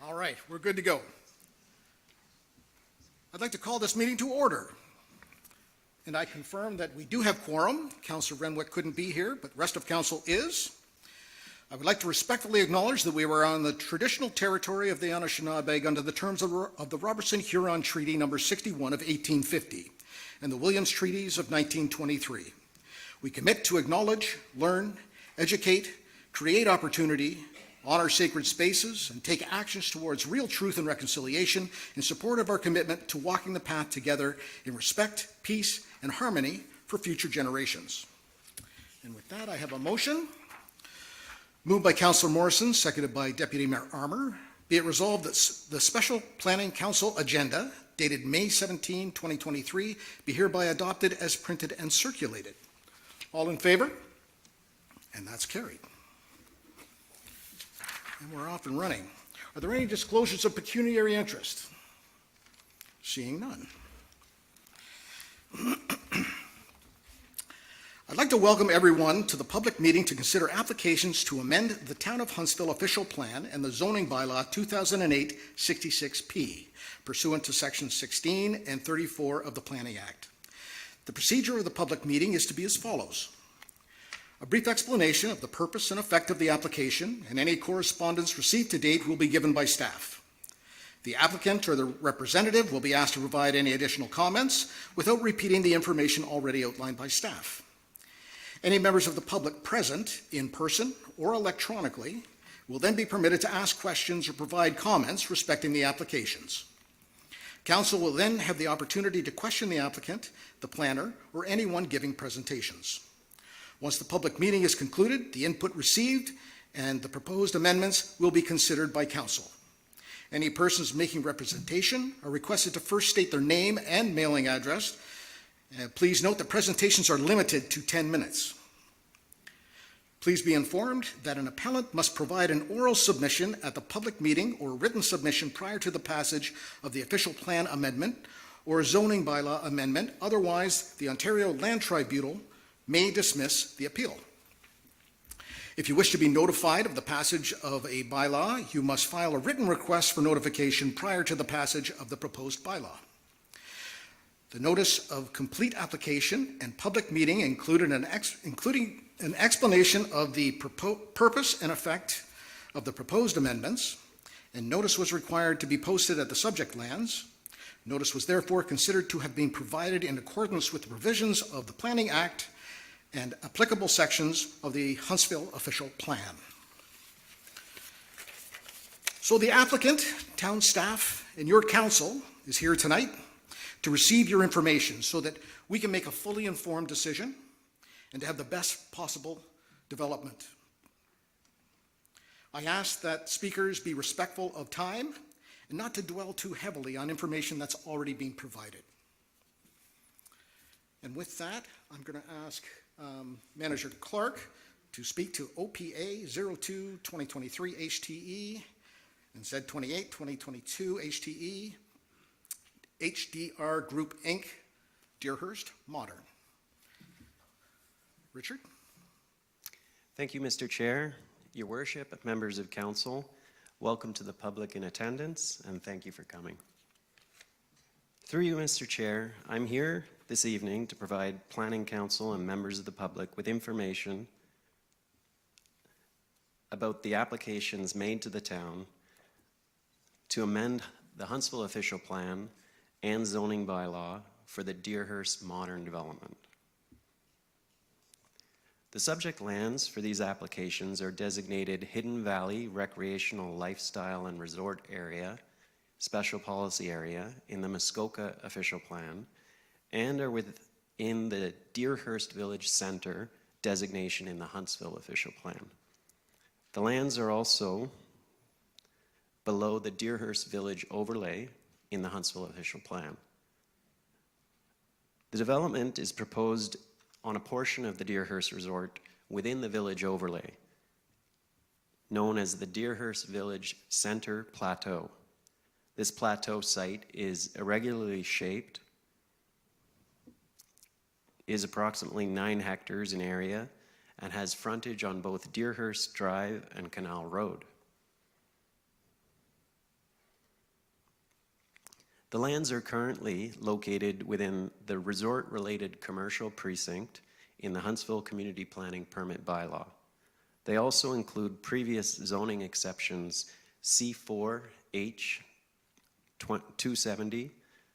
All right, we're good to go. I'd like to call this meeting to order. And I confirm that we do have quorum. Councillor Renwick couldn't be here, but the rest of council is. I would like to respectfully acknowledge that we were on the traditional territory of the Anishinaabe under the terms of the Robertson-Huron Treaty number 61 of 1850 and the Williams Treaties of 1923. We commit to acknowledge, learn, educate, create opportunity, honor sacred spaces, and take actions towards real truth and reconciliation in support of our commitment to walking the path together in respect, peace, and harmony for future generations. And with that, I have a motion. Moved by Councillor Morrison, seconded by Deputy Mayor Armour. Be it resolved that the Special Planning Council agenda, dated May 17, 2023, be hereby adopted as printed and circulated. All in favor? And that's carried. And we're off and running. Are there any disclosures of pecuniary interest? Seeing none. I'd like to welcome everyone to the public meeting to consider applications to amend the Town of Huntsville official plan and the zoning bylaw 2008-66P, pursuant to Section 16 and 34 of the Planning Act. The procedure of the public meeting is to be as follows. A brief explanation of the purpose and effect of the application and any correspondence received to date will be given by staff. The applicant or the representative will be asked to provide any additional comments without repeating the information already outlined by staff. Any members of the public present, in person or electronically, will then be permitted to ask questions or provide comments respecting the applications. Council will then have the opportunity to question the applicant, the planner, or anyone giving presentations. Once the public meeting is concluded, the input received and the proposed amendments will be considered by council. Any persons making representation are requested to first state their name and mailing address. Please note that presentations are limited to 10 minutes. Please be informed that an appellant must provide an oral submission at the public meeting or written submission prior to the passage of the official plan amendment or zoning bylaw amendment. Otherwise, the Ontario Land Tribunal may dismiss the appeal. If you wish to be notified of the passage of a bylaw, you must file a written request for notification prior to the passage of the proposed bylaw. The notice of complete application and public meeting including an explanation of the purpose and effect of the proposed amendments, and notice was required to be posted at the subject lands. Notice was therefore considered to have been provided in accordance with the provisions of the Planning Act and applicable sections of the Huntsville official plan. So the applicant, town staff, and your council is here tonight to receive your information so that we can make a fully informed decision and to have the best possible development. I ask that speakers be respectful of time and not to dwell too heavily on information that's already been provided. And with that, I'm going to ask Manager Clark to speak to OPA 02-2023 HTE and Z28 2022 HTE, HDR Group Inc., Deerhurst Modern. Richard? Thank you, Mr. Chair, Your Worship, members of Council. Welcome to the public in attendance, and thank you for coming. Through you, Mr. Chair, I'm here this evening to provide Planning Council and members of the public with information about the applications made to the town to amend the Huntsville official plan and zoning bylaw for the Deerhurst modern development. The subject lands for these applications are designated Hidden Valley Recreational Lifestyle and Resort Area, Special Policy Area in the Muskoka official plan, and are within the Deerhurst Village Center designation in the Huntsville official plan. The lands are also below the Deerhurst Village overlay in the Huntsville official plan. The development is proposed on a portion of the Deerhurst Resort within the village overlay, known as the Deerhurst Village Center Plateau. This plateau site is irregularly shaped, is approximately 9 hectares in area, and has frontage on both Deerhurst Drive and Canal Road. The lands are currently located within the resort-related commercial precinct in the Huntsville Community Planning Permit Bylaw. They also include previous zoning exceptions C4H 270,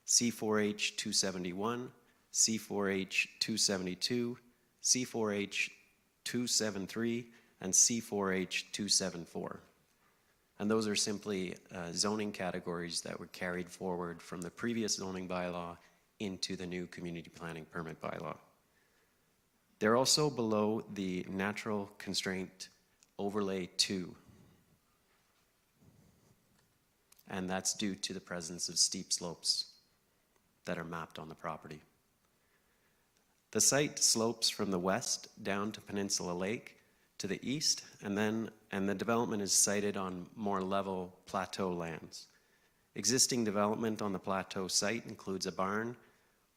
C4H 271, C4H 272, C4H 273, and C4H 274. And those are simply zoning categories that were carried forward from the previous zoning bylaw into the new community planning permit bylaw. They're also below the natural constraint overlay 2. And that's due to the presence of steep slopes that are mapped on the property. The site slopes from the west down to Peninsula Lake to the east, and the development is sited on more level plateau lands. Existing development on the plateau site includes a barn,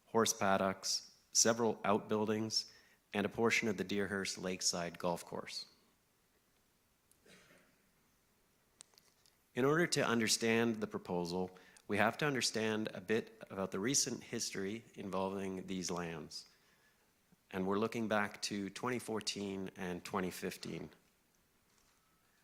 horse paddocks, several outbuildings, and a portion of the Deerhurst Lakeside Golf Course. In order to understand the proposal, we have to understand a bit about the recent history involving these lands. And we're looking back to 2014 and 2015.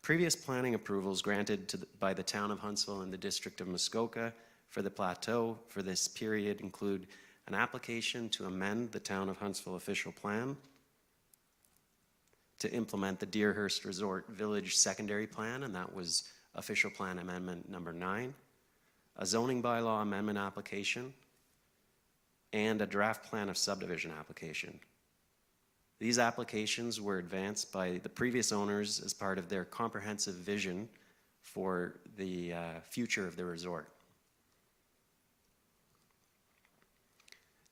Previous planning approvals granted by the town of Huntsville and the district of Muskoka for the plateau for this period include an application to amend the town of Huntsville official plan, to implement the Deerhurst Resort Village secondary plan, and that was official plan amendment number 9, a zoning bylaw amendment application, and a draft plan of subdivision application. These applications were advanced by the previous owners as part of their comprehensive vision for the future of the resort.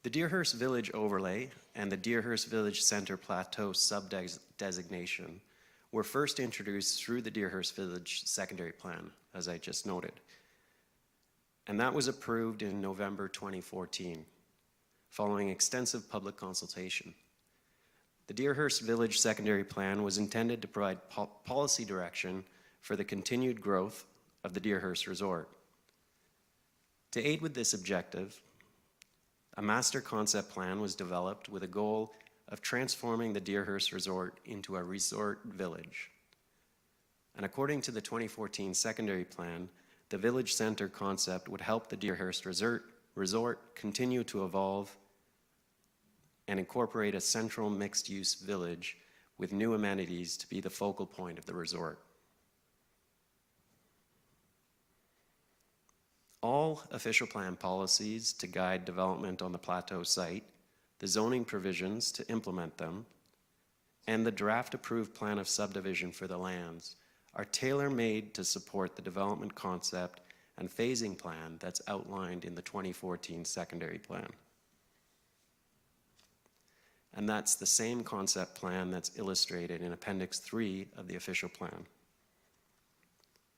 The Deerhurst Village overlay and the Deerhurst Village Center Plateau sub-designation were first introduced through the Deerhurst Village secondary plan, as I just noted. And that was approved in November 2014, following extensive public consultation. The Deerhurst Village secondary plan was intended to provide policy direction for the continued growth of the Deerhurst Resort. To aid with this objective, a master concept plan was developed with a goal of transforming the Deerhurst Resort into a resort village. And according to the 2014 secondary plan, the village center concept would help the Deerhurst Resort continue to evolve and incorporate a central mixed-use village with new amenities to be the focal point of the resort. All official plan policies to guide development on the plateau site, the zoning provisions to implement them, and the draft approved plan of subdivision for the lands are tailor-made to support the development concept and phasing plan that's outlined in the 2014 secondary plan. And that's the same concept plan that's illustrated in Appendix 3 of the official plan.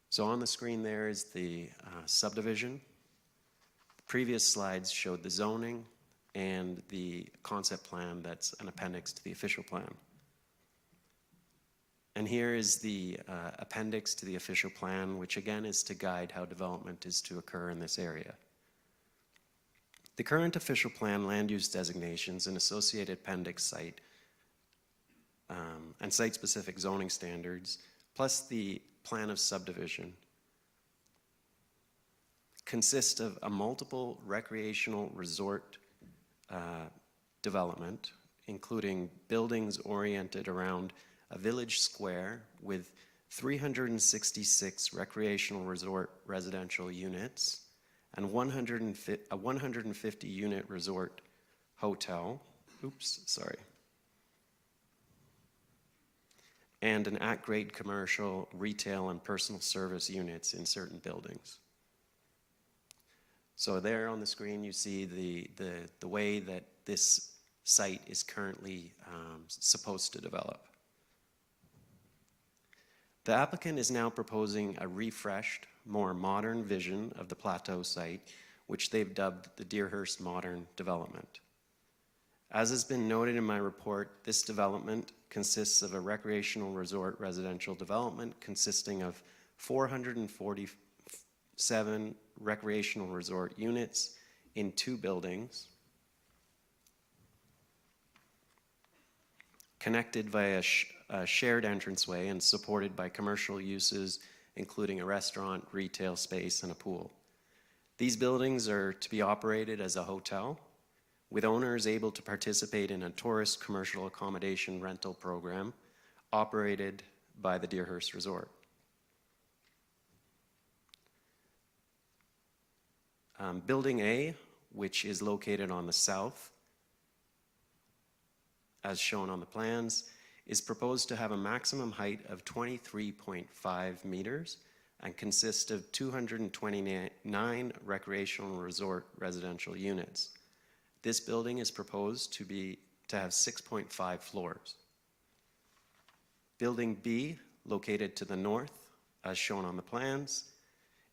So on the screen there is the subdivision. The previous slides showed the zoning and the concept plan that's an appendix to the official plan. And here is the appendix to the official plan, which again is to guide how development is to occur in this area. The current official plan land use designations and associated appendix site and site-specific zoning standards, plus the plan of subdivision, consist of a multiple recreational resort development, including buildings oriented around a village square with 366 recreational resort residential units and a 150 unit resort hotel, and an at-grade commercial, retail, and personal service units in certain buildings. So there on the screen you see the way that this site is currently supposed to develop. The applicant is now proposing a refreshed, more modern vision of the plateau site, which they've dubbed the Deerhurst Modern Development. As has been noted in my report, this development consists of a recreational resort residential development consisting of 440 7 recreational resort units in 2 buildings, connected via a shared entranceway and supported by commercial uses, including a restaurant, retail space, and a pool. These buildings are to be operated as a hotel, with owners able to participate in a tourist commercial accommodation rental program operated by the Deerhurst Resort. Building A, which is located on the south, as shown on the plans, is proposed to have a maximum height of 23.5 meters and consist of 229 recreational resort residential units. This building is proposed to have 6.5 floors. Building B, located to the north, as shown on the plans,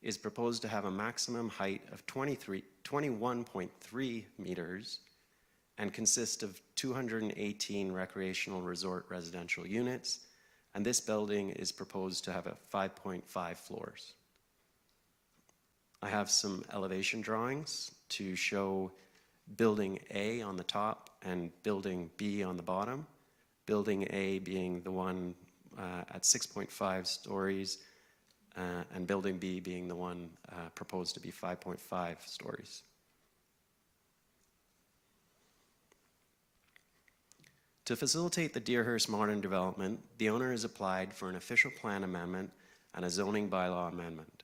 is proposed to have a maximum height of 21.3 meters and consist of 218 recreational resort residential units, and this building is proposed to have 5.5 floors. I have some elevation drawings to show Building A on the top and Building B on the bottom. Building A being the one at 6.5 stories, and Building B being the one proposed to be 5.5 stories. To facilitate the Deerhurst modern development, the owner has applied for an official plan amendment and a zoning bylaw amendment.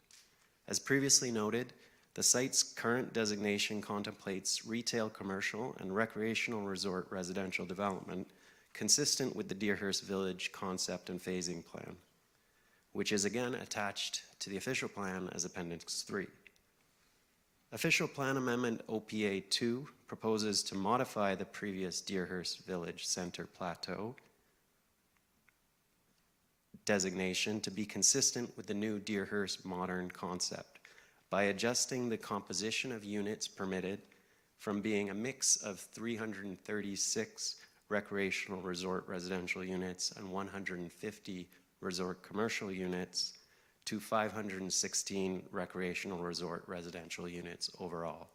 As previously noted, the site's current designation contemplates retail, commercial, and recreational resort residential development consistent with the Deerhurst Village concept and phasing plan, which is again attached to the official plan as Appendix 3. Official Plan Amendment OPA 2 proposes to modify the previous Deerhurst Village Center Plateau designation to be consistent with the new Deerhurst modern concept by adjusting the composition of units permitted from being a mix of 336 recreational resort residential units and 150 resort commercial units to 516 recreational resort residential units overall.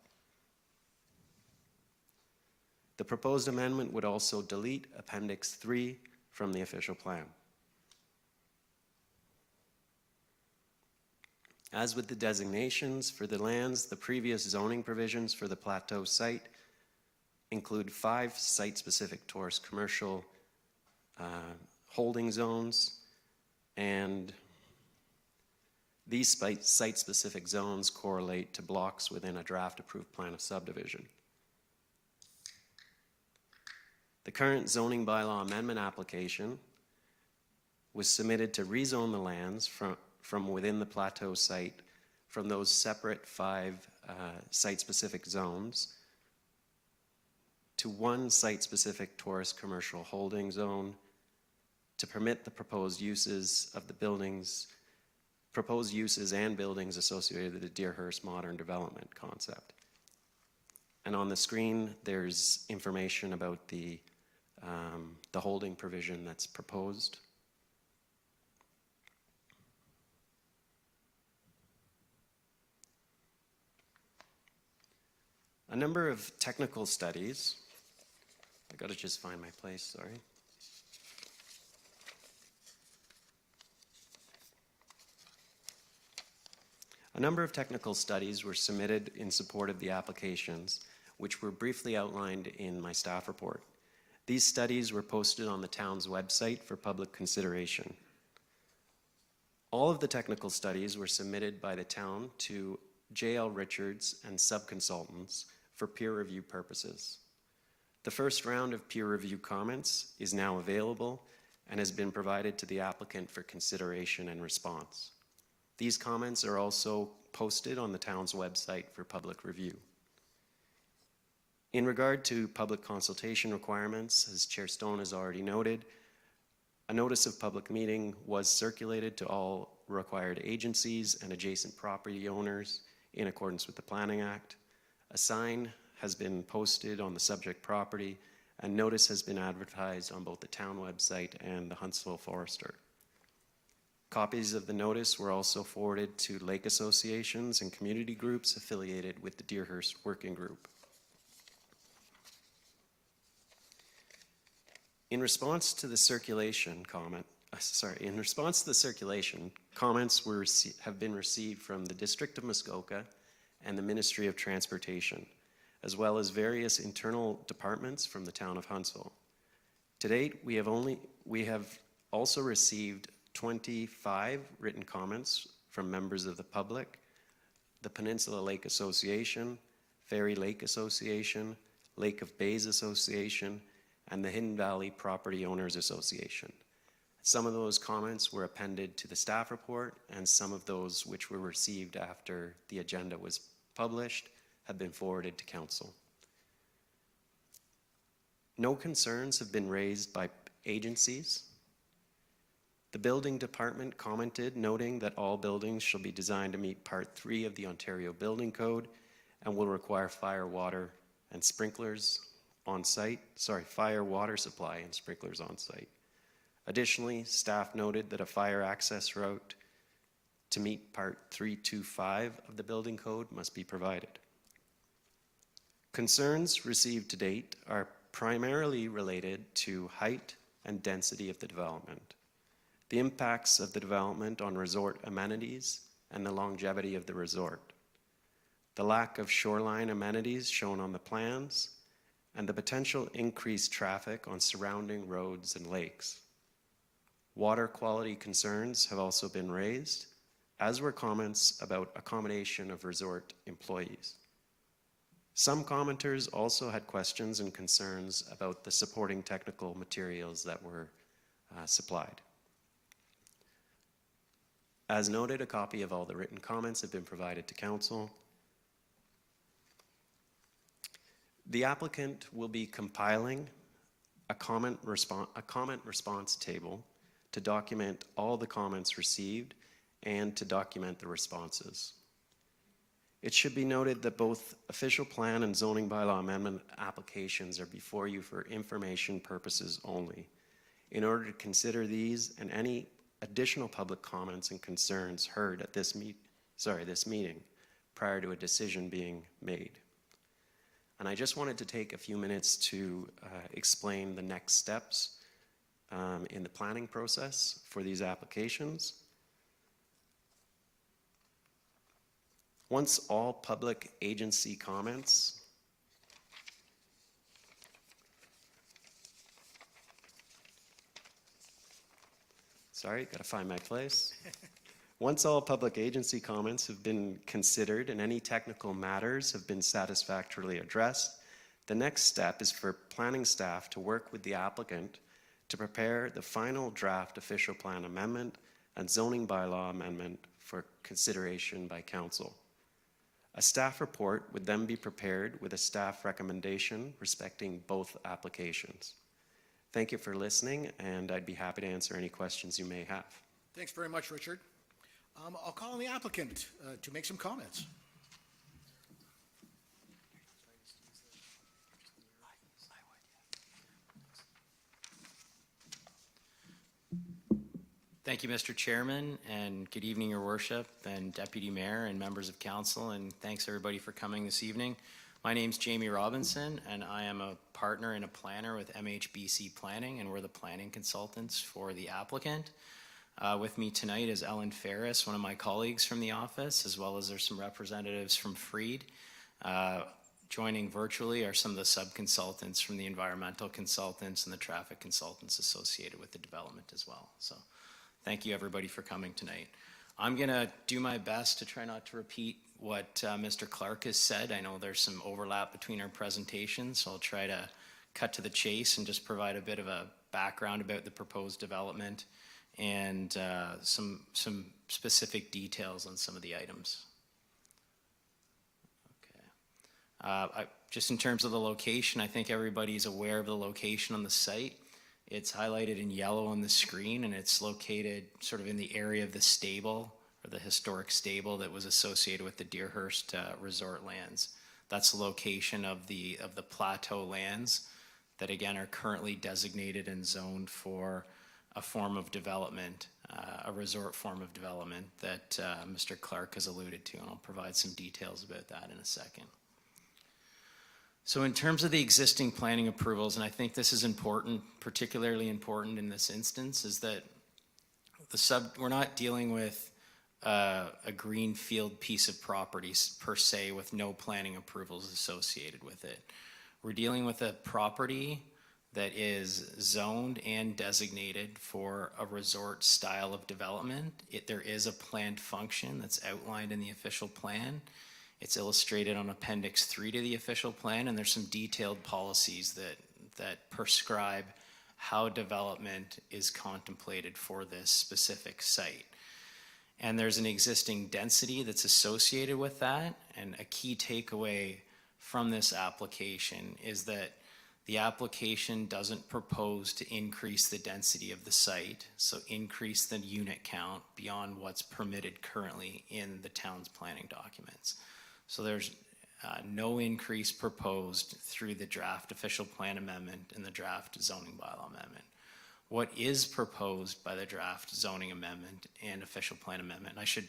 The proposed amendment would also delete Appendix 3 from the official plan. As with the designations for the lands, the previous zoning provisions for the plateau site include 5 site-specific tourist commercial holding zones, and these site-specific zones correlate to blocks within a draft-approved plan of subdivision. The current zoning bylaw amendment application was submitted to rezone the lands from within the plateau site from those separate 5 site-specific zones to 1 site-specific tourist commercial holding zone to permit the proposed uses of the buildings, proposed uses and buildings associated with the Deerhurst modern development concept. And on the screen, there's information about the holding provision that's proposed. A number of technical studies, I gotta just find my place, sorry. A number of technical studies were submitted in support of the applications, which were briefly outlined in my staff report. These studies were posted on the town's website for public consideration. All of the technical studies were submitted by the town to J.L. Richards and subconsultants for peer review purposes. The first round of peer review comments is now available and has been provided to the applicant for consideration and response. These comments are also posted on the town's website for public review. In regard to public consultation requirements, as Chair Stone has already noted, a notice of public meeting was circulated to all required agencies and adjacent property owners in accordance with the Planning Act. A sign has been posted on the subject property, and notice has been advertised on both the town website and the Huntsville Forester. Copies of the notice were also forwarded to lake associations and community groups affiliated with the Deerhurst Working Group. In response to the circulation, comments have been received from the District of Muskoka and the Ministry of Transportation, as well as various internal departments from the town of Huntsville. To date, we have also received 25 written comments from members of the public, the Peninsula Lake Association, Fairy Lake Association, Lake of Bays Association, and the Hidden Valley Property Owners Association. Some of those comments were appended to the staff report, and some of those which were received after the agenda was published have been forwarded to council. No concerns have been raised by agencies. The building department commented, noting that all buildings shall be designed to meet Part 3 of the Ontario Building Code and will require fire, water, and sprinklers on site. Fire, water supply, and sprinklers on site. Additionally, staff noted that a fire access route to meet Part 325 of the Building Code must be provided. Concerns received to date are primarily related to height and density of the development, the impacts of the development on resort amenities, and the longevity of the resort, the lack of shoreline amenities shown on the plans, and the potential increased traffic on surrounding roads and lakes. Water quality concerns have also been raised, as were comments about accommodation of resort employees. Some commenters also had questions and concerns about the supporting technical materials that were supplied. As noted, a copy of all the written comments have been provided to council. The applicant will be compiling a comment response table to document all the comments received and to document the responses. It should be noted that both official plan and zoning bylaw amendment applications are before you for information purposes only. In order to consider these and any additional public comments and concerns heard at this meeting prior to a decision being made. And I just wanted to take a few minutes to explain the next steps in the planning process for these applications. Once all public agency comments gotta find my place. Once all public agency comments have been considered and any technical matters have been satisfactorily addressed, the next step is for planning staff to work with the applicant to prepare the final draft official plan amendment and zoning bylaw amendment for consideration by council. A staff report would then be prepared with a staff recommendation respecting both applications. Thank you for listening, and I'd be happy to answer any questions you may have. Thanks very much, Richard. I'll call on the applicant to make some comments. Thank you, Mr. Chairman, and good evening, Your Worship, and Deputy Mayor and members of council, and thanks everybody for coming this evening. My name's Jamie Robinson, and I am a partner and a planner with MHBC Planning, and we're the planning consultants for the applicant. With me tonight is Ellen Ferris, one of my colleagues from the office, as well as there's some representatives from Freed. Joining virtually are some of the sub-consultants from the environmental consultants and the traffic consultants associated with the development as well. So thank you everybody for coming tonight. I'm gonna do my best to try not to repeat what Mr. Clark has said. I know there's some overlap between our presentations, so I'll try to cut to the chase and just provide a bit of a background about the proposed development and some specific details on some of the items. Okay. Just in terms of the location, I think everybody's aware of the location on the site. It's highlighted in yellow on the screen, and it's located sort of in the area of the stable, or the historic stable that was associated with the Deerhurst resort lands. That's the location of the plateau lands that again are currently designated and zoned for a form of development a resort form of development that Mr. Clark has alluded to, and I'll provide some details about that in a second. So in terms of the existing planning approvals, and I think this is important, particularly important in this instance, is that we're not dealing with a greenfield piece of property per se with no planning approvals associated with it. We're dealing with a property that is zoned and designated for a resort style of development. There is a planned function that's outlined in the official plan. It's illustrated on Appendix 3 to the official plan, and there's some detailed policies that prescribe how development is contemplated for this specific site. And there's an existing density that's associated with that, and a key takeaway from this application is that the application doesn't propose to increase the density of the site, so increase the unit count beyond what's permitted currently in the town's planning documents. So there's no increase proposed through the draft official plan amendment and the draft zoning bylaw amendment. What is proposed by the draft zoning amendment and official plan amendment, and I should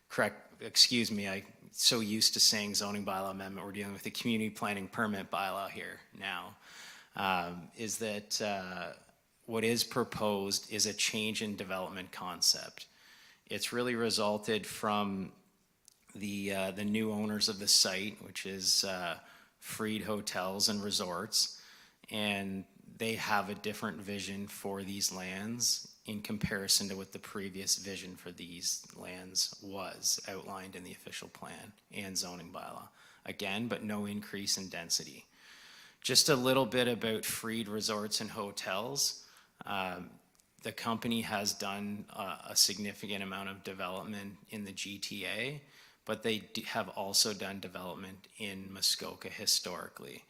correct, excuse me, I'm so used to saying zoning bylaw amendment, we're dealing with the community planning permit bylaw here now, is that what is proposed is a change in development concept. It's really resulted from the new owners of the site, which is Freed Hotels and Resorts, and they have a different vision for these lands in comparison to what the previous vision for these lands was outlined in the official plan and zoning bylaw. Again, but no increase in density. Just a little bit about Freed Resorts and Hotels. The company has done a significant amount of development in the GTA, but they have also done development in Muskoka historically.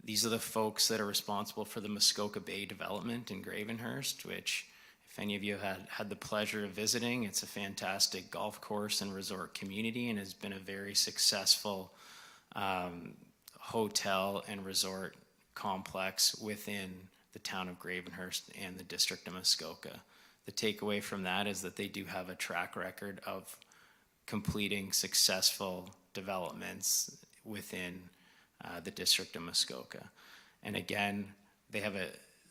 These are the folks that are responsible for the Muskoka Bay development in Gravenhurst, which, if any of you have had the pleasure of visiting, it's a fantastic golf course and resort community and has been a very successful hotel and resort complex within the town of Gravenhurst and the district of Muskoka. The takeaway from that is that they do have a track record of completing successful developments within the district of Muskoka. And again, they have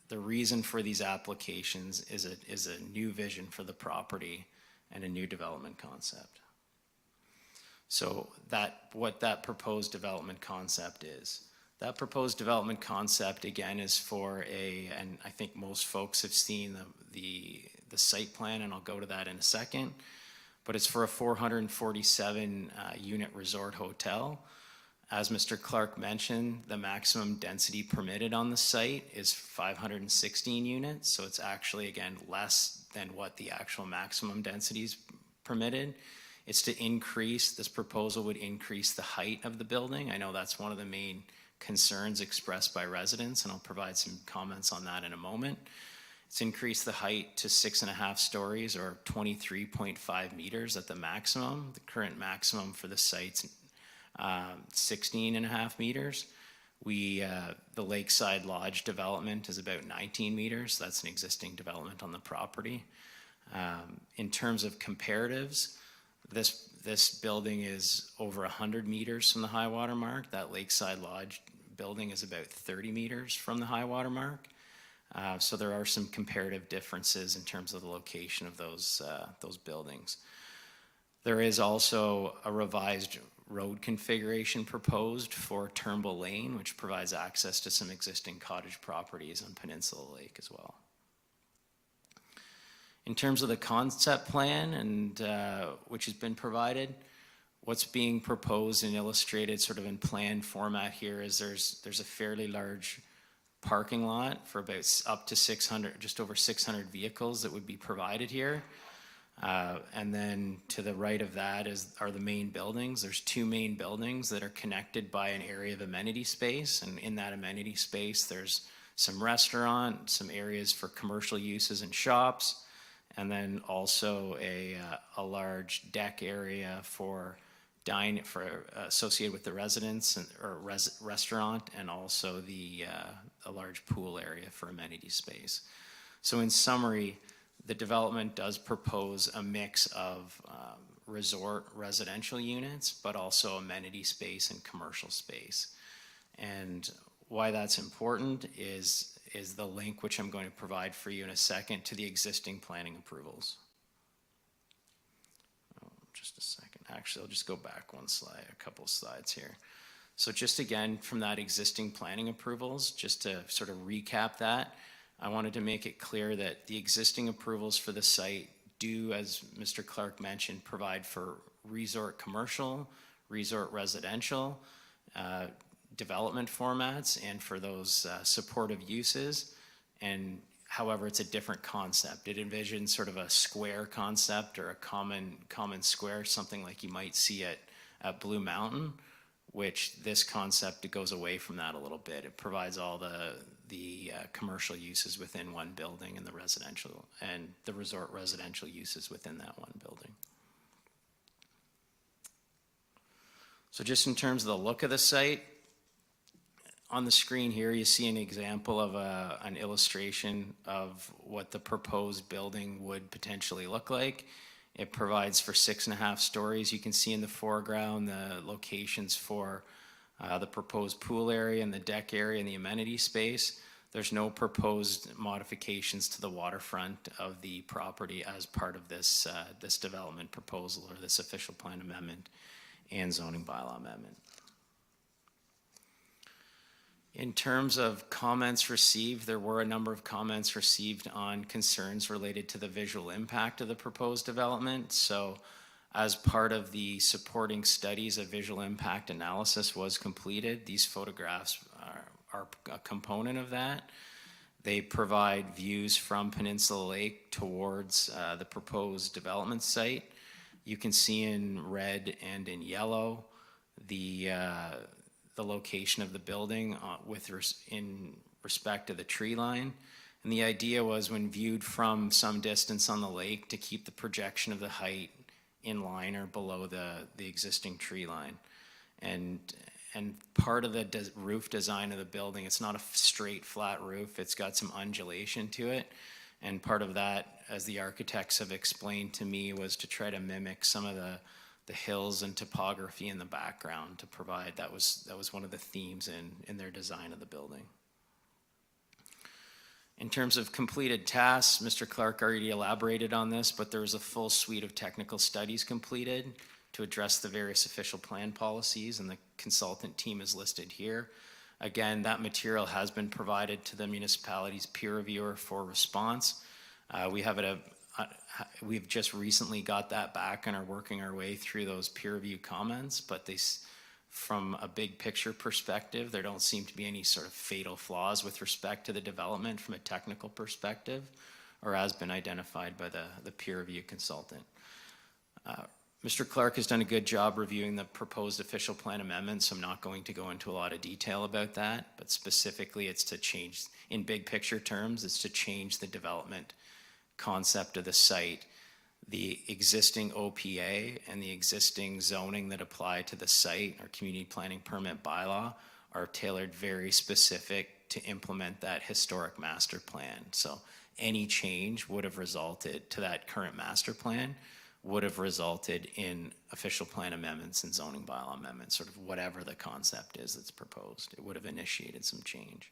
the reason for these applications is a new vision for the property and a new development concept. So what that proposed development concept is. That proposed development concept, again, is for and I think most folks have seen the site plan, and I'll go to that in a second, but it's for a 447 unit resort hotel. As Mr. Clark mentioned, the maximum density permitted on the site is 516 units, so it's actually, again, less than what the actual maximum density is permitted. It's to increase, this proposal would increase the height of the building. I know that's one of the main concerns expressed by residents, and I'll provide some comments on that in a moment. It's increased the height to 6.5 stories or 23.5 meters at the maximum. The current maximum for the site's 16.5 meters. The Lakeside Lodge development is about 19 meters. That's an existing development on the property. In terms of comparatives, this building is over 100 meters from the high water mark. That Lakeside Lodge building is about 30 meters from the high water mark. So there are some comparative differences in terms of the location of those buildings. There is also a revised road configuration proposed for Turnbull Lane, which provides access to some existing cottage properties on Peninsula Lake as well. In terms of the concept plan, and which has been provided, what's being proposed and illustrated sort of in plan format here is there's a fairly large parking lot for about up to 600, just over 600 vehicles that would be provided here. And then to the right of that are the main buildings. There's two main buildings that are connected by an area of amenity space. And in that amenity space, there's some restaurant, some areas for commercial uses and shops, and then also a large deck area for associated with the residence or restaurant, and also a large pool area for amenity space. So in summary, the development does propose a mix of resort residential units, but also amenity space and commercial space. And why that's important is the link, which I'm going to provide for you in a second, to the existing planning approvals. Oh, just a second. Actually, I'll just go back one slide, a couple of slides here. So just again, from that existing planning approvals, just to sort of recap that, I wanted to make it clear that the existing approvals for the site do, as Mr. Clark mentioned, provide for resort commercial, resort residential, development formats, and for those supportive uses. And however, it's a different concept. It envisions sort of a square concept or a common square, something like you might see at Blue Mountain, which this concept, it goes away from that a little bit. It provides all the commercial uses within one building and the residential and the resort residential uses within that one building. So just in terms of the look of the site, on the screen here, you see an example of an illustration of what the proposed building would potentially look like. It provides for 6.5 stories. You can see in the foreground the locations for the proposed pool area and the deck area and the amenity space. There's no proposed modifications to the waterfront of the property as part of this development proposal or this official plan amendment and zoning bylaw amendment. In terms of comments received, there were a number of comments received on concerns related to the visual impact of the proposed development. So as part of the supporting studies, a visual impact analysis was completed. These photographs are a component of that. They provide views from Peninsula Lake towards the proposed development site. You can see in red and in yellow the location of the building in respect to the tree line. And the idea was, when viewed from some distance on the lake, to keep the projection of the height in line or below the existing tree line. And part of the roof design of the building, it's not a straight flat roof, it's got some undulation to it. And part of that, as the architects have explained to me, was to try to mimic some of the hills and topography in the background to provide, that was one of the themes in their design of the building. In terms of completed tasks, Mr. Clark already elaborated on this, but there was a full suite of technical studies completed to address the various official plan policies, and the consultant team is listed here. Again, that material has been provided to the municipality's peer reviewer for response. We've just recently got that back and are working our way through those peer review comments, but from a big picture perspective, there don't seem to be any sort of fatal flaws with respect to the development from a technical perspective, or has been identified by the peer review consultant. Mr. Clark has done a good job reviewing the proposed official plan amendments, so I'm not going to go into a lot of detail about that, but specifically it's to change, in big picture terms, it's to change the development concept of the site. The existing OPA and the existing zoning that apply to the site, or community planning permit bylaw, are tailored very specific to implement that historic master plan. So any change would have resulted to that current master plan would have resulted in official plan amendments and zoning bylaw amendments, sort of whatever the concept is that's proposed. It would have initiated some change.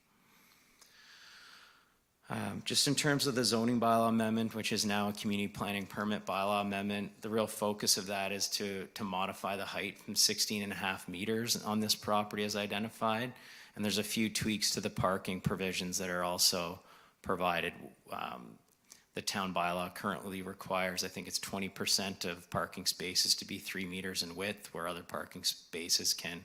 Just in terms of the zoning bylaw amendment, which is now a community planning permit bylaw amendment, the real focus of that is to modify the height from 16.5 meters on this property as identified. And there's a few tweaks to the parking provisions that are also provided. The town bylaw currently requires, I think it's 20% of parking spaces to be 3 meters in width, where other parking spaces can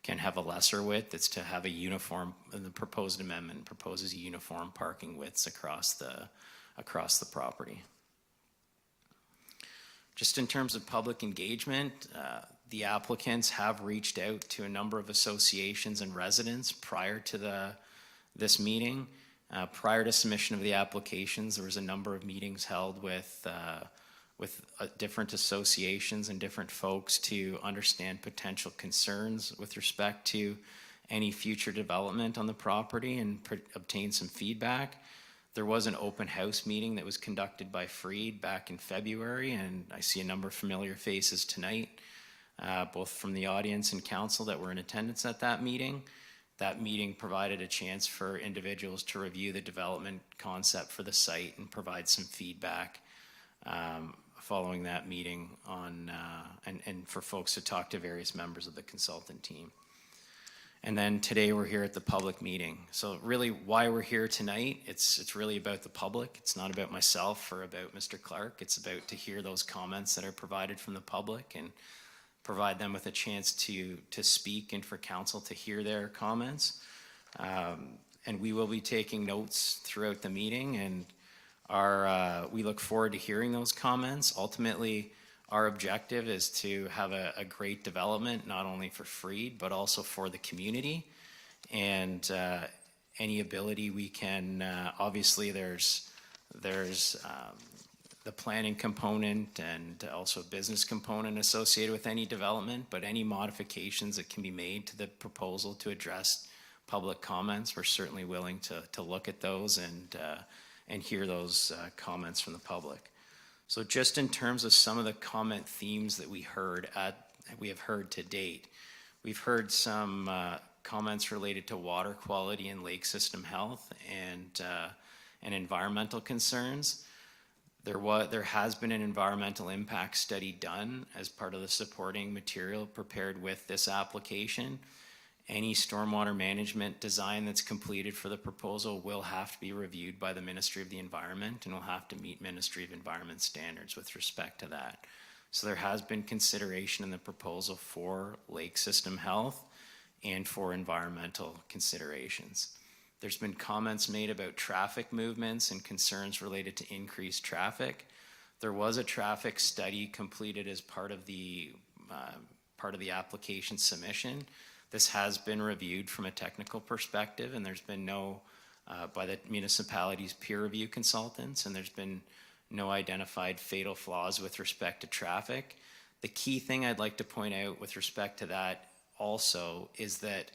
have a lesser width. It's to have a uniform, and the proposed amendment proposes uniform parking widths across the property. Just in terms of public engagement, the applicants have reached out to a number of associations and residents prior to this meeting. Prior to submission of the applications, there was a number of meetings held with different associations and different folks to understand potential concerns with respect to any future development on the property and obtain some feedback. There was an open house meeting that was conducted by Freed back in February, and I see a number of familiar faces tonight, both from the audience and council that were in attendance at that meeting. That meeting provided a chance for individuals to review the development concept for the site and provide some feedback following that meeting and for folks to talk to various members of the consultant team. And then today we're here at the public meeting. So really why we're here tonight, it's really about the public. It's not about myself or about Mr. Clark. It's about to hear those comments that are provided from the public and provide them with a chance to speak and for council to hear their comments. And we will be taking notes throughout the meeting, and we look forward to hearing those comments. Ultimately, our objective is to have a great development, not only for Freed, but also for the community. And any ability we can, obviously there's the planning component and also business component associated with any development, but any modifications that can be made to the proposal to address public comments, we're certainly willing to look at those and hear those comments from the public. So just in terms of some of the comment themes that we have heard to date, we've heard some comments related to water quality and lake system health and environmental concerns. There has been an environmental impact study done as part of the supporting material prepared with this application. Any stormwater management design that's completed for the proposal will have to be reviewed by the Ministry of the Environment and will have to meet Ministry of Environment standards with respect to that. So there has been consideration in the proposal for lake system health and for environmental considerations. There's been comments made about traffic movements and concerns related to increased traffic. There was a traffic study completed as part of the application submission. This has been reviewed from a technical perspective, and there's been no, by the municipality's peer review consultants, and there's been no identified fatal flaws with respect to traffic. The key thing I'd like to point out with respect to that also is that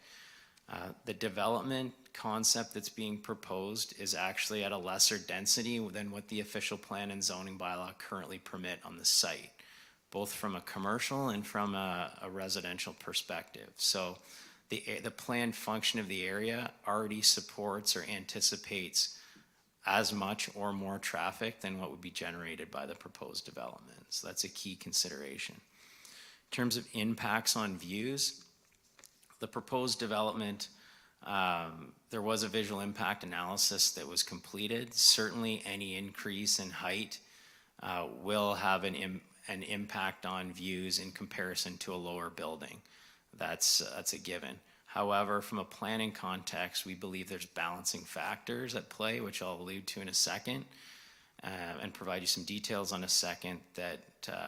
the development concept that's being proposed is actually at a lesser density than what the official plan and zoning bylaw currently permit on the site, both from a commercial and from a residential perspective. So the planned function of the area already supports or anticipates as much or more traffic than what would be generated by the proposed development. So that's a key consideration. In terms of impacts on views, the proposed development, there was a visual impact analysis that was completed. Certainly any increase in height will have an impact on views in comparison to a lower building. That's a given. However, from a planning context, we believe there's balancing factors at play, which I'll allude to in a second, and provide you some details on a second that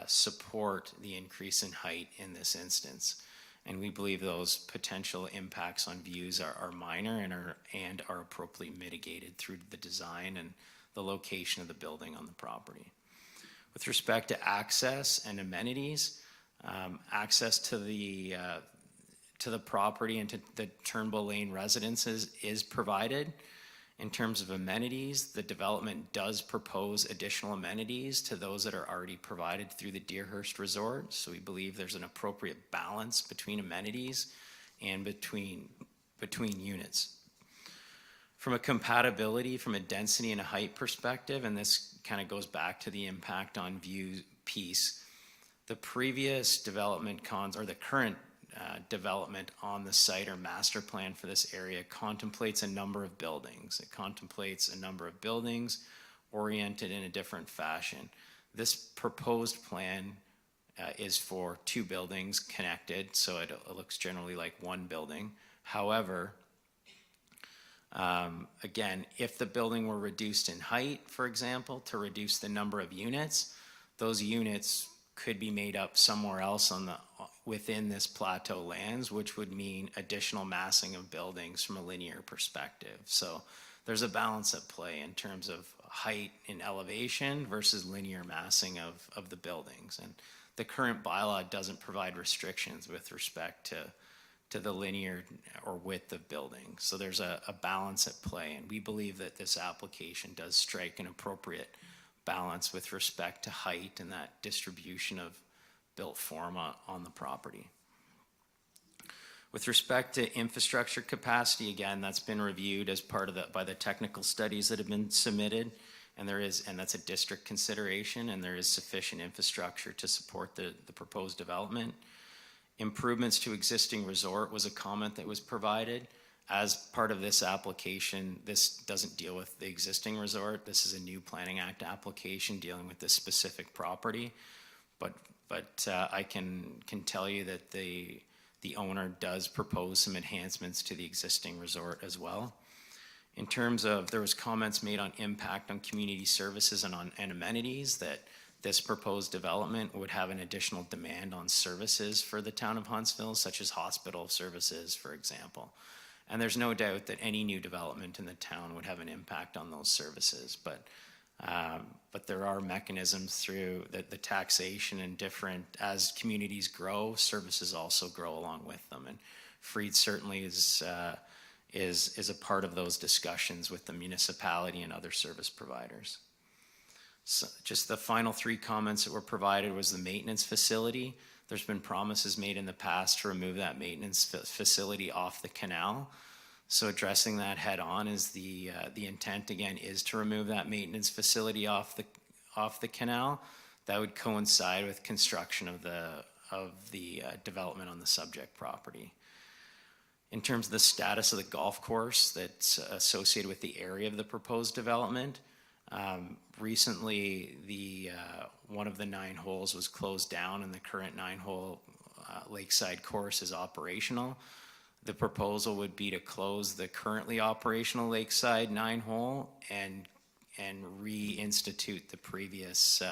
support the increase in height in this instance. And we believe those potential impacts on views are minor and are appropriately mitigated through the design and the location of the building on the property. With respect to access and amenities, access to the property and to the Turnbull Lane residences is provided. In terms of amenities, the development does propose additional amenities to those that are already provided through the Deerhurst Resort. So we believe there's an appropriate balance between amenities and between units. From a compatibility, from a density and a height perspective, and this kind of goes back to the impact on view piece, the previous development or the current development on the site or master plan for this area contemplates a number of buildings. It contemplates a number of buildings oriented in a different fashion. This proposed plan is for 2 buildings connected, so it looks generally like one building. However, again, if the building were reduced in height, for example, to reduce the number of units, those units could be made up somewhere else within this plateau lands, which would mean additional massing of buildings from a linear perspective. So there's a balance at play in terms of height and elevation versus linear massing of the buildings. And the current bylaw doesn't provide restrictions with respect to the linear or width of building. So there's a balance at play, and we believe that this application does strike an appropriate balance with respect to height and that distribution of built form on the property. With respect to infrastructure capacity, again, that's been reviewed as part of by the technical studies that have been submitted, and that's a district consideration, and there is sufficient infrastructure to support the proposed development. Improvements to existing resort was a comment that was provided. As part of this application, this doesn't deal with the existing resort. This is a new Planning Act application dealing with this specific property. But I can tell you that the owner does propose some enhancements to the existing resort as well. In terms of, there was comments made on impact on community services and amenities, that this proposed development would have an additional demand on services for the town of Huntsville, such as hospital services, for example. And there's no doubt that any new development in the town would have an impact on those services. But there are mechanisms through the taxation and different, as communities grow, services also grow along with them. And Freed certainly is a part of those discussions with the municipality and other service providers. So just the final three comments that were provided was the maintenance facility. There's been promises made in the past to remove that maintenance facility off the canal. So addressing that head on is the intent, again, is to remove that maintenance facility off the canal. That would coincide with construction of the development on the subject property. In terms of the status of the golf course that's associated with the area of the proposed development, recently one of the 9 holes was closed down, and the current 9-hole lakeside course is operational. The proposal would be to close the currently operational lakeside 9-hole and reinstitute the previous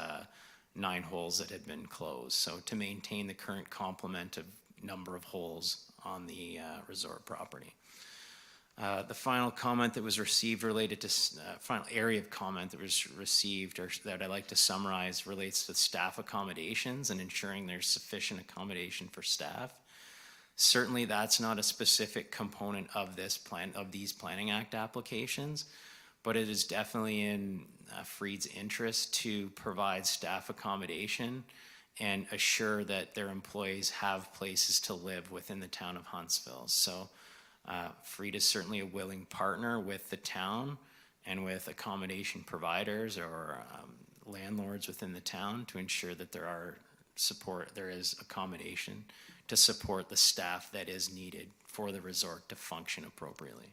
9 holes that had been closed. So to maintain the current complement of number of holes on the resort property. The final comment that was received related to, final area of comment that was received, or that I'd like to summarize, relates to staff accommodations and ensuring there's sufficient accommodation for staff. Certainly that's not a specific component of this plan, of these Planning Act applications, but it is definitely in Freed's interest to provide staff accommodation and assure that their employees have places to live within the town of Huntsville. So Freed is certainly a willing partner with the town and with accommodation providers or landlords within the town to ensure that there is accommodation to support the staff that is needed for the resort to function appropriately.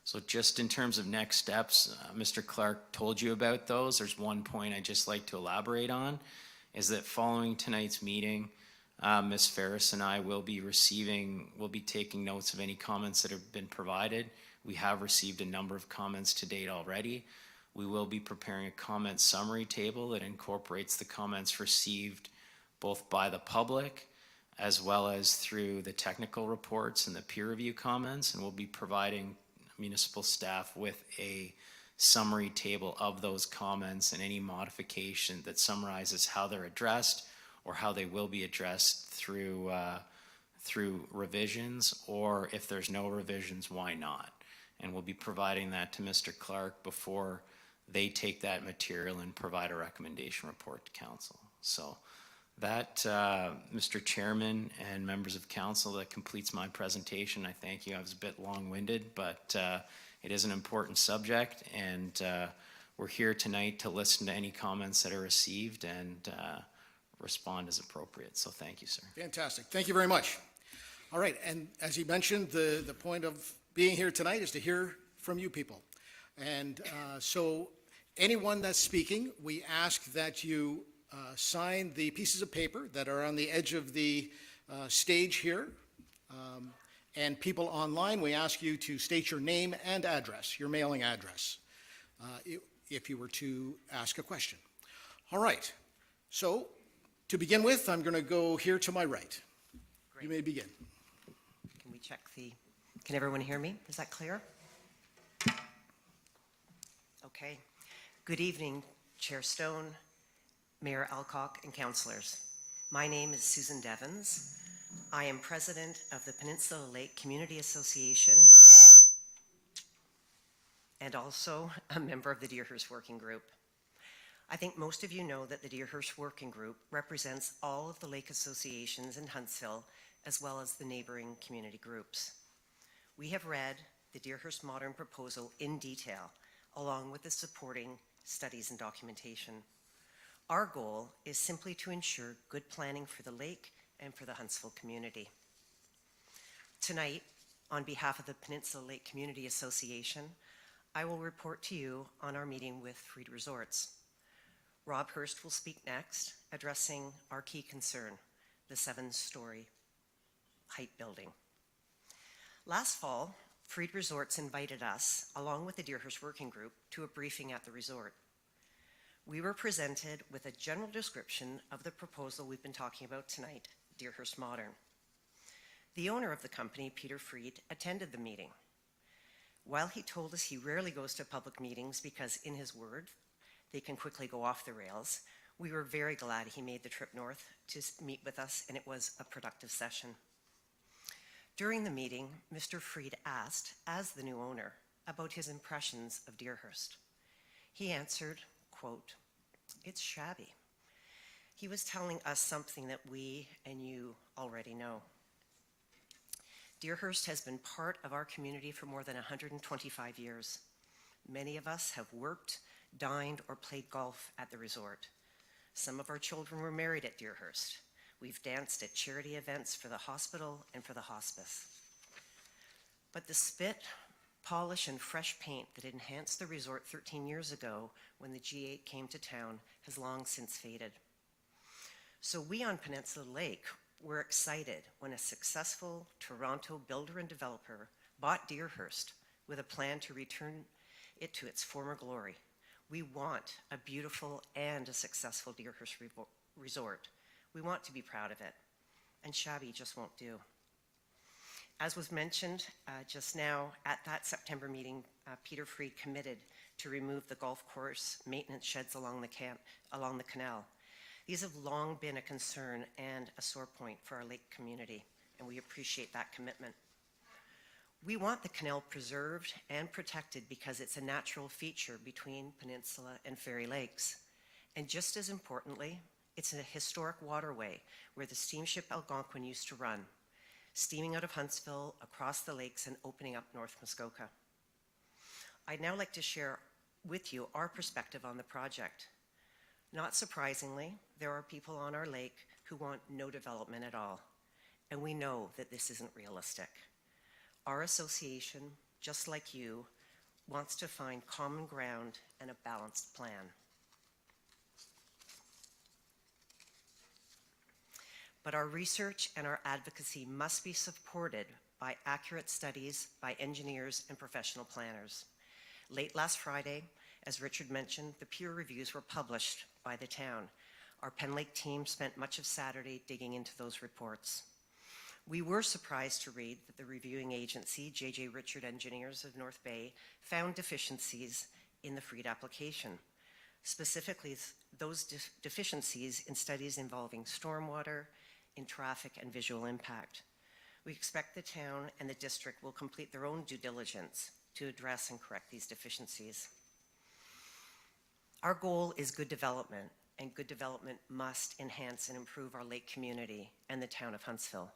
So just in terms of next steps, Mr. Clark told you about those. There's one point I'd just like to elaborate on, is that following tonight's meeting, Ms. Ferris and I will be taking notes of any comments that have been provided. We have received a number of comments to date already. We will be preparing a comment summary table that incorporates the comments received both by the public as well as through the technical reports and the peer review comments, and we'll be providing municipal staff with a summary table of those comments and any modification that summarizes how they're addressed or how they will be addressed through revisions, or if there's no revisions, why not? And we'll be providing that to Mr. Clark before they take that material and provide a recommendation report to council. So that, Mr. Chairman and members of council, that completes my presentation. I thank you. I was a bit long-winded, but it is an important subject, and we're here tonight to listen to any comments that are received and respond as appropriate. So thank you, sir. Fantastic. Thank you very much. All right, and as you mentioned, the point of being here tonight is to hear from you people. And so anyone that's speaking, we ask that you sign the pieces of paper that are on the edge of the stage here. And people online, we ask you to state your name and address, your mailing address, if you were to ask a question. All right, so to begin with, I'm going to go here to my right. Great. You may begin. Can we check can everyone hear me? Is that clear? Okay. Good evening, Chair Stone, Mayor Alcock, and councilors. My name is Susan Devens. I am president of the Peninsula Lake Community Association and also a member of the Deerhurst Working Group. I think most of you know that the Deerhurst Working Group represents all of the lake associations in Huntsville, as well as the neighboring community groups. We have read the Deerhurst Modern proposal in detail, along with the supporting studies and documentation. Our goal is simply to ensure good planning for the lake and for the Huntsville community. Tonight, on behalf of the Peninsula Lake Community Association, I will report to you on our meeting with Freed Resorts. Rob Hurst will speak next, addressing our key concern, the 7-story height building. Last fall, Freed Resorts invited us, along with the Deerhurst Working Group, to a briefing at the resort. We were presented with a general description of the proposal we've been talking about tonight, Deerhurst Modern. The owner of the company, Peter Freed, attended the meeting. While he told us he rarely goes to public meetings because, in his word, they can quickly go off the rails, we were very glad he made the trip north to meet with us, and it was a productive session. During the meeting, Mr. Freed asked, as the new owner, about his impressions of Deerhurst. He answered, quote, "It's shabby." He was telling us something that we and you already know. Deerhurst has been part of our community for more than 125 years. Many of us have worked, dined, or played golf at the resort. Some of our children were married at Deerhurst. We've danced at charity events for the hospital and for the hospice. But the spit, polish, and fresh paint that enhanced the resort 13 years ago when the G8 came to town has long since faded. So we on Peninsula Lake were excited when a successful Toronto builder and developer bought Deerhurst with a plan to return it to its former glory. We want a beautiful and a successful Deerhurst resort. We want to be proud of it, and shabby just won't do. As was mentioned just now, at that September meeting, Peter Freed committed to remove the golf course maintenance sheds along the canal. These have long been a concern and a sore point for our lake community, and we appreciate that commitment. We want the canal preserved and protected because it's a natural feature between Peninsula and Fairy Lakes. And just as importantly, it's a historic waterway where the steamship Algonquin used to run, steaming out of Huntsville, across the lakes, and opening up North Muskoka. I'd now like to share with you our perspective on the project. Not surprisingly, there are people on our lake who want no development at all, and we know that this isn't realistic. Our association, just like you, wants to find common ground and a balanced plan. But our research and our advocacy must be supported by accurate studies by engineers and professional planners. Late last Friday, as Richard mentioned, the peer reviews were published by the town. Our Penn Lake team spent much of Saturday digging into those reports. We were surprised to read that the reviewing agency, J.J. Richard Engineers of North Bay, found deficiencies in the Freed application, specifically those deficiencies in studies involving stormwater, in traffic, and visual impact. We expect the town and the district will complete their own due diligence to address and correct these deficiencies. Our goal is good development, and good development must enhance and improve our lake community and the town of Huntsville.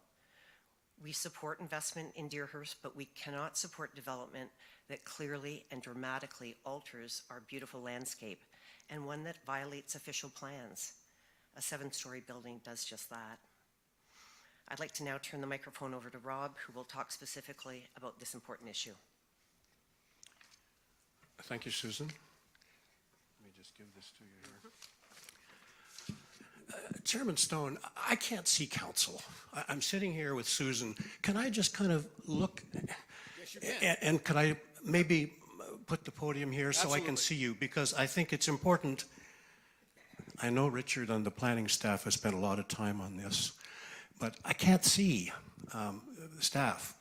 We support investment in Deerhurst, but we cannot support development that clearly and dramatically alters our beautiful landscape and one that violates official plans. A 7-story building does just that. I'd like to now turn the microphone over to Rob, who will talk specifically about this important issue. Thank you, Susan. Let me just give this to you here. Chairman Stone, I can't see council. I'm sitting here with Susan. Can I just kind of look? Yes, you can. And could I maybe put the podium here so I can Absolutely. see you? Because I think it's important. I know Richard and the planning staff has spent a lot of time on this, but I can't see the staff.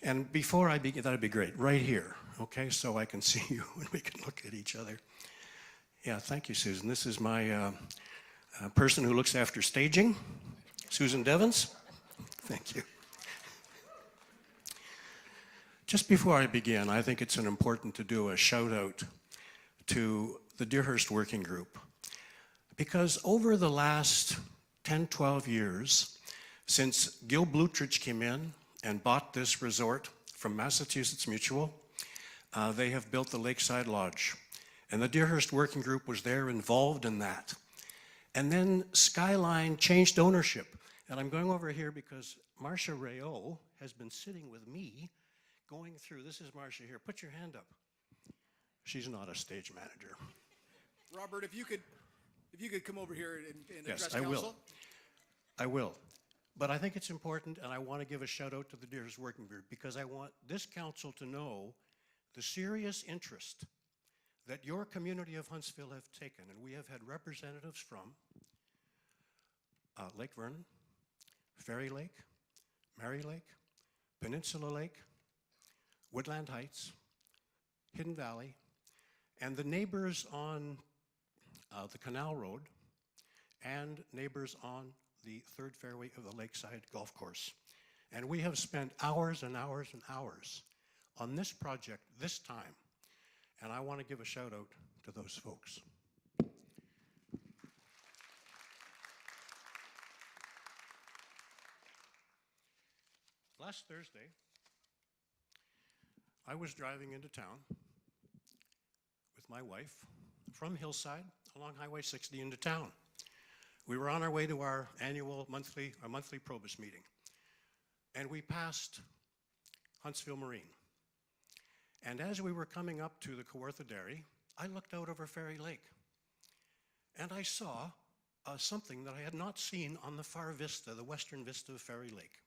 And before I begin, that'd be great, right here, okay? So I can see you and we can look at each other. Yeah, thank you, Susan. This is my person who looks after staging, Susan Devens. Thank you. Just before I begin, I think it's important to do a shout out to the Deerhurst Working Group, because over the last 10, 12 years, since Gil Blutrich came in and bought this resort from Massachusetts Mutual, they have built the Lakeside Lodge. And the Deerhurst Working Group was there involved in that. And then Skyline changed ownership. And I'm going over here because Marcia Rayo has been sitting with me going through, this is Marcia here, put your hand up. She's not a stage manager. Robert, if you could come over here and Yes, address I council. will. I will. But I think it's important, and I want to give a shout out to the Deerhurst Working Group because I want this council to know the serious interest that your community of Huntsville have taken. And we have had representatives from Lake Vernon, Ferry Lake, Mary Lake, Peninsula Lake, Woodland Heights, Hidden Valley, and the neighbors on the Canal Road and neighbors on the third fairway of the Lakeside Golf Course. And we have spent hours and hours and hours on this project this time. And I want to give a shout out to those folks. Last Thursday, I was driving into town with my wife from Hillside along Highway 60 into town. We were on our way to our annual monthly Probus meeting, and we passed Huntsville Marine. And as we were coming up to the Kawartha Dairy, I looked out over Ferry Lake, and I saw something that I had not seen on the far vista, the western vista of Ferry Lake.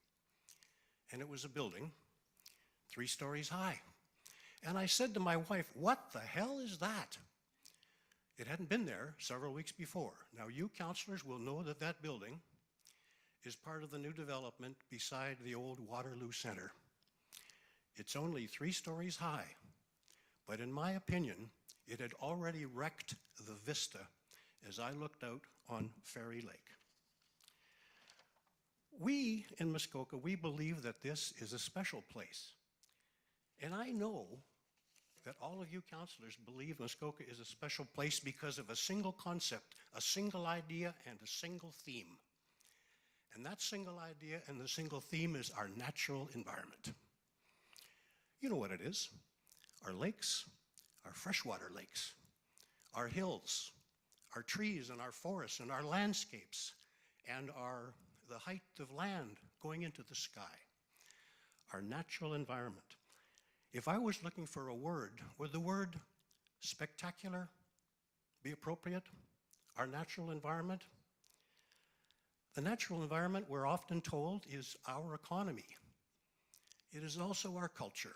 And it was a building 3 stories high. And I said to my wife, "What the hell is that?" It hadn't been there several weeks before. Now, you councilors will know that that building is part of the new development beside the old Waterloo Center. It's only 3 stories high, but in my opinion, it had already wrecked the vista as I looked out on Ferry Lake. We in Muskoka, we believe that this is a special place. And I know that all of you councilors believe Muskoka is a special place because of a single concept, a single idea, and a single theme. And that single idea and the single theme is our natural environment. You know what it is. Our lakes, our freshwater lakes, our hills, our trees and our forests and our landscapes, and the height of land going into the sky, our natural environment. If I was looking for a word, would the word spectacular be appropriate? Our natural environment? The natural environment, we're often told, is our economy. It is also our culture.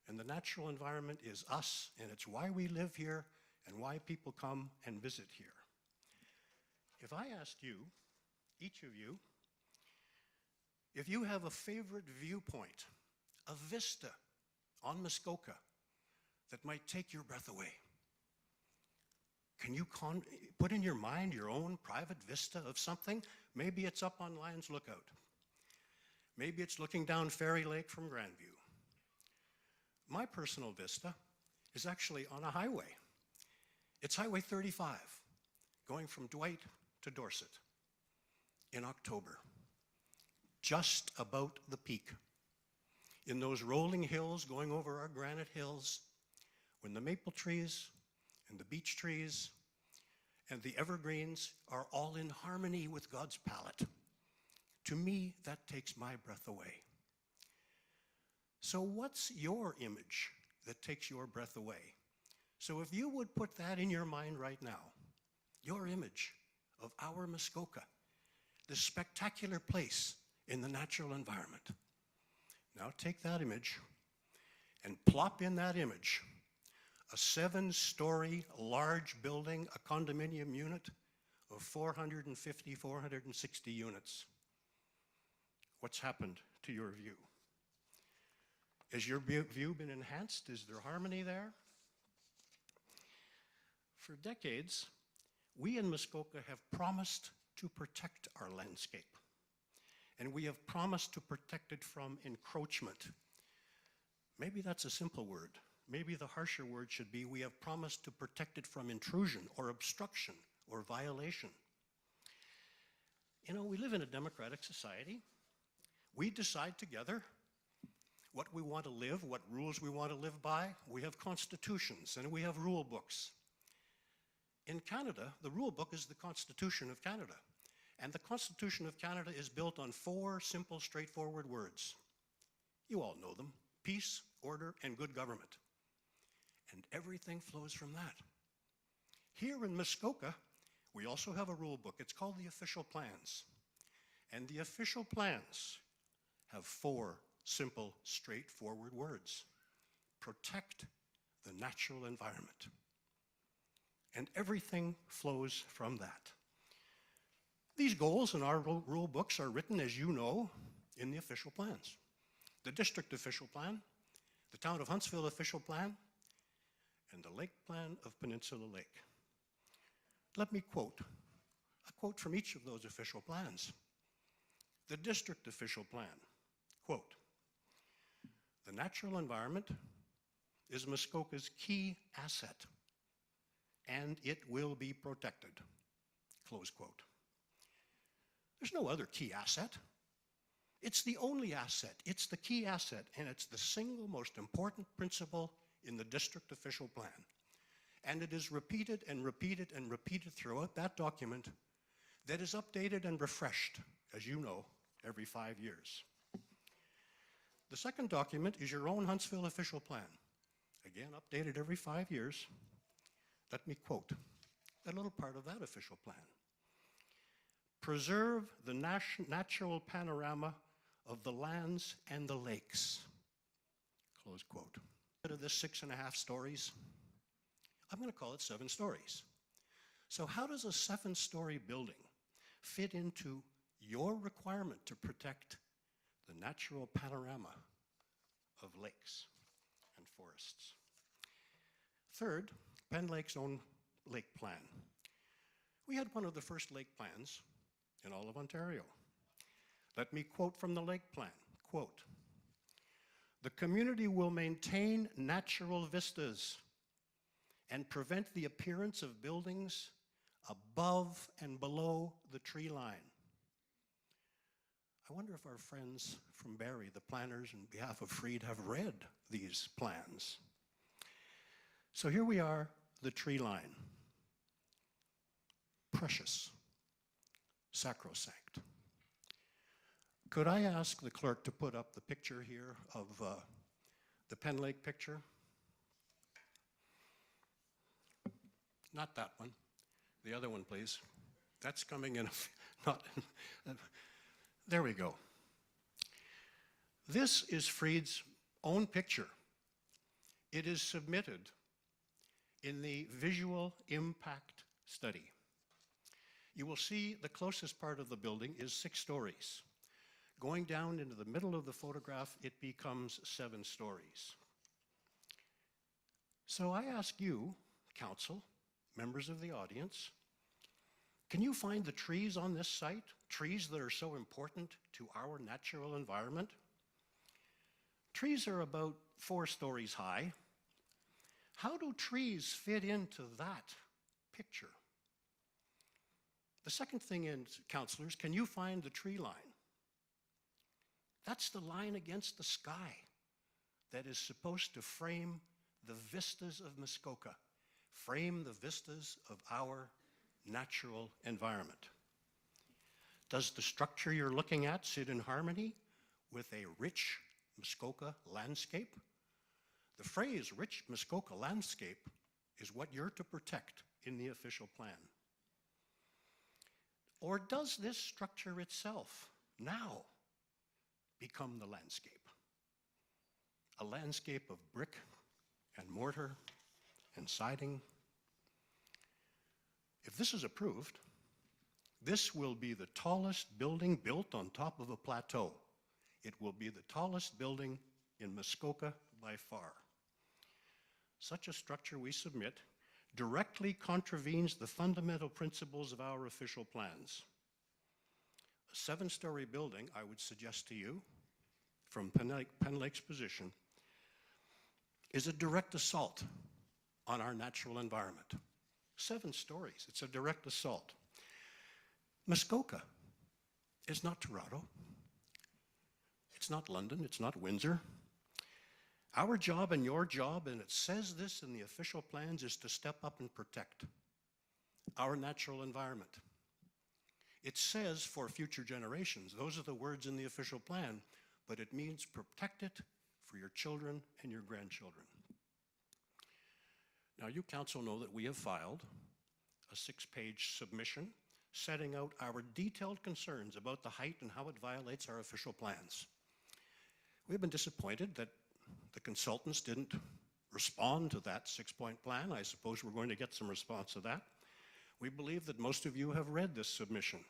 And the natural environment is us, and it's why we live here and why people come and visit here. If I asked you, each of you, if you have a favorite viewpoint, a vista on Muskoka that might take your breath away, can you put in your mind your own private vista of something? Maybe it's up on Lions Lookout. Maybe it's looking down Ferry Lake from Grandview. My personal vista is actually on a highway. It's Highway 35, going from Dwight to Dorset in October, just about the peak. In those rolling hills going over our granite hills, when the maple trees and the beech trees and the evergreens are all in harmony with God's palette. To me, that takes my breath away. So what's your image that takes your breath away? So if you would put that in your mind right now, your image of our Muskoka, this spectacular place in the natural environment. Now take that image and plop in that image a 7-story large building, a condominium unit of 450, 460 units. What's happened to your view? Has your view been enhanced? Is there harmony there? For decades, we in Muskoka have promised to protect our landscape. and we have promised to protect it from encroachment. Maybe that's a simple word. Maybe the harsher word should be we have promised to protect it from intrusion or obstruction or violation. You know, we live in a democratic society. We decide together what we want to live, what rules we want to live by. We have constitutions and we have rule books. In Canada, the rule book is the Constitution of Canada. And the Constitution of Canada is built on 4 simple, straightforward words. You all know them: peace, order, and good government. And everything flows from that. Here in Muskoka, we also have a rule book. It's called the Official Plans. And the Official Plans have 4 simple, straightforward words: protect the natural environment. And everything flows from that. These goals in our rule books are written, as you know, in the official plans. The district official plan, the town of Huntsville official plan, and the lake plan of Peninsula Lake. Let me quote a quote from each of those official plans. The district official plan, quote, "The natural environment is Muskoka's key asset, and it will be protected," close quote. There's no other key asset. It's the only asset. It's the key asset, and it's the single most important principle in the district official plan. And it is repeated and repeated and repeated throughout that document that is updated and refreshed, as you know, every 5 years. The second document is your own Huntsville official plan. Again, updated every 5 years. Let me quote a little part of that official plan. "Preserve the natural panorama of the lands and the lakes," close quote. Out of this 6.5 stories, I'm going to call it 7 stories. So how does a 7-story building fit into your requirement to protect the natural panorama of lakes and forests? Third, Penn Lake's own lake plan. We had one of the first lake plans in all of Ontario. Let me quote from the lake plan, quote, "The community will maintain natural vistas and prevent the appearance of buildings above and below the tree line." I wonder if our friends from Barrie, the planners on behalf of Freed, have read these plans. So here we are, the tree line. Precious, sacrosanct. Could I ask the clerk to put up the picture here of the Penn Lake picture? Not that one. The other one, please. That's coming in, not, there we go. This is Freed's own picture. It is submitted in the visual impact study. You will see the closest part of the building is 6 stories. Going down into the middle of the photograph, it becomes 7 stories. So I ask you, council, members of the audience, can you find the trees on this site, trees that are so important to our natural environment? Trees are about 4 stories high. How do trees fit into that picture? The second thing is, councillors, can you find the tree line? That's the line against the sky that is supposed to frame the vistas of Muskoka, frame the vistas of our natural environment. Does the structure you're looking at sit in harmony with a rich Muskoka landscape? The phrase rich Muskoka landscape is what you're to protect in the official plan. Or does this structure itself now become the landscape? A landscape of brick and mortar and siding. If this is approved, this will be the tallest building built on top of a plateau. It will be the tallest building in Muskoka by far. Such a structure we submit directly contravenes the fundamental principles of our official plans. A 7-story building, I would suggest to you, from Penn Lake's position, is a direct assault on our natural environment. 7 stories, it's a direct assault. Muskoka is not Toronto. It's not London, it's not Windsor. Our job and your job, and it says this in the official plans, is to step up and protect our natural environment. It says for future generations. Those are the words in the official plan, but it means protect it for your children and your grandchildren. Now, you council know that we have filed a 6-page submission setting out our detailed concerns about the height and how it violates our official plans. We've been disappointed that the consultants didn't respond to that 6-point plan. I suppose we're going to get some response to that. We believe that most of you have read this submission.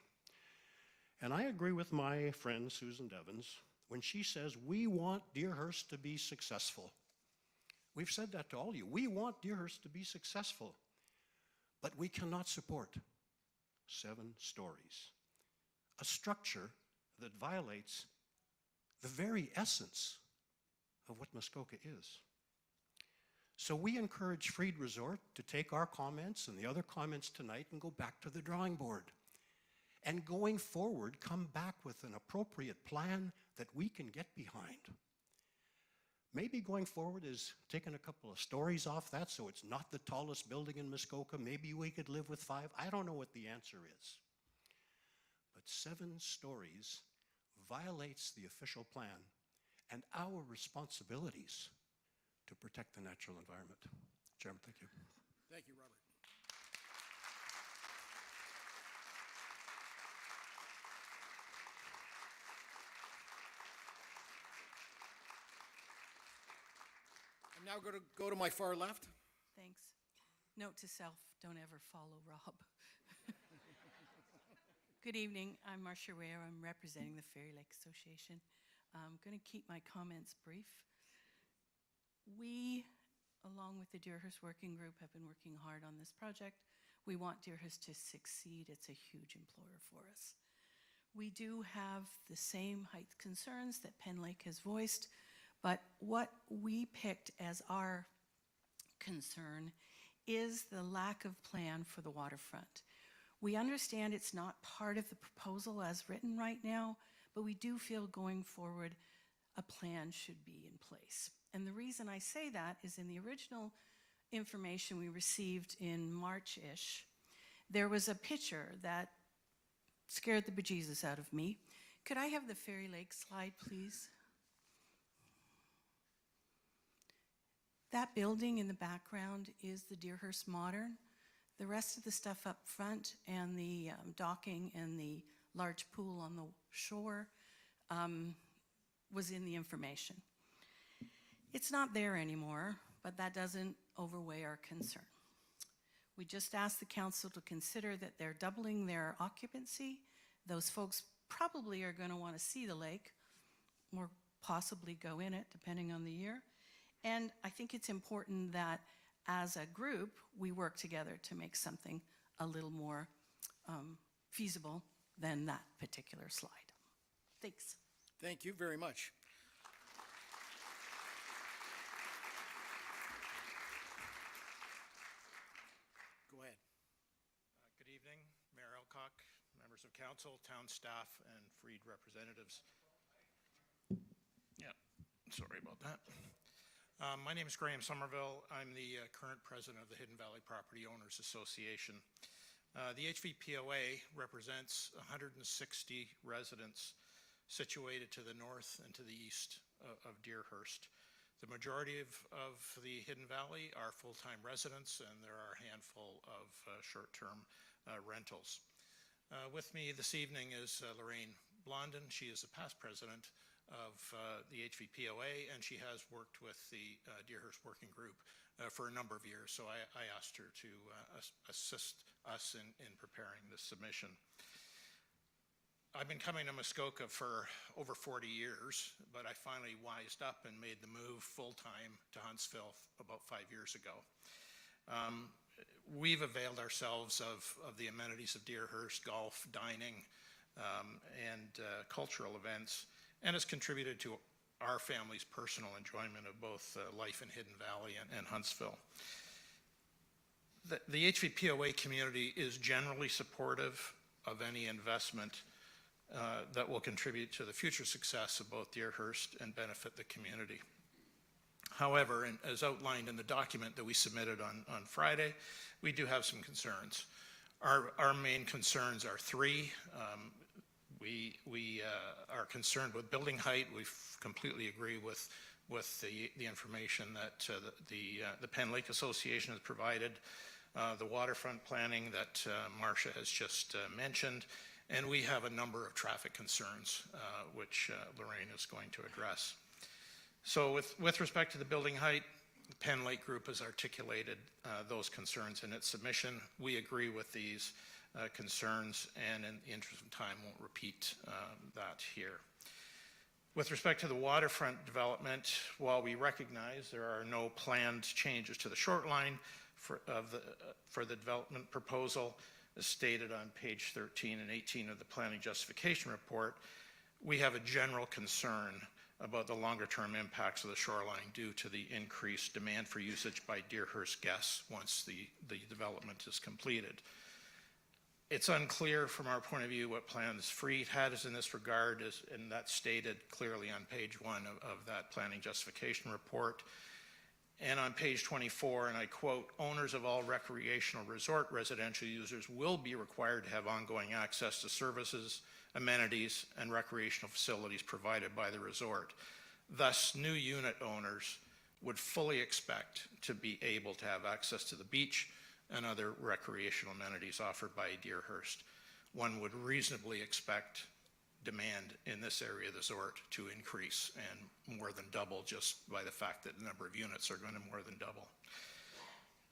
And I agree with my friend Susan Devens when she says we want Deerhurst to be successful. We've said that to all of you. We want Deerhurst to be successful, but we cannot support 7 stories, a structure that violates the very essence of what Muskoka is. So we encourage Freed Resort to take our comments and the other comments tonight and go back to the drawing board. And going forward, come back with an appropriate plan that we can get behind. Maybe going forward is taking a couple of stories off that so it's not the tallest building in Muskoka. Maybe we could live with 5. I don't know what the answer is. But 7 stories violates the official plan and our responsibilities to protect the natural environment. Chairman, thank you. Thank you, Robert. I'm now going to go to my far left. Thanks. Note to self, don't ever follow Rob. Good evening, I'm Marcia Ware. I'm representing the Fairy Lake Association. I'm going to keep my comments brief. We, along with the Deerhurst Working Group, have been working hard on this project. We want Deerhurst to succeed. It's a huge employer for us. We do have the same height concerns that Penn Lake has voiced, but what we picked as our concern is the lack of plan for the waterfront. We understand it's not part of the proposal as written right now, but we do feel going forward a plan should be in place. And the reason I say that is in the original information we received in March-ish, there was a picture that scared the bejesus out of me. Could I have the Fairy Lake slide, please? That building in the background is the Deerhurst Modern. The rest of the stuff up front and the docking and the large pool on the shore was in the information. It's not there anymore, but that doesn't overweigh our concern. We just asked the council to consider that they're doubling their occupancy. Those folks probably are going to want to see the lake or possibly go in it, depending on the year. And I think it's important that as a group, we work together to make something a little more feasible than that particular slide. Thanks. Thank you very much. Go ahead. Good evening, Mayor Elcock, members of council, town staff, and Freed representatives. Yeah, sorry about that. My name is Graham Somerville. I'm the current president of the Hidden Valley Property Owners Association. The HVPOA represents 160 residents situated to the north and to the east of Deerhurst. The majority of the Hidden Valley are full-time residents, and there are a handful of short-term rentals. With me this evening is Lorraine Blondin. She is the past president of the HVPOA, and she has worked with the Deerhurst Working Group for a number of years, so I asked her to assist us in preparing this submission. I've been coming to Muskoka for over 40 years, but I finally wised up and made the move full-time to Huntsville about 5 years ago. We've availed ourselves of the amenities of Deerhurst, golf, dining, and cultural events, and has contributed to our family's personal enjoyment of both life in Hidden Valley and Huntsville. The HVPOA community is generally supportive of any investment that will contribute to the future success of both Deerhurst and benefit the community. However, and as outlined in the document that we submitted on Friday, we do have some concerns. Our main concerns are three. We are concerned with building height. We completely agree with the information that the Penn Lake Association has provided, the waterfront planning that Marcia has just mentioned, and we have a number of traffic concerns, which Lorraine is going to address. So with respect to the building height, the Penn Lake Group has articulated those concerns in its submission. We agree with these concerns, and in the interest of time, won't repeat that here. With respect to the waterfront development, while we recognize there are no planned changes to the shoreline for the development proposal, as stated on page 13 and 18 of the planning justification report, we have a general concern about the longer-term impacts of the shoreline due to the increased demand for usage by Deerhurst guests once the development is completed. It's unclear from our point of view what plans Freed has in this regard, and that's stated clearly on page 1 of that planning justification report. And on page 24, and I quote, "Owners of all recreational resort residential users will be required to have ongoing access to services, amenities, and recreational facilities provided by the resort. Thus, new unit owners would fully expect to be able to have access to the beach and other recreational amenities offered by Deerhurst. One would reasonably expect demand in this area of the resort to increase and more than double just by the fact that the number of units are going to more than double."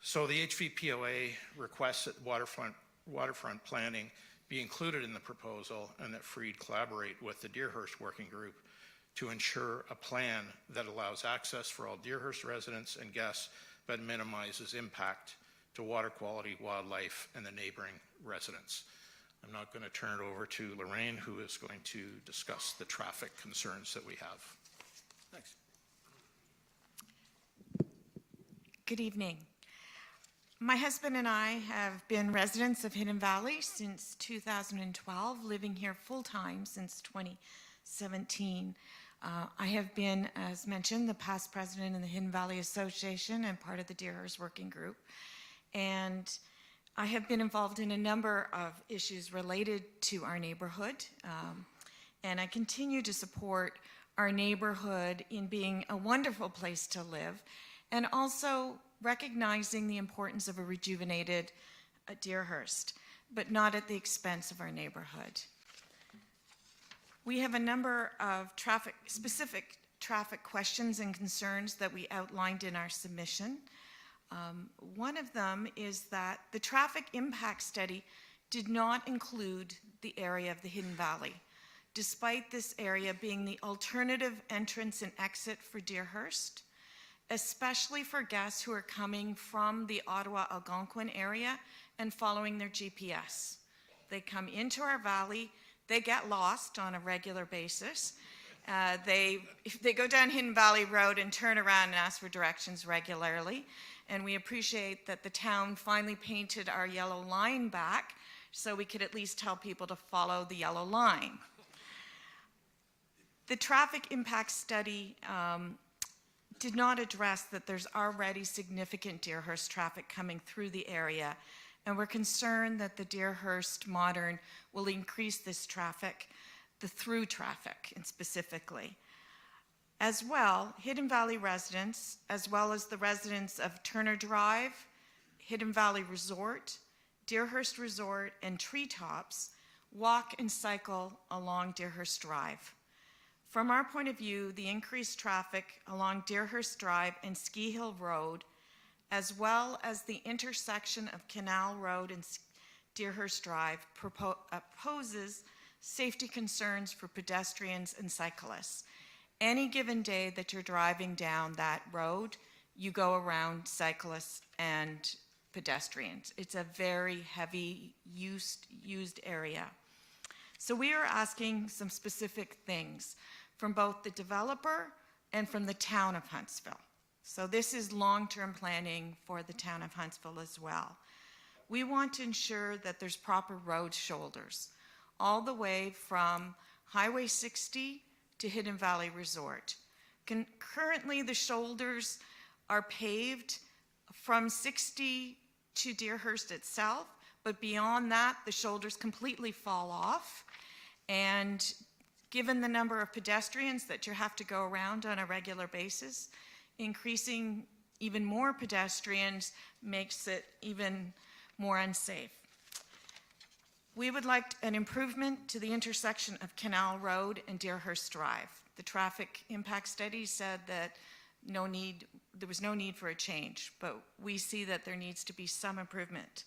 So the HVPOA requests that waterfront planning be included in the proposal and that Freed collaborate with the Deerhurst Working Group to ensure a plan that allows access for all Deerhurst residents and guests, but minimizes impact to water quality, wildlife, and the neighboring residents. I'm now going to turn it over to Lorraine, who is going to discuss the traffic concerns that we have. Thanks. Good evening. My husband and I have been residents of Hidden Valley since 2012, living here full-time since 2017. I have been, as mentioned, the past president in the Hidden Valley Association and part of the Deerhurst Working Group. And I have been involved in a number of issues related to our neighborhood, and I continue to support our neighborhood in being a wonderful place to live, and also recognizing the importance of a rejuvenated Deerhurst, but not at the expense of our neighborhood. We have a number of specific traffic questions and concerns that we outlined in our submission. One of them is that the traffic impact study did not include the area of the Hidden Valley, despite this area being the alternative entrance and exit for Deerhurst, especially for guests who are coming from the Ottawa-Algonquin area and following their GPS. They come into our valley, they get lost on a regular basis. They go down Hidden Valley Road and turn around and ask for directions regularly. And we appreciate that the town finally painted our yellow line back so we could at least tell people to follow the yellow line. The traffic impact study did not address that there's already significant Deerhurst traffic coming through the area, and we're concerned that the Deerhurst Modern will increase this traffic, the through traffic and specifically. As well, Hidden Valley residents, as well as the residents of Turner Drive, Hidden Valley Resort, Deerhurst Resort, and Treetops, walk and cycle along Deerhurst Drive. From our point of view, the increased traffic along Deerhurst Drive and Ski Hill Road, as well as the intersection of Canal Road and Deerhurst Drive, poses safety concerns for pedestrians and cyclists. Any given day that you're driving down that road, you go around cyclists and pedestrians. It's a very heavy used area. So we are asking some specific things from both the developer and from the town of Huntsville. So this is long-term planning for the town of Huntsville as well. We want to ensure that there's proper road shoulders all the way from Highway 60 to Hidden Valley Resort. Currently, the shoulders are paved from 60 to Deerhurst itself, but beyond that, the shoulders completely fall off. And given the number of pedestrians that you have to go around on a regular basis, increasing even more pedestrians makes it even more unsafe. We would like an improvement to the intersection of Canal Road and Deerhurst Drive. The traffic impact study said that there was no need for a change, but we see that there needs to be some improvement.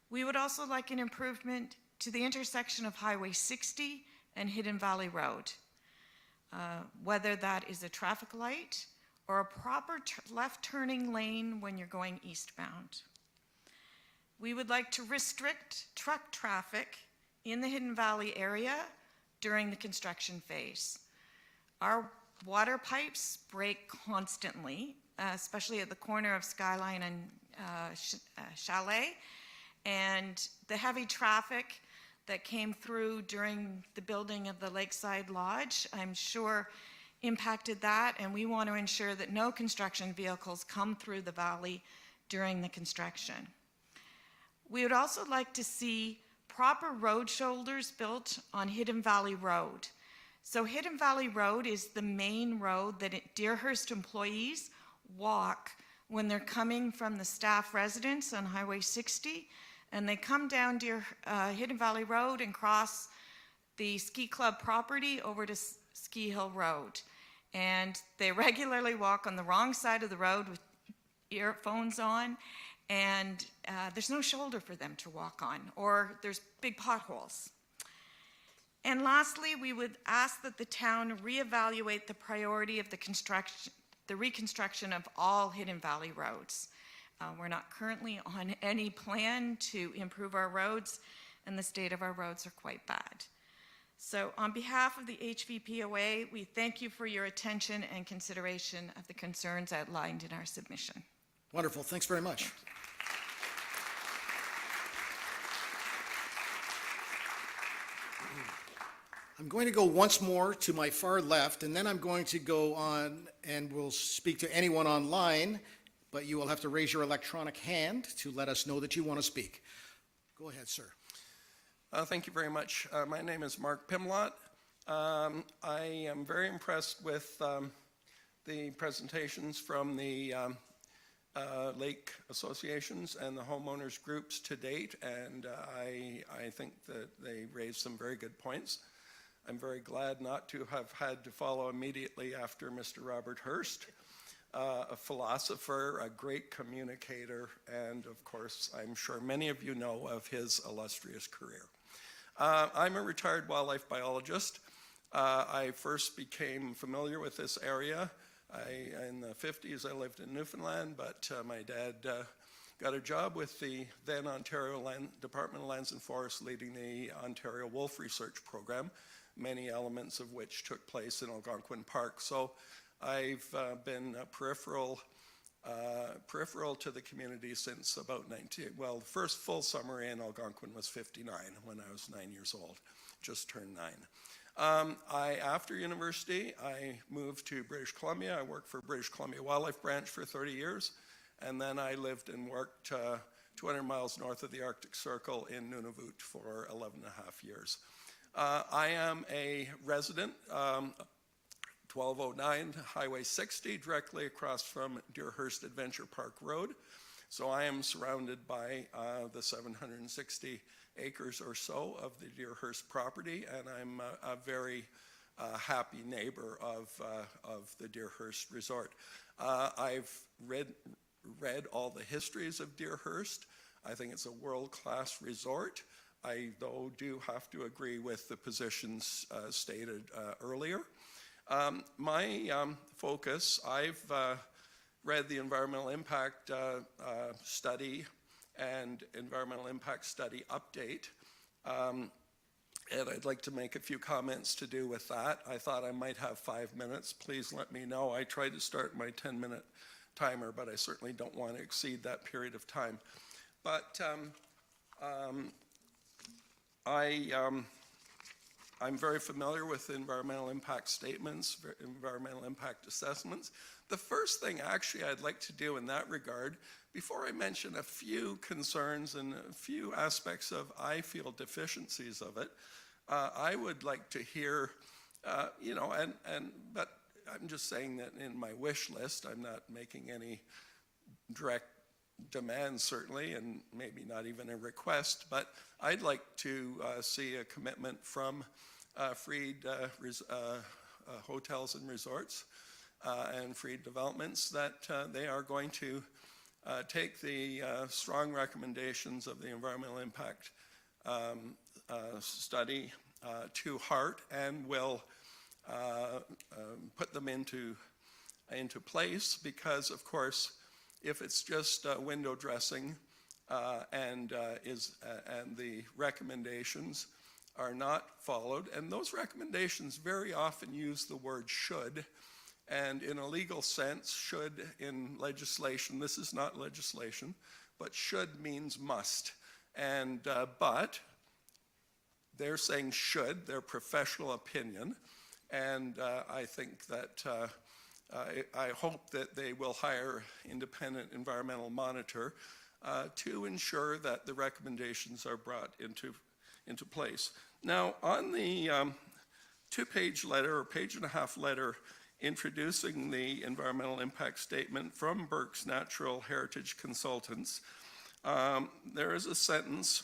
We would also like an improvement to the intersection of Highway 60 and Hidden Valley Road, whether that is a traffic light or a proper left turning lane when you're going eastbound. We would like to restrict truck traffic in the Hidden Valley area during the construction phase. Our water pipes break constantly, especially at the corner of Skyline and Chalet, and the heavy traffic that came through during the building of the Lakeside Lodge, I'm sure impacted that, and we want to ensure that no construction vehicles come through the valley during the construction. We would also like to see proper road shoulders built on Hidden Valley Road. So Hidden Valley Road is the main road that Deerhurst employees walk when they're coming from the staff residence on Highway 60, and they come down Hidden Valley Road and cross the ski club property over to Ski Hill Road. And they regularly walk on the wrong side of the road with earphones on, and there's no shoulder for them to walk on, or there's big potholes. And lastly, we would ask that the town reevaluate the priority of the reconstruction of all Hidden Valley roads. We're not currently on any plan to improve our roads, and the state of our roads are quite bad. So on behalf of the HVPOA, we thank you for your attention and consideration of the concerns outlined in our submission. Wonderful. Thanks very much. I'm going to go once more to my far left, and then I'm going to go on and we'll speak to anyone online, but you will have to raise your electronic hand to let us know that you want to speak. Go ahead, sir. Thank you very much. My name is Mark Pimlott. I am very impressed with the presentations from the lake associations and the homeowners groups to date, and I think that they raised some very good points. I'm very glad not to have had to follow immediately after Mr. Robert Hearst, a philosopher, a great communicator, and of course, I'm sure many of you know of his illustrious career. I'm a retired wildlife biologist. I first became familiar with this area. In the 50s, I lived in Newfoundland, but my dad got a job with the then Ontario Department of Lands and Forests leading the Ontario Wolf Research Program, many elements of which took place in Algonquin Park. So I've been peripheral to the community since about the first full summer in Algonquin was 59 when I was 9 years old, just turned 9. After university, I moved to British Columbia. I worked for British Columbia Wildlife Branch for 30 years, and then I lived and worked 200 miles north of the Arctic Circle in Nunavut for 11 and a half years. I am a resident, 1209 Highway 60, directly across from Deerhurst Adventure Park Road. So I am surrounded by the 760 acres or so of the Deerhurst property, and I'm a very happy neighbor of the Deerhurst Resort. I've read all the histories of Deerhurst. I think it's a world-class resort. I, though, do have to agree with the positions stated earlier. My focus, I've read the environmental impact study and environmental impact study update. and I'd like to make a few comments to do with that. I thought I might have 5 minutes. Please let me know. I tried to start my 10-minute timer, but I certainly don't want to exceed that period of time. But I'm very familiar with environmental impact statements, environmental impact assessments. The first thing actually I'd like to do in that regard, before I mention a few concerns and a few aspects of, I feel, deficiencies of it, I would like to hear, but I'm just saying that in my wish list, I'm not making any direct demands certainly, and maybe not even a request, but I'd like to see a commitment from Freed Hotels and Resorts and Freed Developments that they are going to take the strong recommendations of the environmental impact study to heart and will put them into place, because of course if it's just window dressing and the recommendations are not followed, and those recommendations very often use the word should, and in a legal sense, should in legislation, this is not legislation, but should means must. And but they're saying should, their professional opinion, and I think that I hope that they will hire independent environmental monitor to ensure that the recommendations are brought into place. Now, on the two-page letter or page-and-a-half letter introducing the environmental impact statement from Burke's Natural Heritage Consultants, there is a sentence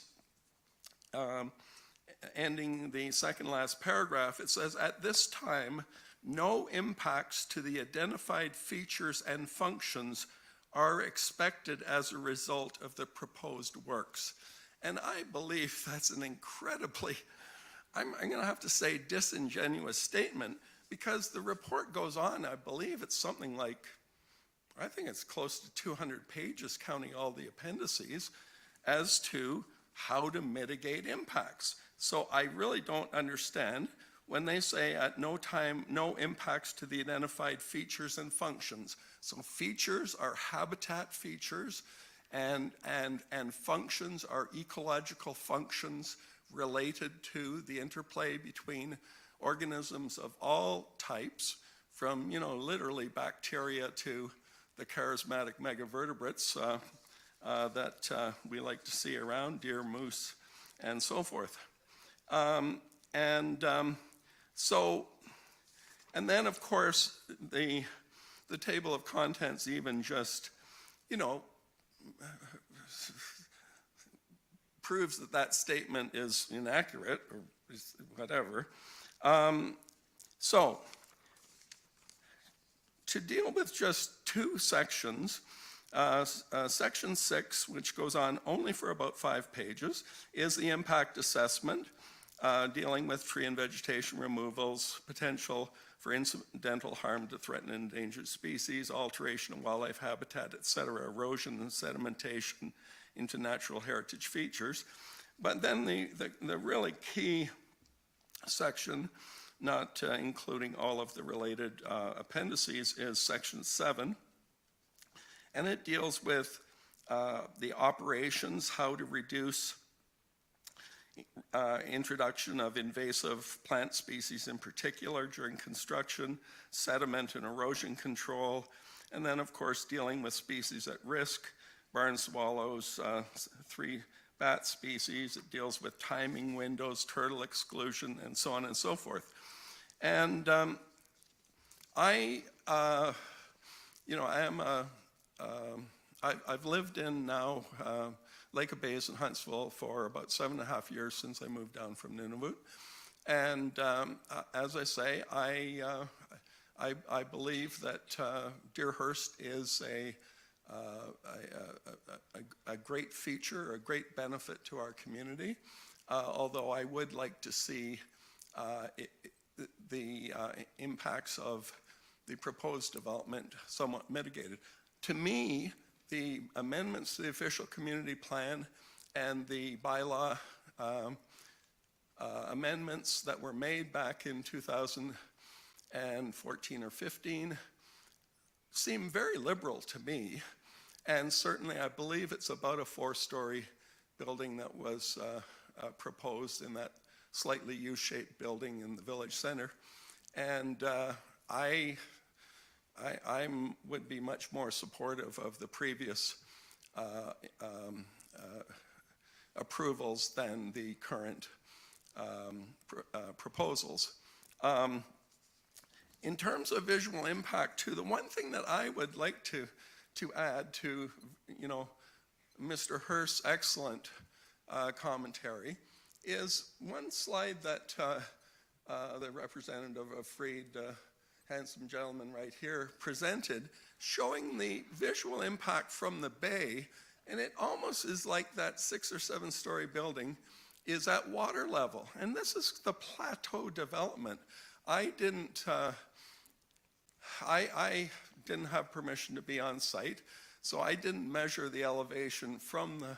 ending the second last paragraph. It says, "At this time, no impacts to the identified features and functions are expected as a result of the proposed works." And I believe that's an incredibly, I'm going to have to say, disingenuous statement, because the report goes on, I believe it's something like, I think it's close to 200 pages counting all the appendices, as to how to mitigate impacts. So I really don't understand when they say at no time, no impacts to the identified features and functions. So features are habitat features, and functions are ecological functions related to the interplay between organisms of all types, from, literally bacteria to the charismatic megavertebrates that we like to see around, deer, moose, and so forth. And then of course the table of contents even just, proves that statement is inaccurate or is whatever. So to deal with just two sections, section 6, which goes on only for about 5 pages, is the impact assessment, dealing with tree and vegetation removals, potential for incidental harm to threatened and endangered species, alteration of wildlife habitat, etc., erosion and sedimentation into natural heritage features. But then the really key section, not including all of the related appendices, is section 7. And it deals with the operations, how to reduce introduction of invasive plant species in particular during construction, sediment and erosion control, and then of course dealing with species at risk, barn swallows, 3 bat species. It deals with timing windows, turtle exclusion, and so on and so forth. And I've lived in now Lake of Bays and Huntsville for about 7.5 years since I moved down from Nunavut. And as I say, I believe that Deerhurst is a great feature, a great benefit to our community, although I would like to see the impacts of the proposed development somewhat mitigated. To me, the amendments to the official community plan and the bylaw amendments that were made back in 2014 or 15 seem very liberal to me. And certainly I believe it's about a 4-story building that was proposed in that slightly U-shaped building in the village center. And I would be much more supportive of the previous approvals than the current proposals. In terms of visual impact too, the one thing that I would like to add to, Mr. Hurst's excellent commentary is one slide that the representative of Freed, handsome gentleman right here, presented, showing the visual impact from the bay, and it almost is like that 6 or 7-story building is at water level. And this is the plateau development. I didn't have permission to be on site, so I didn't measure the elevation from the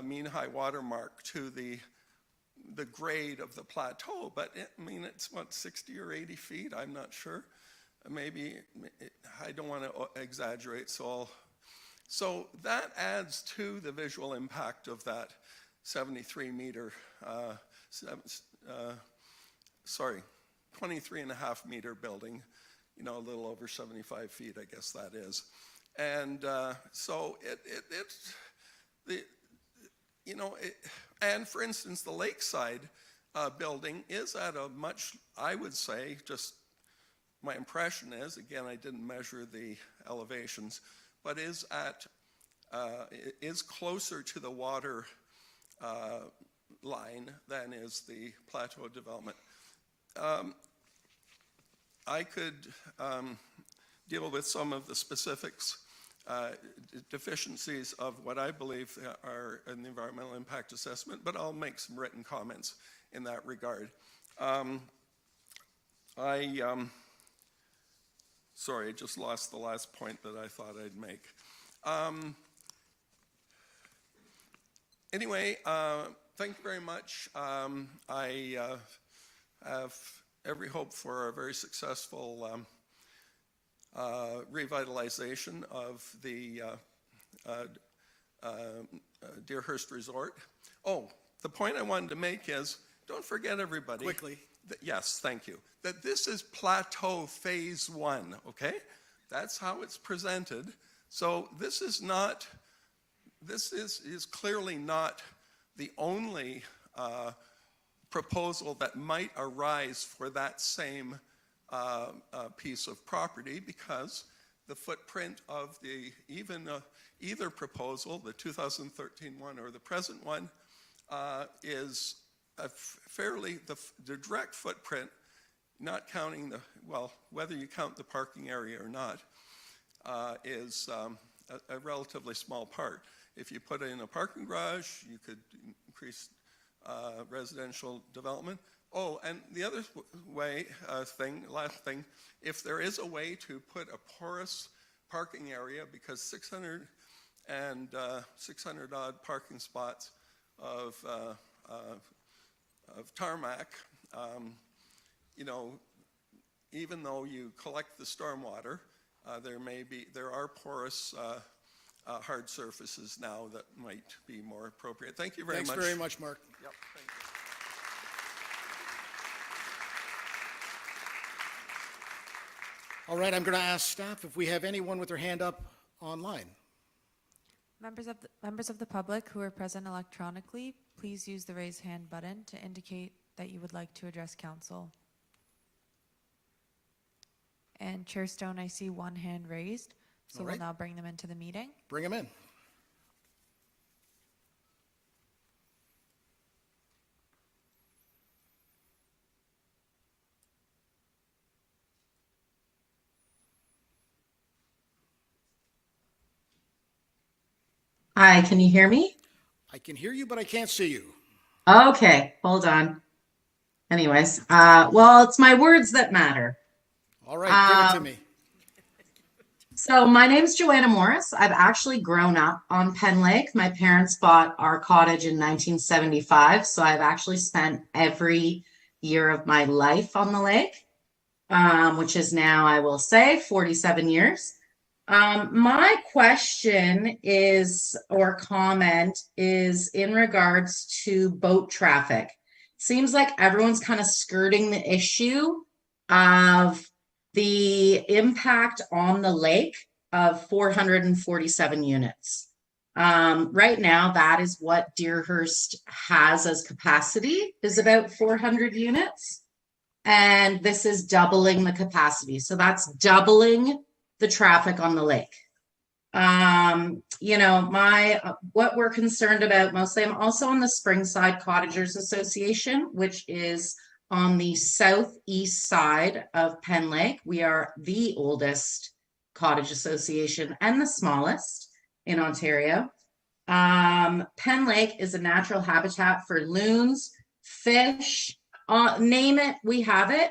mean high water mark to the grade of the plateau, but it's what, 60 or 80 feet? I'm not sure. Maybe, I don't want to exaggerate, so that adds to the visual impact of that 23 and a half meter building, a little over 75 feet, I guess that is. And and for instance, the lakeside building is at a much, I would say, just my impression is, again, I didn't measure the elevations, but is closer to the water line than is the plateau development. I could deal with some of the specifics, deficiencies of what I believe are in the environmental impact assessment, but I'll make some written comments in that regard. Sorry, I just lost the last point that I thought I'd make. Anyway, thank you very much. I have every hope for a very successful revitalization of the Deerhurst Resort. Oh, the point I wanted to make is, don't forget, everybody. Quickly. Yes, thank you. That this is Plateau Phase 1, okay? That's how it's presented. So this is clearly not the only proposal that might arise for that same piece of property, because the footprint of either proposal, the 2013 one or the present one, is the direct footprint, not counting whether you count the parking area or not, is a relatively small part. If you put in a parking garage, you could increase residential development. Oh, and the other last thing, if there is a way to put a porous parking area, because 600 odd parking spots of tarmac, even though you collect the stormwater, there are porous hard surfaces now that might be more appropriate. Thank you very much. Thanks very much, Mark. Yep, thank you. All right, I'm going to ask staff if we have anyone with their hand up online. Members of the public who are present electronically, please use the raise hand button to indicate that you would like to address council. And Chair Stone, I see one hand raised, so All we'll right. now bring them into the meeting. Bring them in. Hi, can you hear me? I can hear you, but I can't see you. Okay, hold on. Anyways, well, it's my words that matter. All right, give it to me. So my name's Joanna Morris. I've actually grown up on Penn Lake. My parents bought our cottage in 1975, so I've actually spent every year of my life on the lake, which is now, I will say, 47 years. My question is, or comment is in regards to boat traffic. Seems like everyone's kind of skirting the issue of the impact on the lake of 447 units. Right now, that is what Deerhurst has as capacity, is about 400 units. And this is doubling the capacity. So that's doubling the traffic on the lake. What we're concerned about mostly, I'm also on the Springside Cottagers Association, which is on the southeast side of Penn Lake. We are the oldest cottage association and the smallest in Ontario. Penn Lake is a natural habitat for loons, fish, name it, we have it.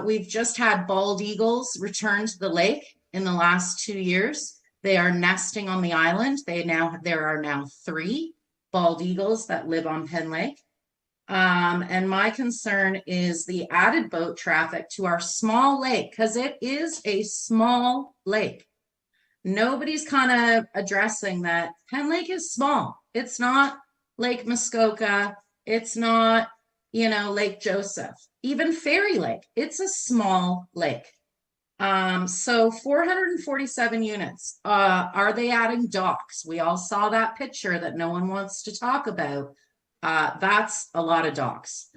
We've just had bald eagles return to the lake in the last 2 years. They are nesting on the island. There are now 3 bald eagles that live on Penn Lake. And my concern is the added boat traffic to our small lake, because it is a small lake. Nobody's kind of addressing that Penn Lake is small. It's not Lake Muskoka. It's not, Lake Joseph, even Fairy Lake. It's a small lake. So 447 units. Are they adding docks? We all saw that picture that no one wants to talk about. That's a lot of docks.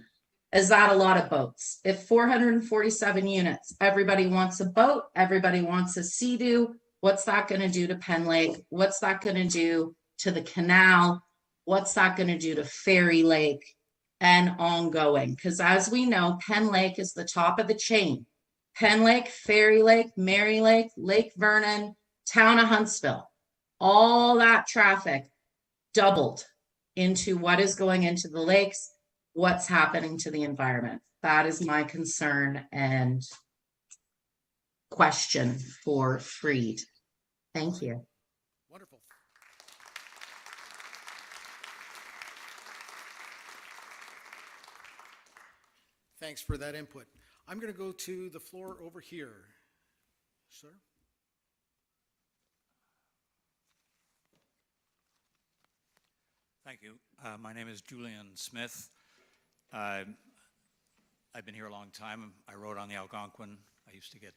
Is that a lot of boats? If 447 units, everybody wants a boat, everybody wants a Sea-Doo, what's that going to do to Penn Lake? What's that going to do to the canal? What's that going to do to Fairy Lake and ongoing? Because as we know, Penn Lake is the top of the chain. Penn Lake, Fairy Lake, Mary Lake, Lake Vernon, Town of Huntsville, all that traffic doubled into what is going into the lakes, what's happening to the environment. That is my concern and question for Freed. Thank you. Wonderful. Thanks for that input. I'm going to go to the floor over here. Sir? Thank you. My name is Julian Smith. I've been here a long time. I rode on the Algonquin. I used to get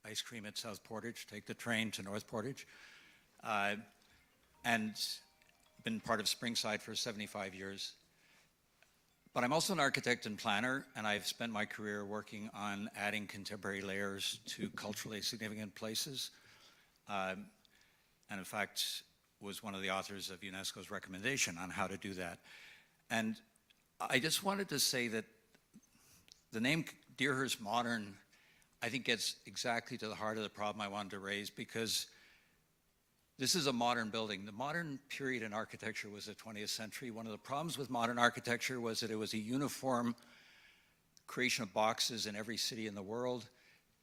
ice cream at South Portage, take the train to North Portage, and been part of Springside for 75 years. But I'm also an architect and planner, and I've spent my career working on adding contemporary layers to culturally significant places. And in fact, was one of the authors of UNESCO's recommendation on how to do that. And I just wanted to say that the name Deerhurst Modern, I think, gets exactly to the heart of the problem I wanted to raise, because this is a modern building. The modern period in architecture was the 20th century. One of the problems with modern architecture was that it was a uniform creation of boxes in every city in the world.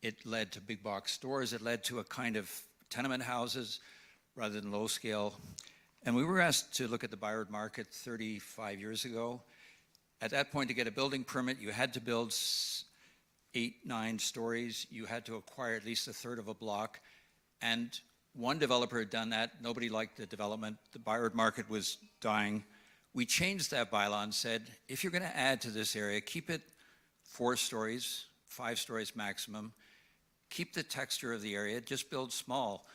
It led to big box stores. It led to a kind of tenement houses rather than low scale. And we were asked to look at the Byward Market 35 years ago. At that point, to get a building permit, you had to build 8, 9 stories. You had to acquire at least a third of a block. And one developer had done that. Nobody liked the development. The Byward Market was dying. We changed that bylaw and said, if you're going to add to this area, keep it 4 stories, 5 stories maximum. Keep the texture of the area, just build small.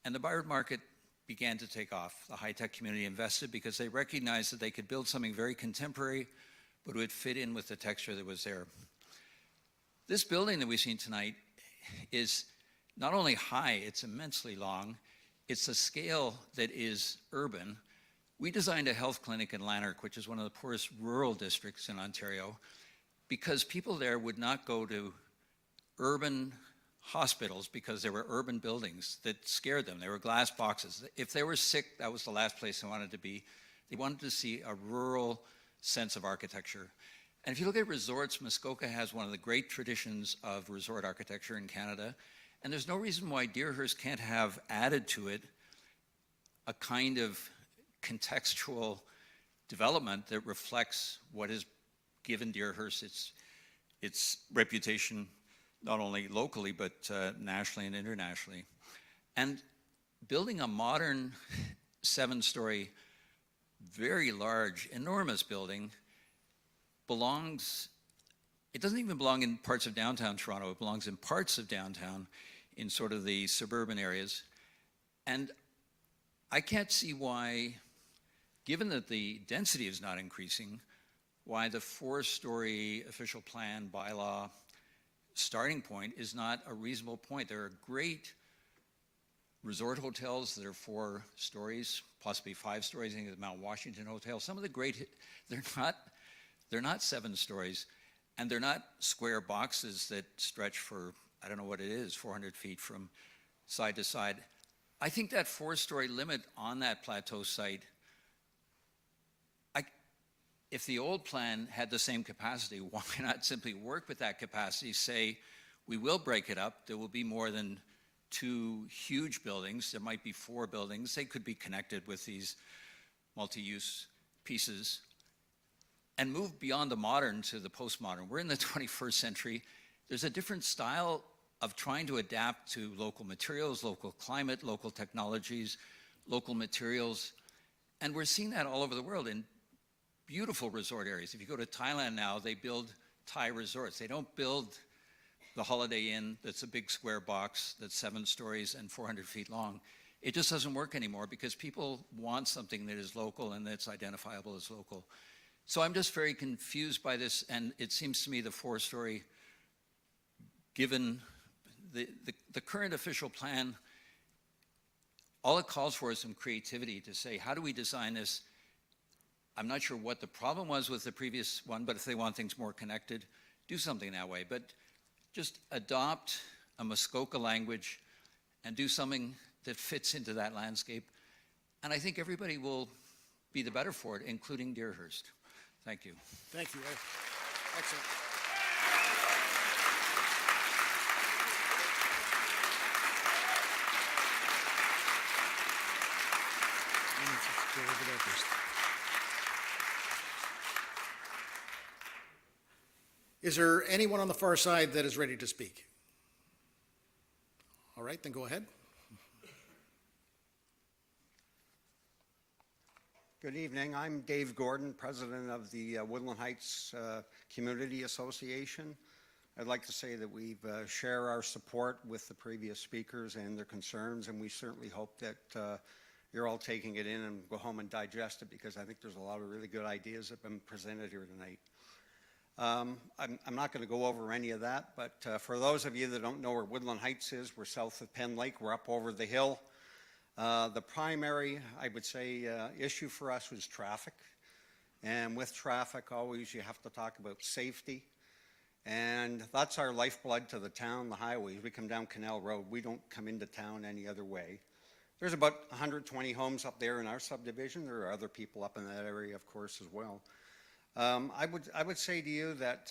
And the Byward Market began to take off. The high-tech community invested because they recognized that they could build something very contemporary, but it would fit in with the texture that was there. This building that we've seen tonight is not only high, it's immensely long. It's a scale that is urban. We designed a health clinic in Lanark, which is one of the poorest rural districts in Ontario, because people there would not go to urban hospitals because there were urban buildings that scared them. They were glass boxes. If they were sick, that was the last place they wanted to be. They wanted to see a rural sense of architecture. And if you look at resorts, Muskoka has one of the great traditions of resort architecture in Canada. And there's no reason why Deerhurst can't have added to it a kind of contextual development that reflects what has given Deerhurst its reputation, not only locally, but nationally and internationally. And building a modern 7-story, very large, enormous building it doesn't even belong in parts of downtown Toronto. It belongs in parts of downtown in sort of the suburban areas. And I can't see why, given that the density is not increasing, why the 4-story official plan bylaw starting point is not a reasonable point. There are great resort hotels that are 4 stories, possibly 5 stories. I think the Mount Washington Hotel. Some of the great, they're not 7 stories, and they're not square boxes that stretch for, I don't know what it is, 400 feet from side to side. I think that 4-story limit on that plateau site, if the old plan had the same capacity, why not simply work with that capacity, say, we will break it up, there will be more than 2 huge buildings, there might be 4 buildings, they could be connected with these multi-use pieces, and move beyond the modern to the postmodern. We're in the 21st century. There's a different style of trying to adapt to local materials, local climate, local technologies, local materials, and we're seeing that all over the world in beautiful resort areas. If you go to Thailand now, they build Thai resorts. They don't build the Holiday Inn that's a big square box that's 7 stories and 400 feet long. It just doesn't work anymore because people want something that is local and that's identifiable as local. So I'm just very confused by this, and it seems to me the 4-story, given the current official plan, all it calls for is some creativity to say, how do we design this? I'm not sure what the problem was with the previous one, but if they want things more connected, do something that way. But just adopt a Muskoka language and do something that fits into that landscape. And I think everybody will be the better for it, including Deerhurst. Thank you. Thank you, Ray. Excellent. Is there anyone on the far side that is ready to speak? All right, then go ahead. Good evening. I'm Dave Gordon, president of the Woodland Heights Community Association. I'd like to say that we share our support with the previous speakers and their concerns, and we certainly hope that you're all taking it in and go home and digest it, because I think there's a lot of really good ideas that have been presented here tonight. I'm not going to go over any of that, but for those of you that don't know where Woodland Heights is, we're south of Penn Lake. We're up over the hill. The primary, I would say, issue for us was traffic. And with traffic, always you have to talk about safety. And that's our lifeblood to the town, the highways. We come down Canal Road. We don't come into town any other way. There's about 120 homes up there in our subdivision. There are other people up in that area, of course, as well. I would say to you that,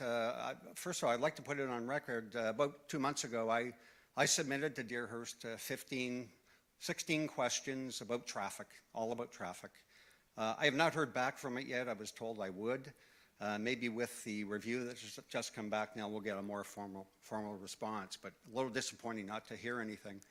first of all, I'd like to put it on record. About 2 months ago, I submitted to Deerhurst 16 questions about traffic, all about traffic. I have not heard back from it yet. I was told I would. Maybe with the review that's just come back now, we'll get a more formal response, but a little disappointing not to hear anything.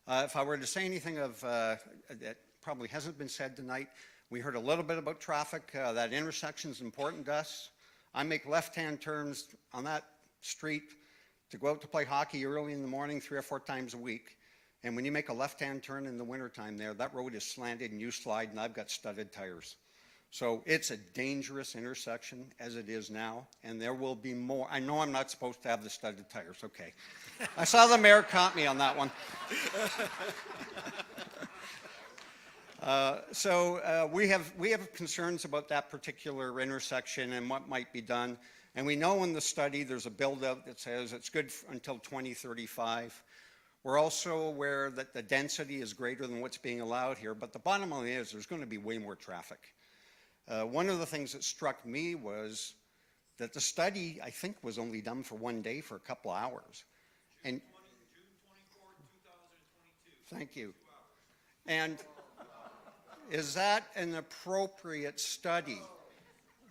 If I were to say anything that probably hasn't been said tonight, we heard a little bit about traffic. That intersection is important to us. I make left-hand turns on that street to go out to play hockey early in the morning 3 or 4 times a week. And when you make a left-hand turn in the wintertime there, that road is slanted and you slide, and I've got studded tires. So it's a dangerous intersection as it is now, and there will be more. I know I'm not supposed to have the studded tires, okay. I saw the mayor caught me on that one. We have concerns about that particular intersection and what might be done. And we know in the study there's a build-out that says it's good until 2035. We're also aware that the density is greater than what's being allowed here, but the bottom line is there's going to be way more traffic. One of the things that struck me was that the study, I think, was only done for 1 day for a couple of hours. And Thank you. And is that an appropriate study?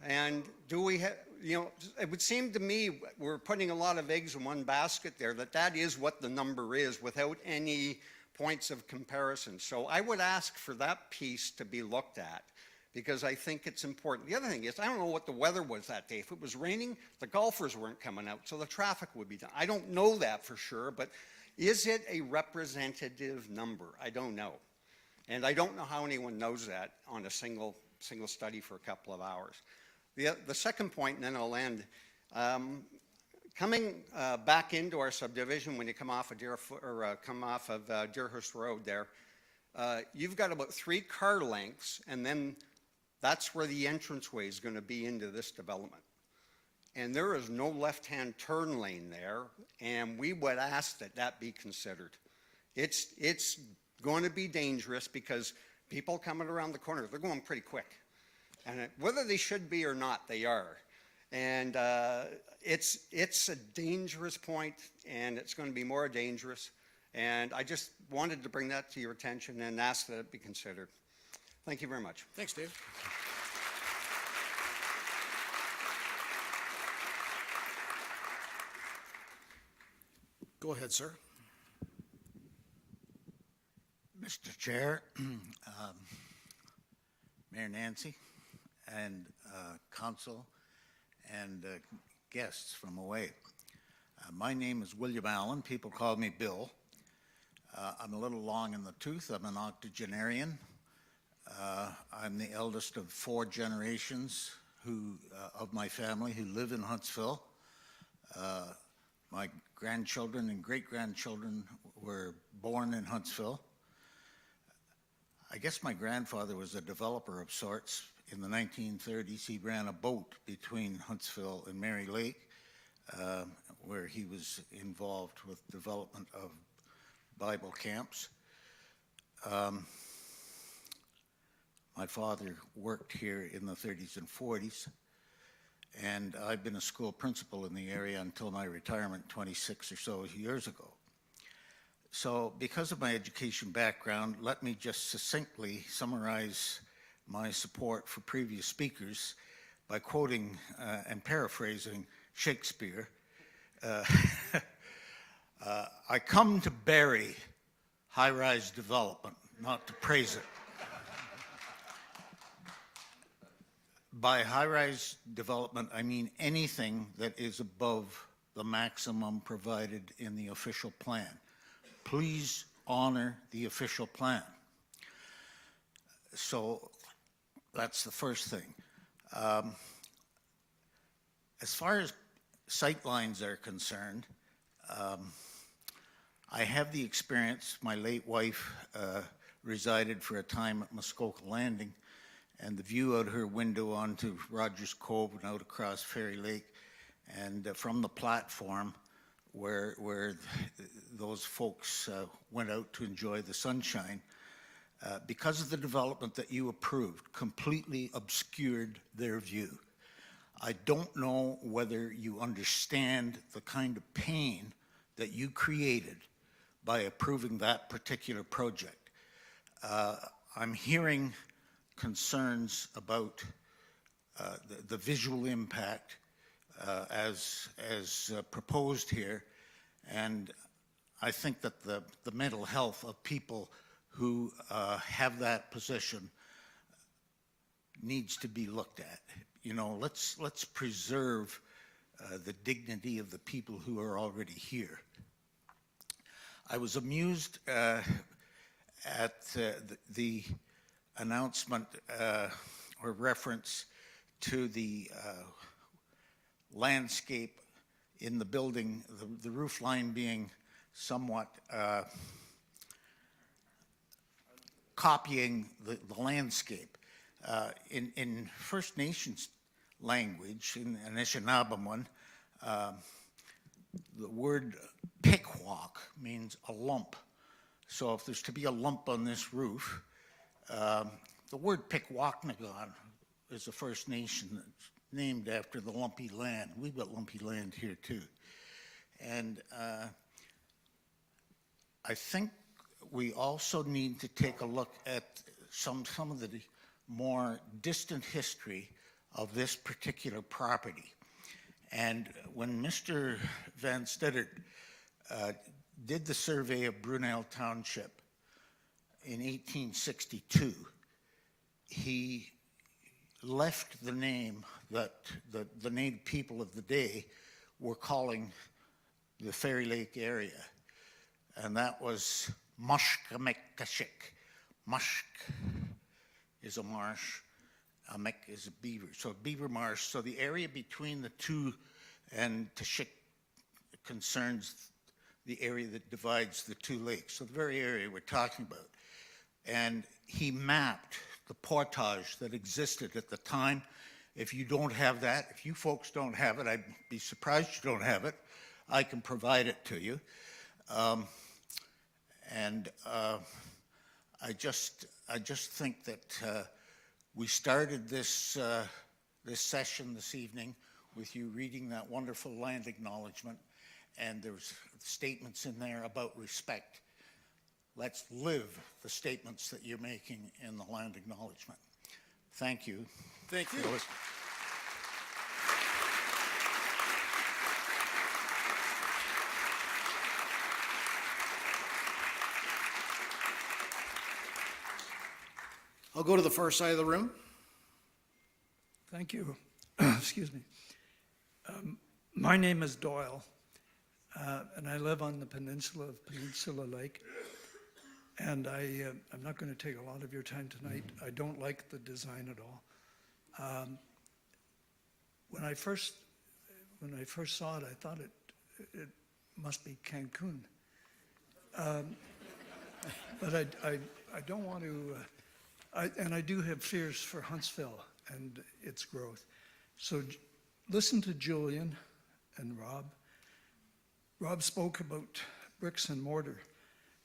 And do we have, you know, it would seem to me we're putting a lot of eggs in one basket there, that is what the number is without any points of comparison. So I would ask for that piece to be looked at, because I think it's important. The other thing is, I don't know what the weather was that day. If it was raining, the golfers weren't coming out, so the traffic would be down. I don't know that for sure, but is it a representative number? I don't know. And I don't know how anyone knows that on a single study for a couple of hours. The second point, and then I'll end. Coming back into our subdivision, when you come off of Deerhurst Road there, you've got about 3 car lengths, and then that's where the entranceway is going to be into this development. And there is no left-hand turn lane there, and we would ask that that be considered. It's going to be dangerous because people coming around the corner, they're going pretty quick. And whether they should be or not, they are. And it's a dangerous point, and it's going to be more dangerous. And I just wanted to bring that to your attention and ask that it be considered. Thank you very much. Thanks, Dave. Go ahead, sir. Mr. Chair, Mayor Nancy, and council, and guests from away. My name is William Allen. People call me Bill. I'm a little long in the tooth. I'm an octogenarian. I'm the eldest of 4 generations of my family who live in Huntsville. My grandchildren and great-grandchildren were born in Huntsville. I guess my grandfather was a developer of sorts. In the 1930s, he ran a boat between Huntsville and Mary Lake, where he was involved with development of Bible camps. My father worked here in the 30s and 40s, and I've been a school principal in the area until my retirement 26 or so years ago. So because of my education background, let me just succinctly summarize my support for previous speakers by quoting and paraphrasing Shakespeare. I come to bury high-rise development, not to praise it. By high-rise development, I mean anything that is above the maximum provided in the official plan. Please honor the official plan. So that's the first thing. As far as sightlines are concerned, I have the experience. My late wife resided for a time at Muskoka Landing, and the view out her window onto Rogers Cove and out across Fairy Lake, and from the platform where those folks went out to enjoy the sunshine, because of the development that you approved, completely obscured their view. I don't know whether you understand the kind of pain that you created by approving that particular project. I'm hearing concerns about the visual impact as proposed here, and I think that the mental health of people who have that position needs to be looked at. You know, let's preserve the dignity of the people who are already here. I was amused at the announcement or reference to the landscape in the building, the roof line being somewhat copying the landscape. In First Nations language, in Anishinaabe, the word pikwak means a lump. So if there's to be a lump on this roof, the word Pikwakanagan is a First Nation that's named after the lumpy land. We've got lumpy land here too. And I think we also need to take a look at some of the more distant history of this particular property. And when Mr. Van Steddert did the survey of Brunel Township in 1862, he left the name that the native people of the day were calling the Fairy Lake area, and that was Mushkamekashik. Mushk is a marsh, Amek is a beaver, so beaver marsh. So the area between the two and Tashik concerns the area that divides the two lakes, so the very area we're talking about. And he mapped the portage that existed at the time. If you don't have that, if you folks don't have it, I'd be surprised you don't have it. I can provide it to you. I just think that we started this this session this evening with you reading that wonderful land acknowledgement, and there's statements in there about respect. Let's live the statements that you're making in the land acknowledgement. Thank you. Thank you. I'll go to the far side of the room. Thank you. Excuse me. My name is Doyle, and I live on the peninsula of Peninsula Lake. And I'm not going to take a lot of your time tonight. I don't like the design at all. When I first saw it, I thought it must be Cancun. But I don't want to. And I do have fears for Huntsville and its growth. So listen to Julian and Rob. Rob spoke about bricks and mortar.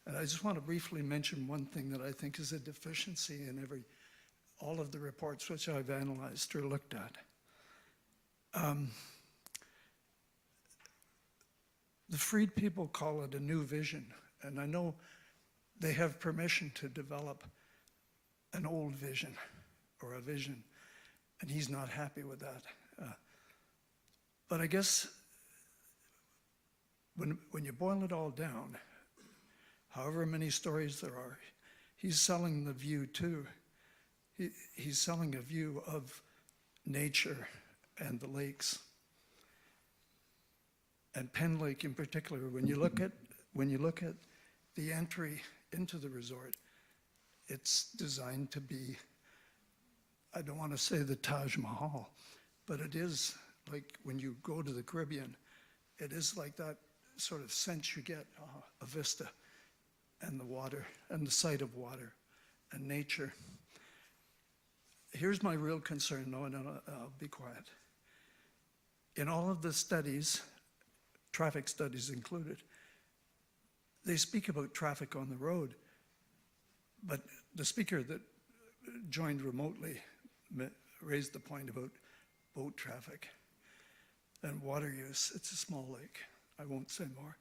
And I just want to briefly mention one thing that I think is a deficiency in all of the reports which I've analyzed or looked at. The freed people call it a new vision. And I know they have permission to develop an old vision or a vision, and he's not happy with that. But I guess when you boil it all down, however many stories there are, he's selling the view too. He's selling a view of nature and the lakes. And Penn Lake in particular, when you look at the entry into the resort, it's designed to be, I don't want to say the Taj Mahal, but it is like when you go to the Caribbean, it is like that sort of sense you get, a vista, and the water, and the sight of water, and nature. Here's my real concern, though, and I'll be quiet. In all of the studies, traffic studies included, they speak about traffic on the road, but the speaker that joined remotely raised the point about boat traffic and water use. It's a small lake. I won't say more.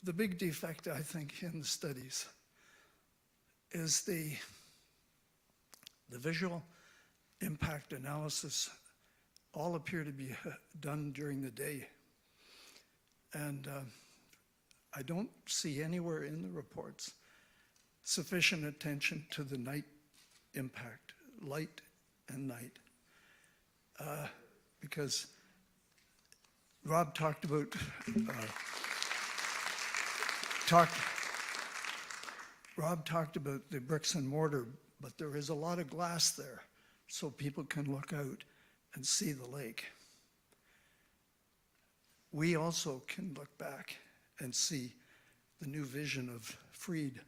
The big defect, I think, in the studies is the visual impact analysis all appear to be done during the day. And I don't see anywhere in the reports sufficient attention to the night impact, light and night. Because Rob talked about the bricks and mortar, but there is a lot of glass there, so people can look out and see the lake. We also can look back and see the new vision of Freed,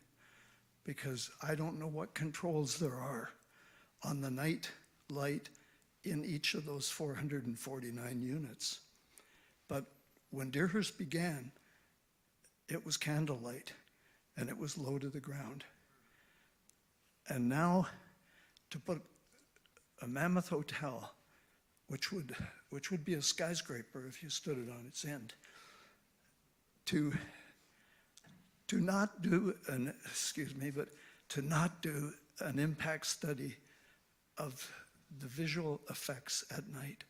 because I don't know what controls there are on the night light in each of those 449 units. But when Deerhurst began, it was candlelight and it was low to the ground. And now to put a mammoth hotel, which would be a skyscraper if you stood it on its end, to to not do an, excuse me, but to not do an impact study of the visual effects at night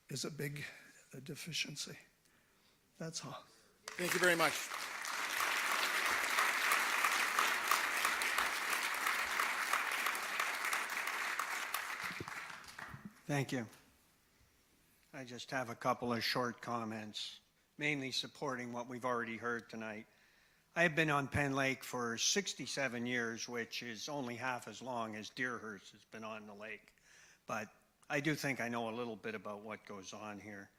is a big deficiency. That's all. Thank you very much. Thank you. I just have a couple of short comments, mainly supporting what we've already heard tonight. I've been on Penn Lake for 67 years, which is only half as long as Deerhurst has been on the lake. But I do think I know a little bit about what goes on here.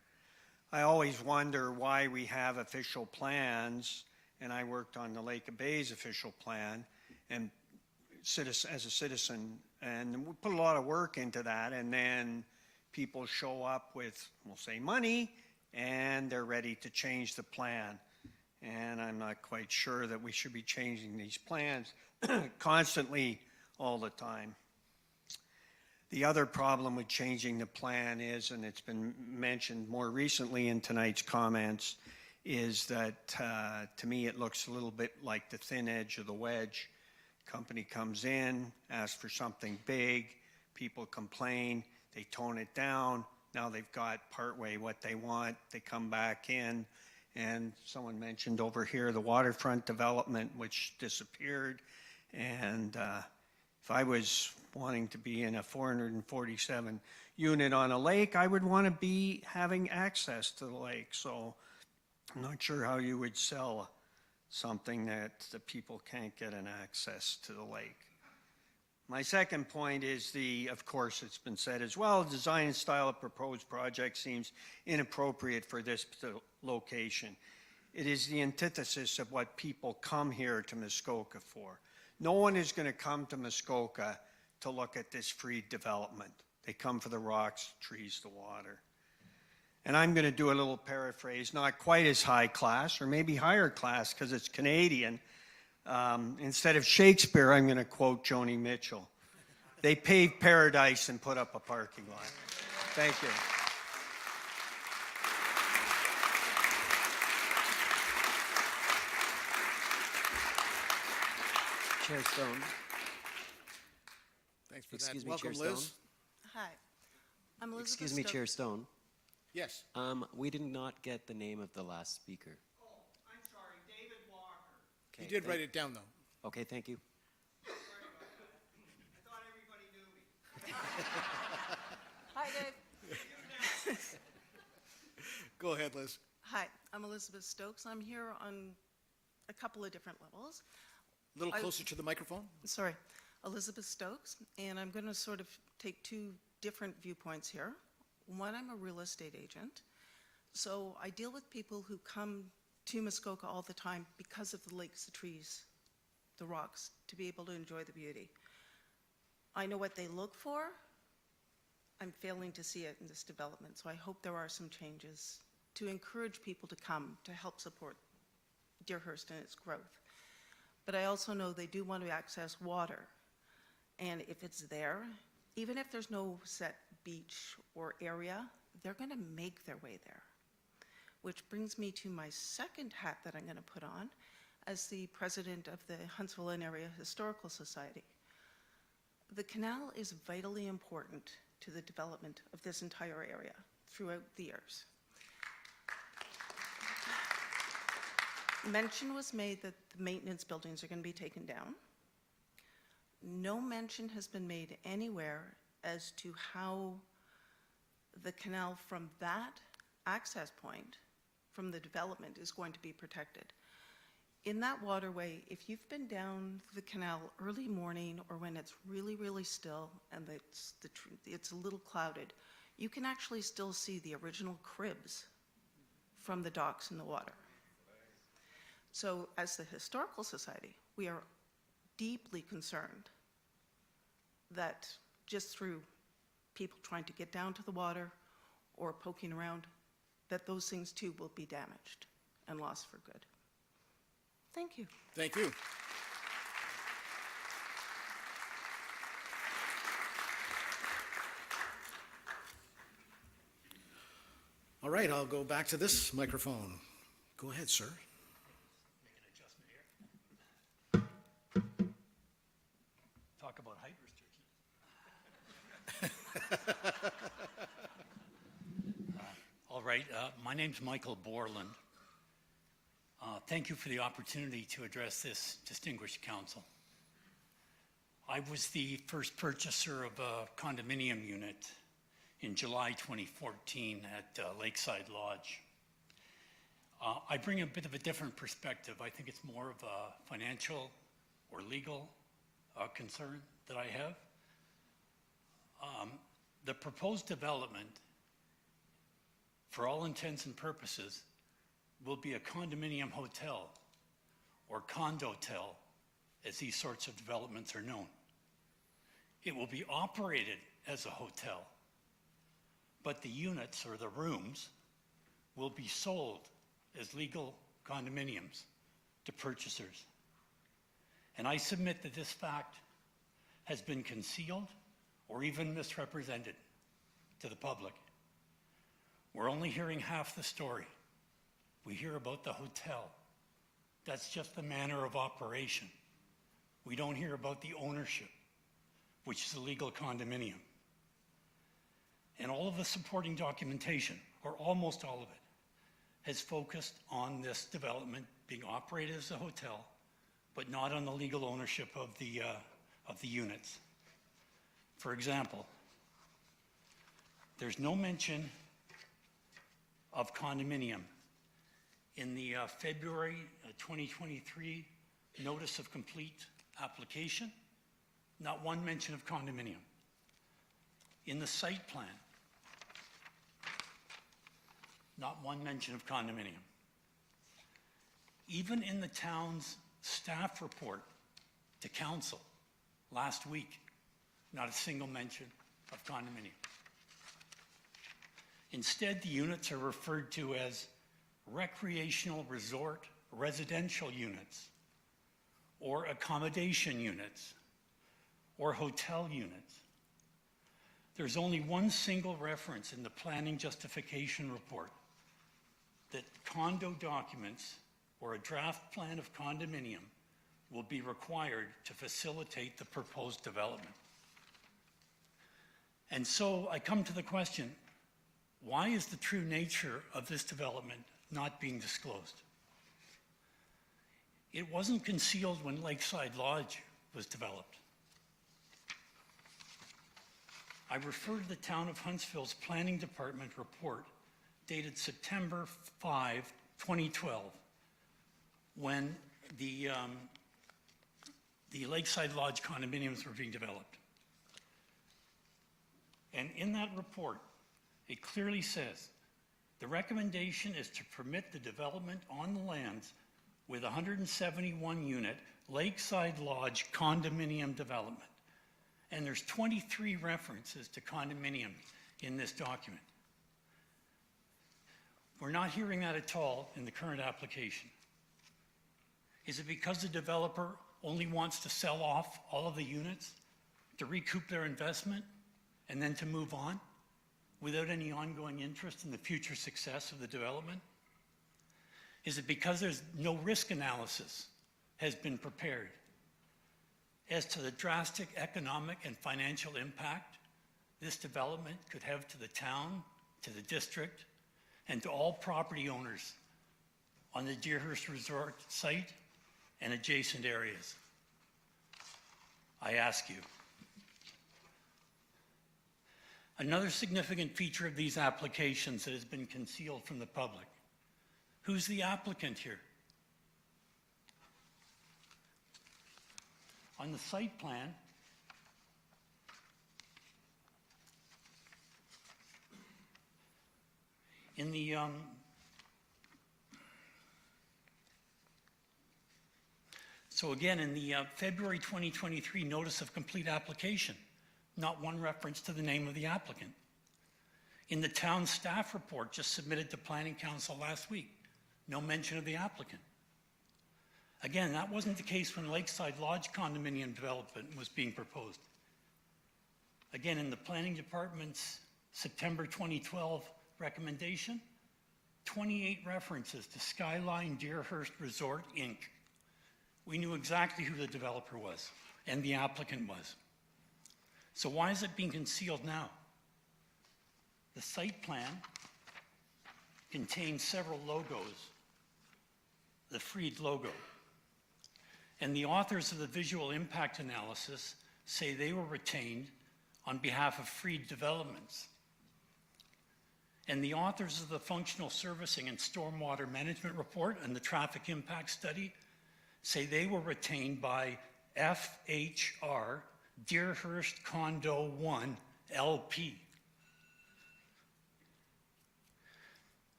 I always wonder why we have official plans, and I worked on the Lake of Bays official plan and as a citizen, and we put a lot of work into that, and then people show up with, we'll say, money, and they're ready to change the plan. And I'm not quite sure that we should be changing these plans constantly all the time. The other problem with changing the plan is, and it's been mentioned more recently in tonight's comments, is that to me it looks a little bit like the thin edge of the wedge. Company comes in, asks for something big, people complain, they tone it down, now they've got partway what they want, they come back in, and someone mentioned over here the waterfront development, which disappeared, and if I was wanting to be in a 447 unit on a lake, I would want to be having access to the lake, so I'm not sure how you would sell something that the people can't get an access to the lake. My second point is of course it's been said as well, design and style of proposed project seems inappropriate for this location. It is the antithesis of what people come here to Muskoka for. No one is going to come to Muskoka to look at this free development. They come for the rocks, trees, the water. And I'm going to do a little paraphrase, not quite as high class, or maybe higher class because it's Canadian. Instead of Shakespeare, I'm going to quote Joni Mitchell. They paved paradise and put up a parking lot. Thank you. Chair Stone. Thanks for Excuse that. me, Chair Welcome, Liz. Stone. Hi, I'm Elizabeth Excuse me, Stokes. Chair Stone. Yes. We did not get the name of the last speaker. Oh, I'm sorry, David Walker. Okay, You did write it down, though. Okay, thank you. Sorry about that. I thought everybody knew me. Hi, Dave. Go ahead, Liz. Hi, I'm Elizabeth Stokes. I'm here on a couple of different levels. A little closer to the microphone. Sorry, Elizabeth Stokes, and I'm going to sort of take two different viewpoints here. One, I'm a real estate agent, so I deal with people who come to Muskoka all the time because of the lakes, the trees, the rocks, to be able to enjoy the beauty. I know what they look for. I'm failing to see it in this development, so I hope there are some changes to encourage people to come to help support Deerhurst and its growth. But I also know they do want to access water, and if it's there, even if there's no set beach or area, they're going to make their way there. Which brings me to my second hat that I'm going to put on as the president of the Huntsville and Area Historical Society. The canal is vitally important to the development of this entire area throughout the years. Mention was made that the maintenance buildings are going to be taken down. No mention has been made anywhere as to how the canal from that access point from the development is going to be protected. In that waterway, if you've been down the canal early morning or when it's really, really still and it's a little clouded, you can actually still see the original cribs from the docks in the water. So as the Historical Society, we are deeply concerned that just through people trying to get down to the water or poking around, that those things too will be damaged and lost for good. Thank you. Thank you. All right, I'll go back to this microphone. Go ahead, sir. height restriction. All right, my name's Michael Borland. Thank you for the opportunity to address this distinguished council. I was the first purchaser of a condominium unit in July 2014 at Lakeside Lodge. I bring a bit of a different perspective. I think it's more of a financial or legal concern that I have. The proposed development, for all intents and purposes, will be a condominium hotel or condotel, as these sorts of developments are known. It will be operated as a hotel, but the units or the rooms will be sold as legal condominiums to purchasers. And I submit that this fact has been concealed or even misrepresented to the public. We're only hearing half the story. We hear about the hotel. That's just the manner of operation. We don't hear about the ownership, which is a legal condominium. And all of the supporting documentation, or almost all of it, has focused on this development being operated as a hotel, but not on the legal ownership of the units. For example, there's no mention of condominium in the February 2023 Notice of Complete application. Not one mention of condominium. In the site plan, not one mention of condominium. Even in the town's staff report to council last week, not a single mention of condominium. Instead, the units are referred to as recreational resort residential units, or accommodation units, or hotel units. There's only one single reference in the planning justification report that condo documents or a draft plan of condominium will be required to facilitate the proposed development. And so I come to the question, why is the true nature of this development not being disclosed? It wasn't concealed when Lakeside Lodge was developed. I refer to the Town of Huntsville's Planning Department report dated September 5, 2012, when the Lakeside Lodge condominiums were being developed. And in that report, it clearly says, the recommendation is to permit the development on the lands with 171 unit Lakeside Lodge condominium development. And there's 23 references to condominium in this document. We're not hearing that at all in the current application. Is it because the developer only wants to sell off all of the units to recoup their investment and then to move on without any ongoing interest in the future success of the development? Is it because there's no risk analysis has been prepared as to the drastic economic and financial impact this development could have to the town, to the district, and to all property owners on the Deerhurst Resort site and adjacent areas? I ask you. Another significant feature of these applications that has been concealed from the public. Who's the applicant here? On the site plan, in the so again, in the February 2023 Notice of Complete application, not one reference to the name of the applicant. In the town staff report just submitted to Planning Council last week, no mention of the applicant. Again, that wasn't the case when Lakeside Lodge condominium development was being proposed. Again, in the Planning Department's September 2012 recommendation, 28 references to Skyline Deerhurst Resort, Inc. We knew exactly who the developer was and the applicant was. So why is it being concealed now? The site plan contains several logos, the Freed logo. And the authors of the visual impact analysis say they were retained on behalf of Freed Developments. And the authors of the functional servicing and stormwater management report and the traffic impact study say they were retained by FHR Deerhurst Condo 1 LP.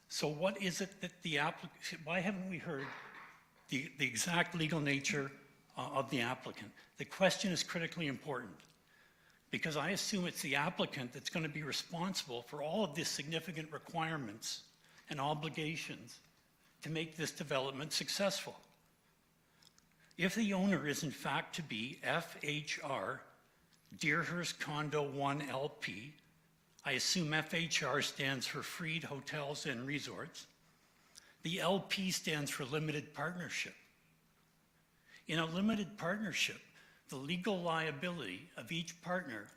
So what is it that the applicant, why haven't we heard the exact legal nature of the applicant? The question is critically important because I assume it's the applicant that's going to be responsible for all of the significant requirements and obligations to make this development successful. If the owner is in fact to be FHR Deerhurst Condo 1 LP, I assume FHR stands for Freed Hotels and Resorts. The LP stands for Limited Partnership. In a limited partnership, the legal liability of each partner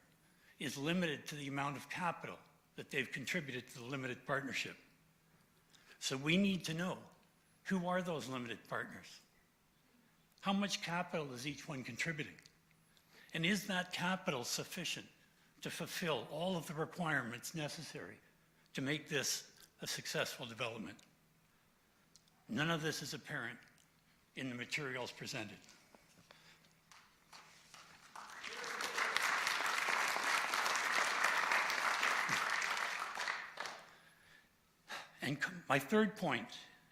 is limited to the amount of capital that they've contributed to the limited partnership. So we need to know, who are those limited partners? How much capital is each one contributing? And is that capital sufficient to fulfill all of the requirements necessary to make this a successful development? None of this is apparent in the materials presented. And my third point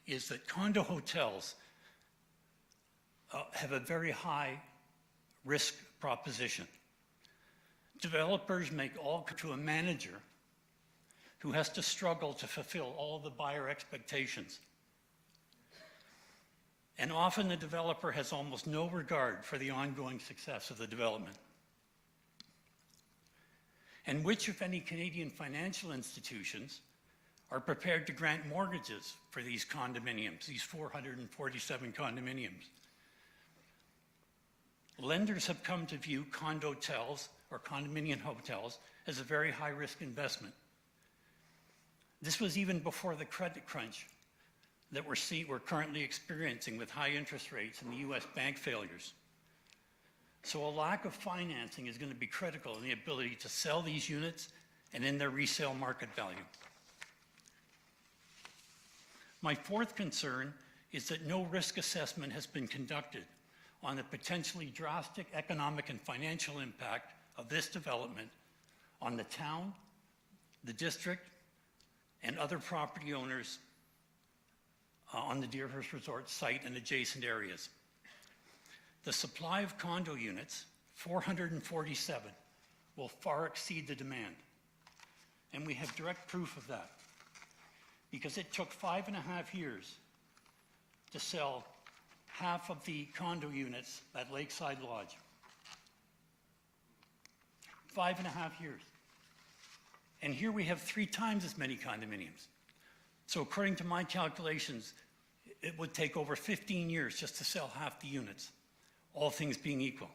is that condo hotels have a very high risk proposition. Developers make all to a manager who has to struggle to fulfill all the buyer expectations. And often the developer has almost no regard for the ongoing success of the development. And which, if any, Canadian financial institutions are prepared to grant mortgages for these condominiums, these 447 condominiums? Lenders have come to view condotels or condominium hotels as a very high-risk investment. This was even before the credit crunch that we're currently experiencing with high interest rates and the US bank failures. So a lack of financing is going to be critical in the ability to sell these units and in their resale market value. My fourth concern is that no risk assessment has been conducted on the potentially drastic economic and financial impact of this development on the town, the district, and other property owners on the Deerhurst Resort site and adjacent areas. The supply of condo units, 447, will far exceed the demand. And we have direct proof of that because it took 5.5 years to sell half of the condo units at Lakeside Lodge. 5.5 years. And here we have 3 times as many condominiums. So according to my calculations, it would take over 15 years just to sell half the units, all things being equal.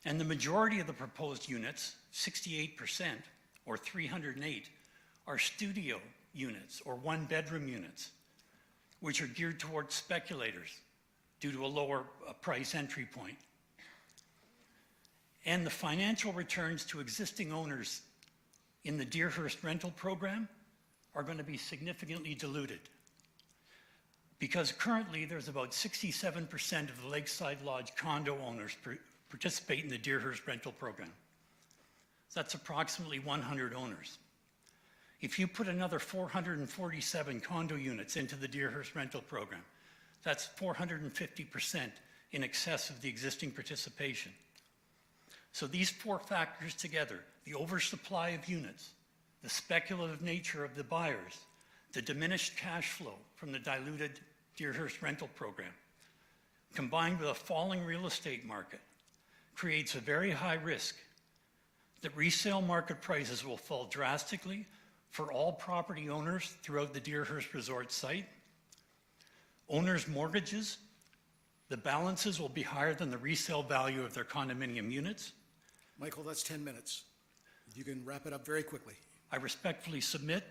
And the majority of the proposed units, 68%, or 308, are studio units or one-bedroom units, which are geared towards speculators due to a lower price entry point. And the financial returns to existing owners in the Deerhurst rental program are going to be significantly diluted because currently there's about 67% of the Lakeside Lodge condo owners participate in the Deerhurst rental program. That's approximately 100 owners. If you put another 447 condo units into the Deerhurst rental program, that's 450% in excess of the existing participation. So these 4 factors together, the oversupply of units, the speculative nature of the buyers, the diminished cash flow from the diluted Deerhurst rental program, combined with a falling real estate market, creates a very high risk that resale market prices will fall drastically for all property owners throughout the Deerhurst Resort site. Owners' mortgages The balances will be higher than the resale value of their condominium units. Michael, that's 10 minutes. You can wrap it up very quickly. I respectfully submit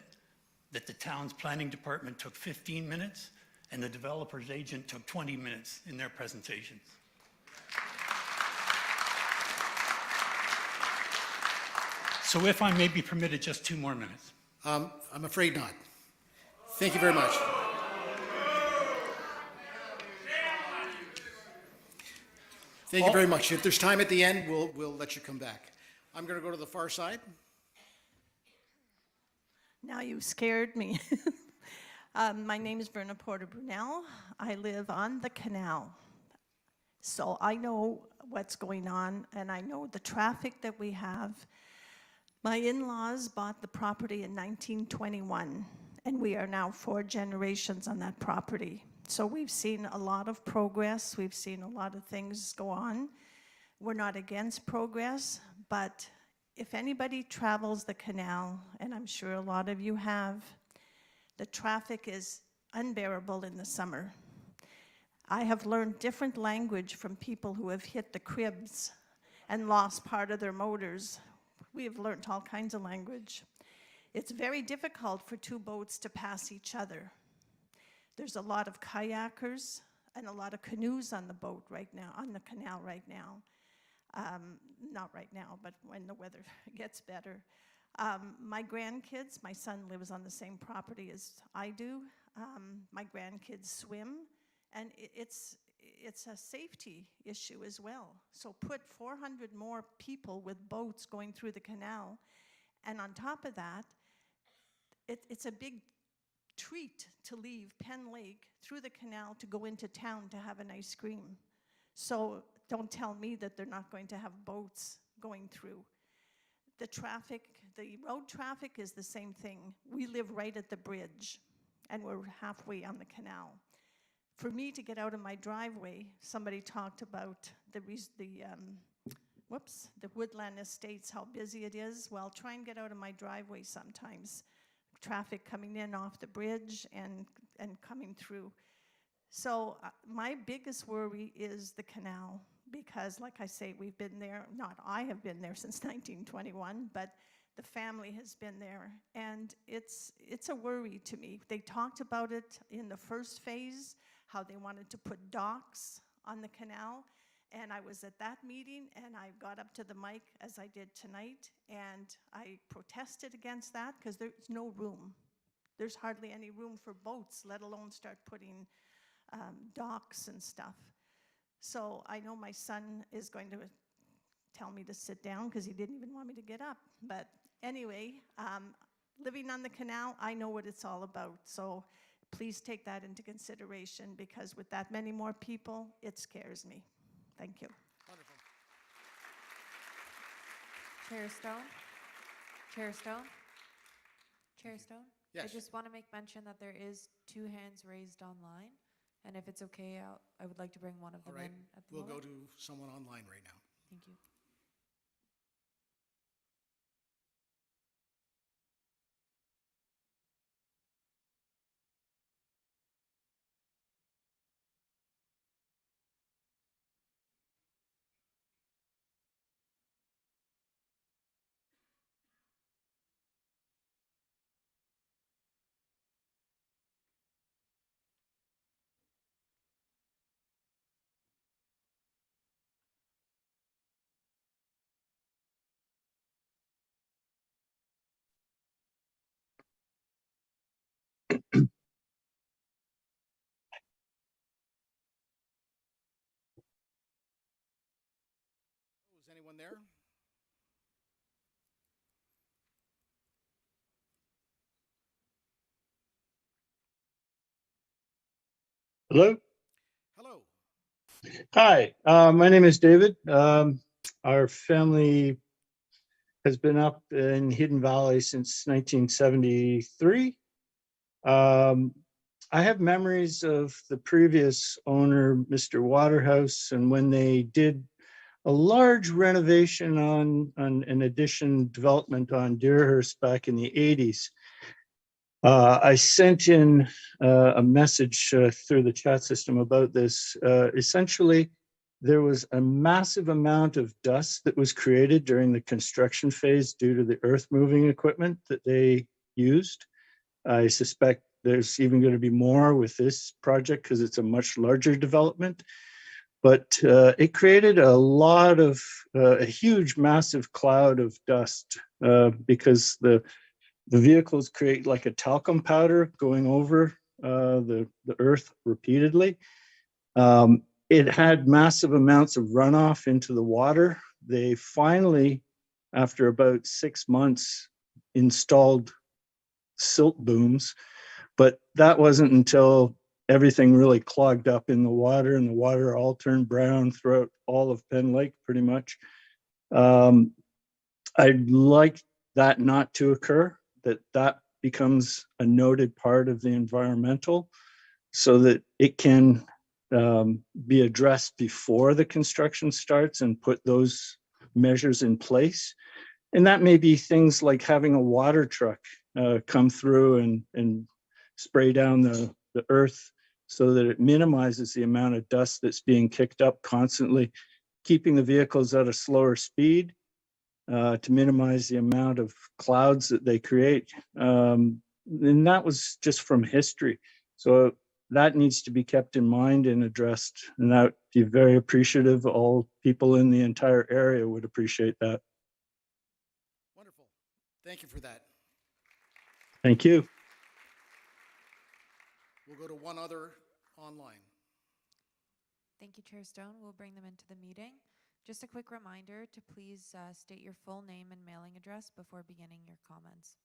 that the town's planning department took 15 minutes and the developer's agent took 20 minutes in their presentations. So if I may be permitted just 2 more minutes. I'm afraid not. Thank you very much. Thank you very much. If there's time at the end, we'll let you come back. I'm going to go to the far side. Now you scared me. My name is Verna Porter Brunel. I live on the canal. So I know what's going on and I know the traffic that we have. My in-laws bought the property in 1921 and we are now 4 generations on that property. So we've seen a lot of progress. We've seen a lot of things go on. We're not against progress, but if anybody travels the canal, and I'm sure a lot of you have, the traffic is unbearable in the summer. I have learned different language from people who have hit the cribs and lost part of their motors. We have learned all kinds of language. It's very difficult for 2 boats to pass each other. There's a lot of kayakers and a lot of canoes on the boat right now, on the canal right now. Not right now, but when the weather gets better. My grandkids, my son lives on the same property as I do. My grandkids swim, and it's a safety issue as well. So put 400 more people with boats going through the canal, and on top of that, it's a big treat to leave Penn Lake through the canal to go into town to have an ice cream. So don't tell me that they're not going to have boats going through. The traffic, the road traffic is the same thing. We live right at the bridge and we're halfway on the canal. For me to get out of my driveway, somebody talked about the Woodland Estates, how busy it is. Well, try and get out of my driveway sometimes. Traffic coming in off the bridge and coming through. So my biggest worry is the canal because, like I say, we've been there, not I have been there since 1921, but the family has been there, and it's a worry to me. They talked about it in the first phase, how they wanted to put docks on the canal, and I was at that meeting, and I got up to the mic, as I did tonight, and I protested against that because there's no room. There's hardly any room for boats, let alone start putting docks and stuff. So I know my son is going to tell me to sit down because he didn't even want me to get up. But anyway, living on the canal, I know what it's all about. So please take that into consideration because with that many more people, it scares me. Thank you. Wonderful. Chair Stone? Chair Stone? Chair Stone? Yes. I just want to make mention that there is 2 hands raised online, and if it's okay, I would like to bring one of them All right, in at the we'll moment. go to someone online right now. Thank you. Is anyone there? Hello. Hello. Hi, my name is David. Our family has been up in Hidden Valley since 1973. I have memories of the previous owner, Mr. Waterhouse, and when they did a large renovation on an addition development on Deerhurst back in the 80s. I sent in a message through the chat system about this. Essentially, there was a massive amount of dust that was created during the construction phase due to the earth moving equipment that they used. I suspect there's even going to be more with this project because it's a much larger development. But it created a huge, massive cloud of dust because the vehicles create like a talcum powder going over the earth repeatedly. It had massive amounts of runoff into the water. They finally, after about 6 months, installed silt booms, but that wasn't until everything really clogged up in the water, and the water all turned brown throughout all of Penn Lake, pretty much. I'd like that not to occur, that becomes a noted part of the environmental so that it can be addressed before the construction starts and put those measures in place. And that may be things like having a water truck come through and spray down the earth so that it minimizes the amount of dust that's being kicked up constantly, keeping the vehicles at a slower speed to minimize the amount of clouds that they create. And that was just from history. So that needs to be kept in mind and addressed. And that would be very appreciative. All people in the entire area would appreciate that. Wonderful. Thank you for that. Thank you. We'll go to one other online. Thank you, Chair Stone. We'll bring them into the meeting. Just a quick reminder to please state your full name and mailing address before beginning your comments.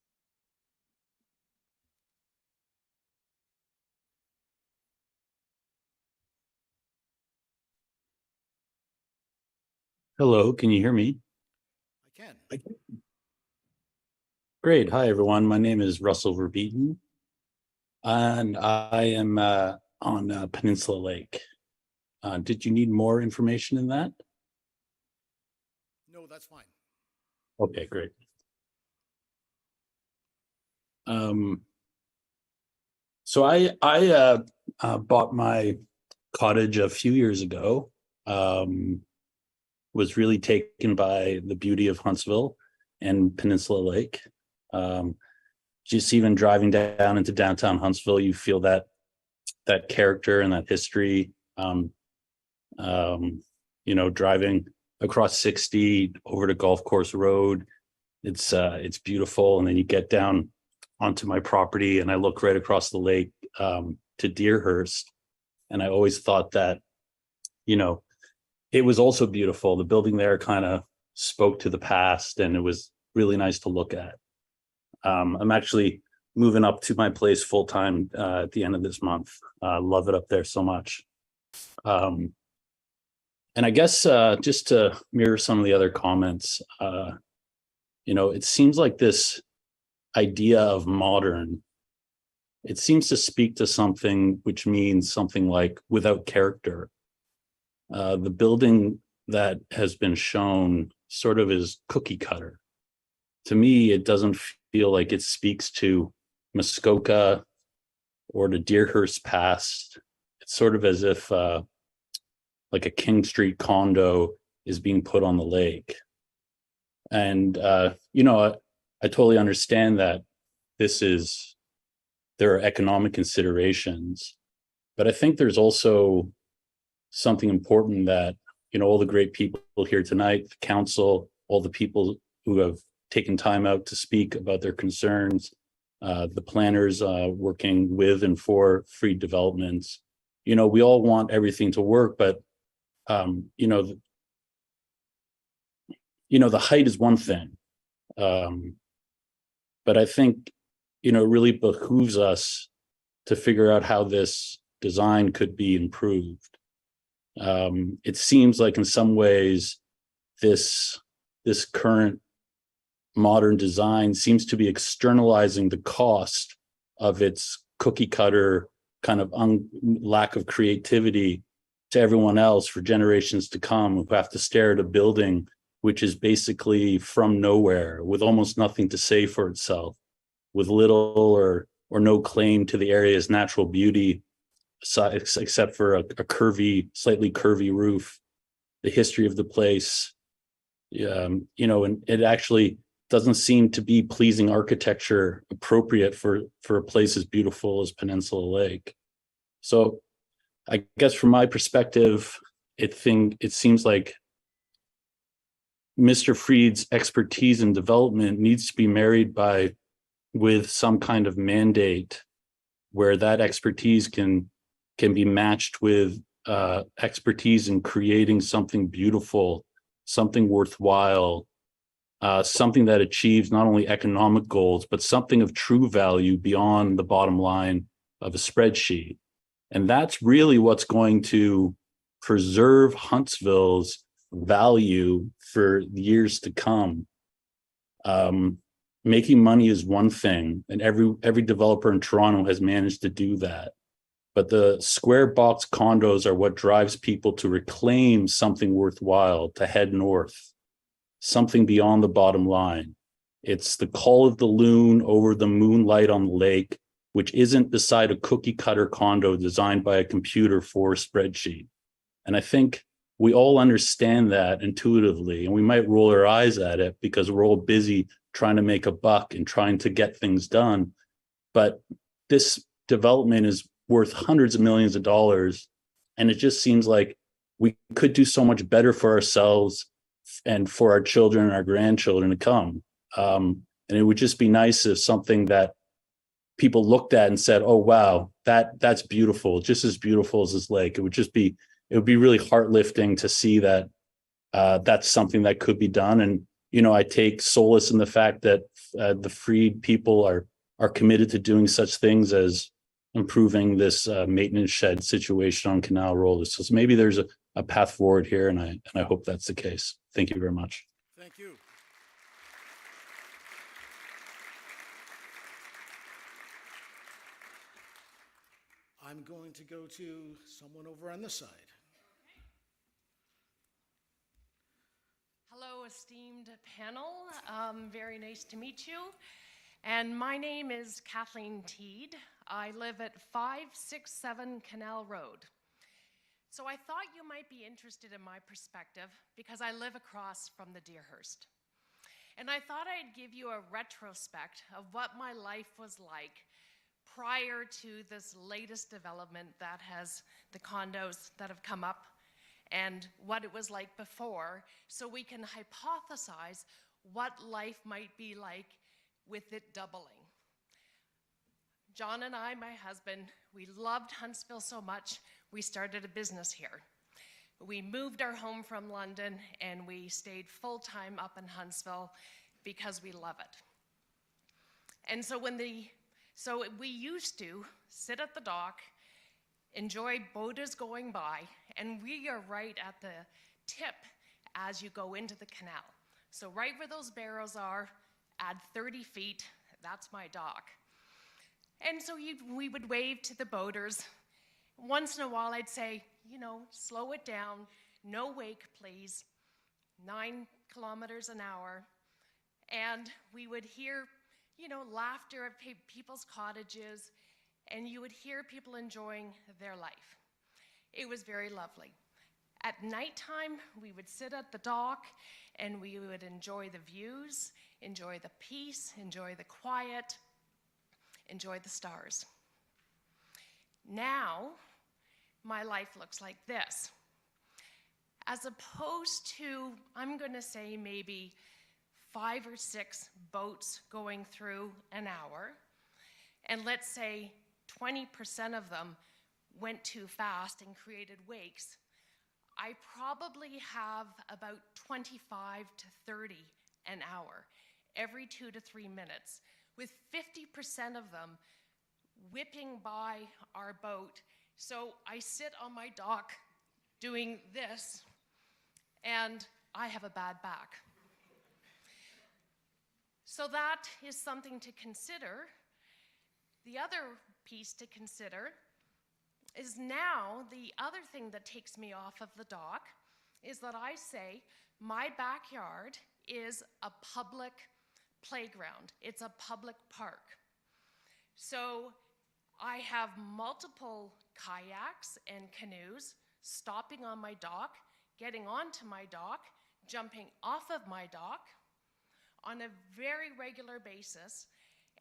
Hello, can you hear me? I can. Great. Hi, everyone. My name is Russell Verbeeten, and I am on Peninsula Lake. Did you need more information in that? No, that's fine. Okay, great. So I bought my cottage a few years ago. Was really taken by the beauty of Huntsville and Peninsula Lake. Just even driving down into downtown Huntsville, you feel that character and that history. You know, driving across 60 over to Golf Course Road, it's beautiful. And then you get down onto my property, and I look right across the lake to Deerhurst. And I always thought that, you know, it was also beautiful. The building there kind of spoke to the past, and it was really nice to look at. I'm actually moving up to my place full time at the end of this month. Love it up there so much. And I guess just to mirror some of the other comments, you know, it seems like this idea of modern, it seems to speak to something which means something like without character. The building that has been shown sort of is cookie cutter. To me, it doesn't feel like it speaks to Muskoka or to Deerhurst past. It's sort of as if like a King Street condo is being put on the lake. And, you know, I totally understand that there are economic considerations, but I think there's also something important that, you know, all the great people here tonight, the council, all the people who have taken time out to speak about their concerns, the planners working with and for free developments, you know, we all want everything to work, but, you know, the height is one thing. But I think, you know, it really behooves us to figure out how this design could be improved. It seems like in some ways this current modern design seems to be externalizing the cost of its cookie cutter kind of lack of creativity to everyone else for generations to come, who have to stare at a building which is basically from nowhere with almost nothing to say for itself, with little or no claim to the area's natural beauty, except for a slightly curvy roof, the history of the place, and it actually doesn't seem to be pleasing architecture appropriate for a place as beautiful as Peninsula Lake. So I guess from my perspective, it seems like Mr. Freed's expertise in development needs to be married with some kind of mandate where that expertise can be matched with expertise in creating something beautiful, something worthwhile, something that achieves not only economic goals, but something of true value beyond the bottom line of a spreadsheet. And that's really what's going to preserve Huntsville's value for years to come. Making money is one thing, and every developer in Toronto has managed to do that. But the square box condos are what drives people to reclaim something worthwhile, to head north, something beyond the bottom line. It's the call of the loon over the moonlight on the lake, which isn't beside a cookie cutter condo designed by a computer for a spreadsheet. And I think we all understand that intuitively, and we might roll our eyes at it because we're all busy trying to make a buck and trying to get things done. But this development is worth hundreds of millions of dollars. And it just seems like we could do so much better for ourselves and for our children and our grandchildren to come. And it would just be nice if something that people looked at and said, oh, wow, that's beautiful, just as beautiful as this lake. It would be really heart lifting to see that that's something that could be done. And, I take solace in the fact that the Freed people are committed to doing such things as improving this maintenance shed situation on Canal Road. So maybe there's a path forward here, and I hope that's the case. Thank you very much. Thank you. I'm going to go to someone over on this side. Hello, esteemed panel. Very nice to meet you. And my name is Kathleen Teed. I live at 567 Canal Road. So I thought you might be interested in my perspective because I live across from the Deerhurst. And I thought I'd give you a retrospect of what my life was like prior to this latest development that has the condos that have come up and what it was like before, so we can hypothesize what life might be like with it doubling. John and I, my husband, we loved Huntsville so much, we started a business here. We moved our home from London and we stayed full-time up in Huntsville because we love it. And so we used to sit at the dock, enjoy boaters going by, and we are right at the tip as you go into the canal. So right where those barrels are, add 30 feet, that's my dock. And so we would wave to the boaters. Once in a while I'd say, slow it down, no wake please, 9 kilometers an hour. And we would hear, laughter at people's cottages, and you would hear people enjoying their life. It was very lovely. At nighttime, we would sit at the dock and we would enjoy the views, enjoy the peace, enjoy the quiet, enjoy the stars. Now, my life looks like this. As opposed to, I'm going to say maybe 5 or 6 boats going through an hour, and let's say 20% of them went too fast and created wakes, I probably have about 25 to 30 an hour, every 2 to 3 minutes, with 50% of them whipping by our boat. So I sit on my dock doing this, and I have a bad back. So that is something to consider. The other piece to consider is now the other thing that takes me off of the dock is that I say my backyard is a public playground. It's a public park. So I have multiple kayaks and canoes stopping on my dock, getting onto my dock, jumping off of my dock on a very regular basis.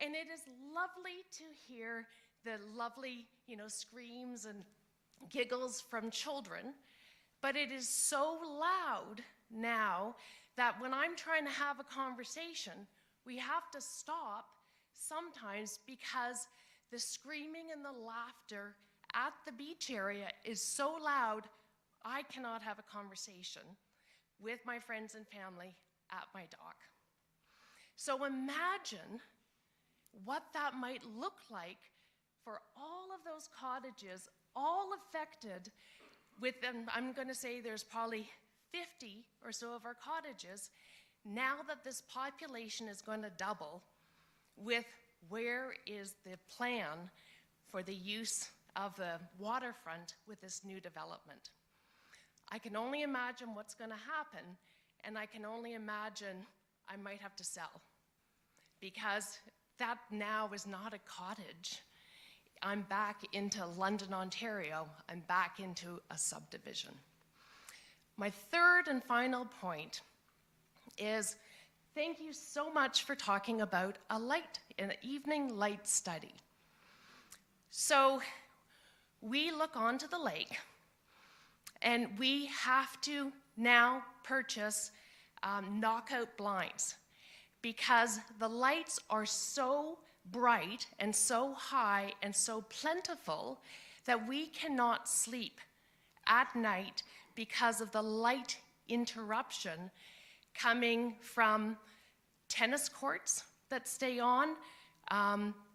And it is lovely to hear the lovely, screams and giggles from children. But it is so loud now that when I'm trying to have a conversation, we have to stop sometimes because the screaming and the laughter at the beach area is so loud, I cannot have a conversation with my friends and family at my dock. So imagine what that might look like for all of those cottages, all affected with them. I'm going to say there's probably 50 or so of our cottages now that this population is going to double. With where is the plan for the use of the waterfront with this new development? I can only imagine what's going to happen, and I can only imagine I might have to sell, because that now is not a cottage. I'm back into London, Ontario. I'm back into a subdivision. My third and final point is thank you so much for talking about an evening light study. So we look onto the lake, and we have to now purchase knockout blinds because the lights are so bright and so high and so plentiful that we cannot sleep at night because of the light interruption coming from tennis courts that stay on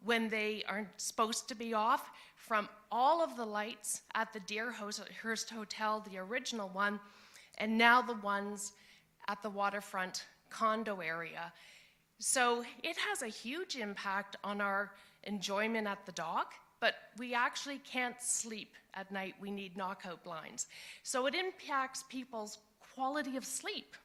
when they aren't supposed to be off, from all of the lights at the Deerhurst Hotel, the original one, and now the ones at the waterfront condo area. So it has a huge impact on our enjoyment at the dock, but we actually can't sleep at night. We need knockout blinds. So it impacts people's quality of sleep,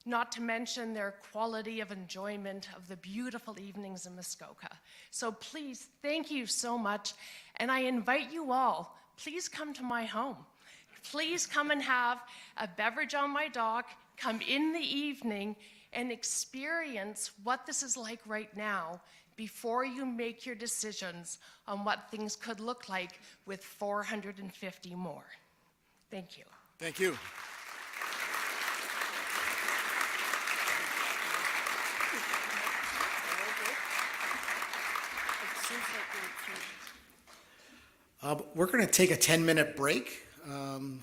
not to mention their quality of enjoyment of the beautiful evenings in Muskoka. So please, thank you so much. And I invite you all, please come to my home. Please come and have a beverage on my dock, come in the evening and experience what this is like right now before you make your decisions on what things could look like with 450 more. Thank you. Thank you. We're going to take a 10-minute break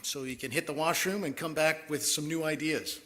so you can hit the washroom and come back with some new ideas.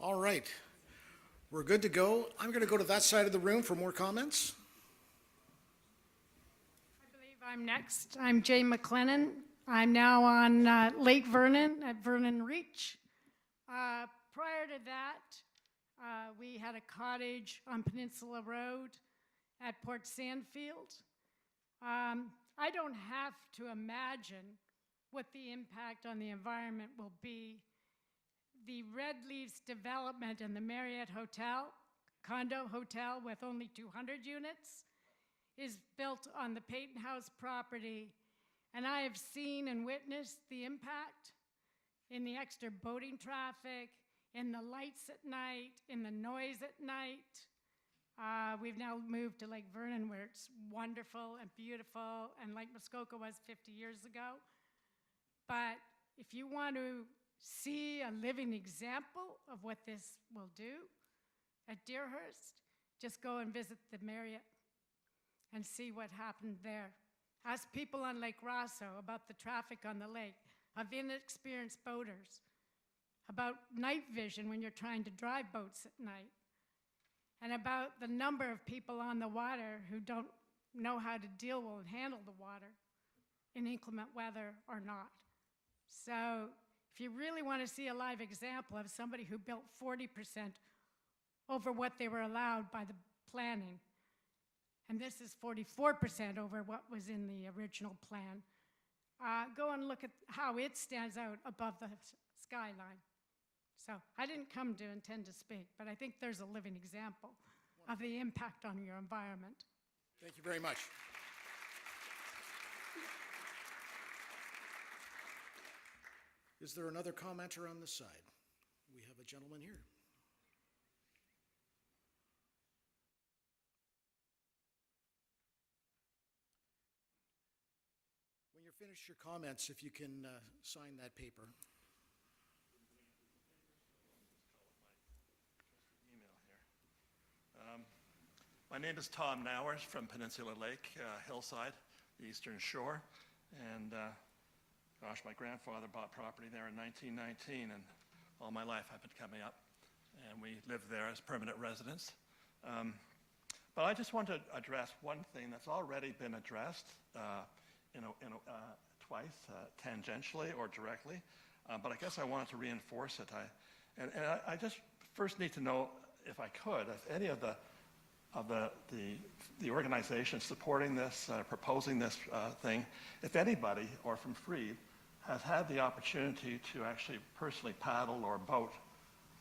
All right. We're good to go. I'm going to go to that side of the room for more comments. I believe I'm next. I'm Jay McLennan. I'm now on Lake Vernon at Vernon Reach. Prior to that, we had a cottage on Peninsula Road at Port Sandfield. I don't have to imagine what the impact on the environment will be. The Red Leaves development and the Marriott Hotel, condo hotel with only 200 units, is built on the Peyton House property, and I have seen and witnessed the impact in the extra boating traffic, in the lights at night, in the noise at night. We've now moved to Lake Vernon, where it's wonderful and beautiful, and like Muskoka was 50 years ago. But if you want to see a living example of what this will do at Deerhurst, just go and visit the Marriott and see what happened there. Ask people on Lake Rosso about the traffic on the lake, of inexperienced boaters, about night vision when you're trying to drive boats at night, and about the number of people on the water who don't know how to deal with and handle the water in inclement weather or not. So if you really want to see a live example of somebody who built 40% over what they were allowed by the planning, and this is 44% over what was in the original plan, go and look at how it stands out above the skyline. So I didn't come to intend to speak, but I think there's a living example of the impact on your environment. Thank you very much. Is there another commenter on this side? We have a gentleman here. When you're finished your comments, if you can sign that paper. My name is Tom Nowers from Peninsula Lake, Hillside, the Eastern Shore, and gosh, my grandfather bought property there in 1919, and all my life I've been coming up, and we live there as permanent residents. But I just want to address one thing that's already been addressed twice, tangentially or directly, but I guess I wanted to reinforce it. I just first need to know, if I could, if any of the organizations supporting this, proposing this thing, if anybody, or from Freed, has had the opportunity to actually personally paddle or boat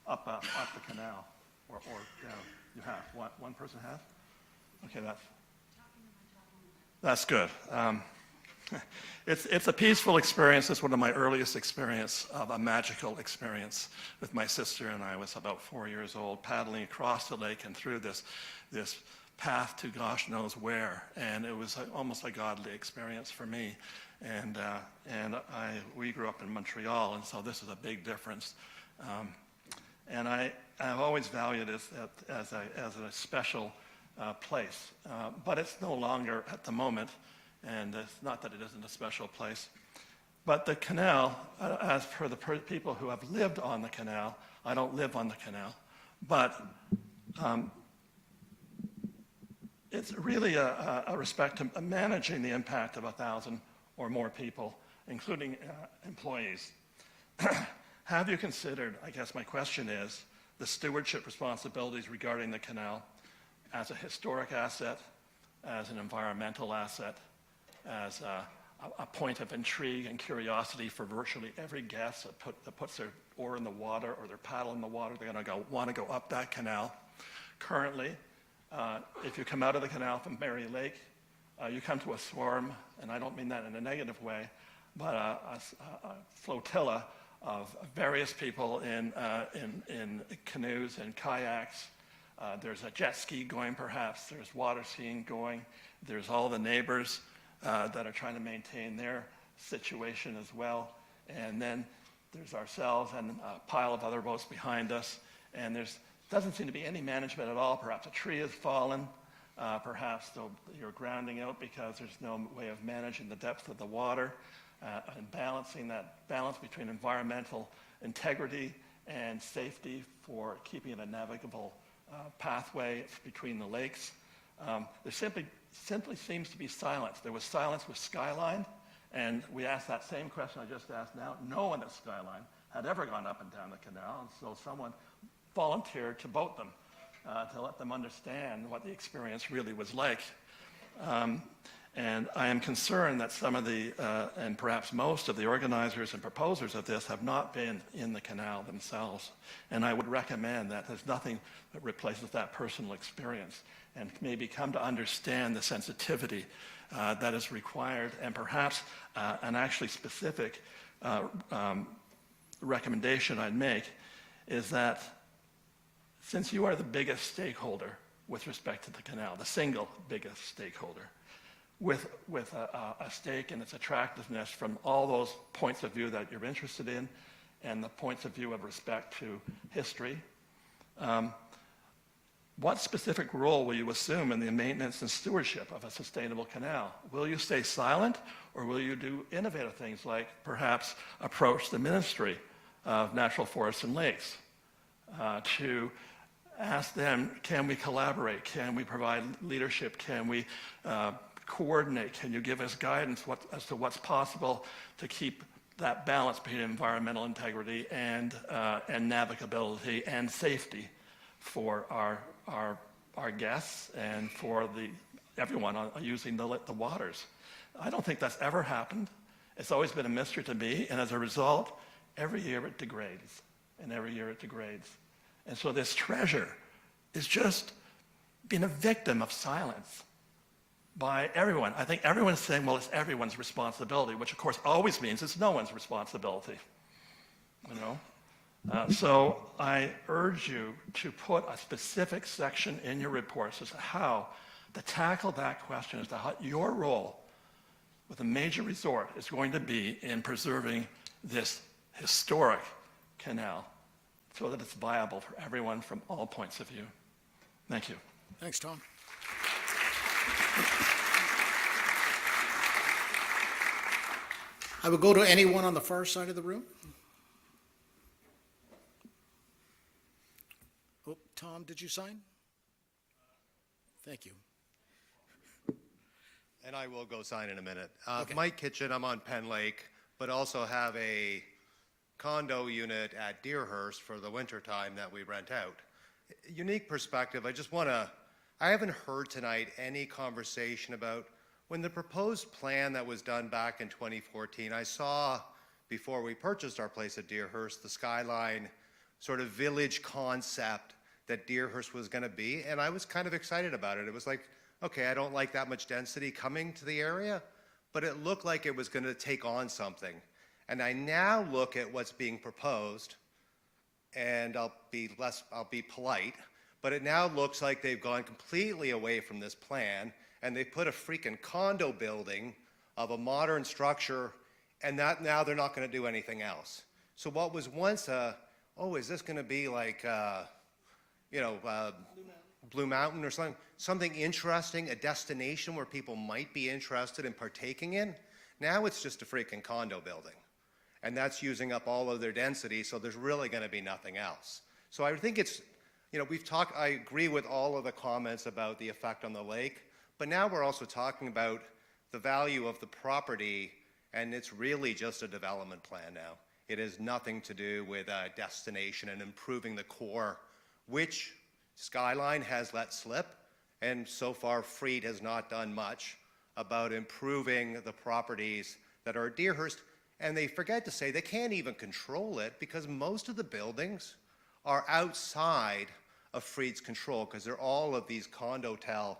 up the canal, or down. You have? One person has? Okay, that's good. It's a peaceful experience. It's one of my earliest experience of a magical experience with my sister and I. Was about 4 years old, paddling across the lake and through this path to gosh knows where, and it was almost a godly experience for me. And we grew up in Montreal, and so this is a big difference. And I've always valued it as a special place, but it's no longer at the moment. And it's not that it isn't a special place. But the canal, as for the people who have lived on the canal, I don't live on the canal, but it's really a respect to managing the impact of 1,000 or more people, including employees. Have you considered, I guess my question is, the stewardship responsibilities regarding the canal as a historic asset, as an environmental asset, as a point of intrigue and curiosity for virtually every guest that puts their oar in the water or their paddle in the water? They're going to want to go up that canal. Currently, if you come out of the canal from Mary Lake, you come to a swarm, and I don't mean that in a negative way, but a flotilla of various people in canoes and kayaks. There's a jet ski going, perhaps. There's water skiing going. There's all the neighbors that are trying to maintain their situation as well. And then there's ourselves and a pile of other boats behind us. And there doesn't seem to be any management at all. Perhaps a tree has fallen. Perhaps you're grounding out because there's no way of managing the depth of the water and balancing that balance between environmental integrity and safety for keeping it a navigable pathway between the lakes. There simply seems to be silence. There was silence with Skyline, and we asked that same question I just asked now. No one at Skyline had ever gone up and down the canal, and so someone volunteered to boat them to let them understand what the experience really was like. And I am concerned that some of the, and perhaps most of the organizers and proposers of this have not been in the canal themselves. And I would recommend that there's nothing that replaces that personal experience, and maybe come to understand the sensitivity that is required, and perhaps an actually specific recommendation I'd make is that since you are the biggest stakeholder with respect to the canal, the single biggest stakeholder, with a stake in its attractiveness from all those points of view that you're interested in and the points of view of respect to history, what specific role will you assume in the maintenance and stewardship of a sustainable canal? Will you stay silent, or will you do innovative things like perhaps approach the Ministry of Natural Forests and Lakes to ask them, can we collaborate? Can we provide leadership? Can we coordinate? Can you give us guidance as to what's possible to keep that balance between environmental integrity and navigability and safety for our guests and for everyone using the waters? I don't think that's ever happened. It's always been a mystery to me, and as a result, every year it degrades, and every year it degrades. And so this treasure is just being a victim of silence by everyone. I think everyone's saying, well, it's everyone's responsibility, which of course always means it's no one's responsibility, you know? So I urge you to put a specific section in your reports as to how to tackle that question, as to how your role with a major resort is going to be in preserving this historic canal so that it's viable for everyone from all points of view. Thank you. Thanks, Tom. I will go to anyone on the far side of the room. Oh, Tom, did you sign? Thank you. And I will go sign in a minute. Okay. Mike Kitchen, I'm on Penn Lake, but also have a condo unit at Deerhurst for the winter time that we rent out. Unique perspective, I haven't heard tonight any conversation about when the proposed plan that was done back in 2014, I saw before we purchased our place at Deerhurst, the Skyline sort of village concept that Deerhurst was gonna be, and I was kind of excited about it. It was like, okay, I don't like that much density coming to the area, but it looked like it was gonna take on something. And I now look at what's being proposed, and I'll be polite, but it now looks like they've gone completely away from this plan, and they put a freaking condo building of a modern structure, and that now they're not gonna do anything else. So what was once is this gonna be like, Blue Mountain or something interesting, a destination where people might be interested in partaking in? Now it's just a freaking condo building. And that's using up all of their density, so there's really gonna be nothing else. So I think it's, I agree with all of the comments about the effect on the lake, but now we're also talking about the value of the property, and it's really just a development plan now. It has nothing to do with a destination and improving the core, which Skyline has let slip, and so far Freed has not done much about improving the properties that are at Deerhurst. And they forget to say they can't even control it because most of the buildings are outside of Freed's control because they're all of these condo-tel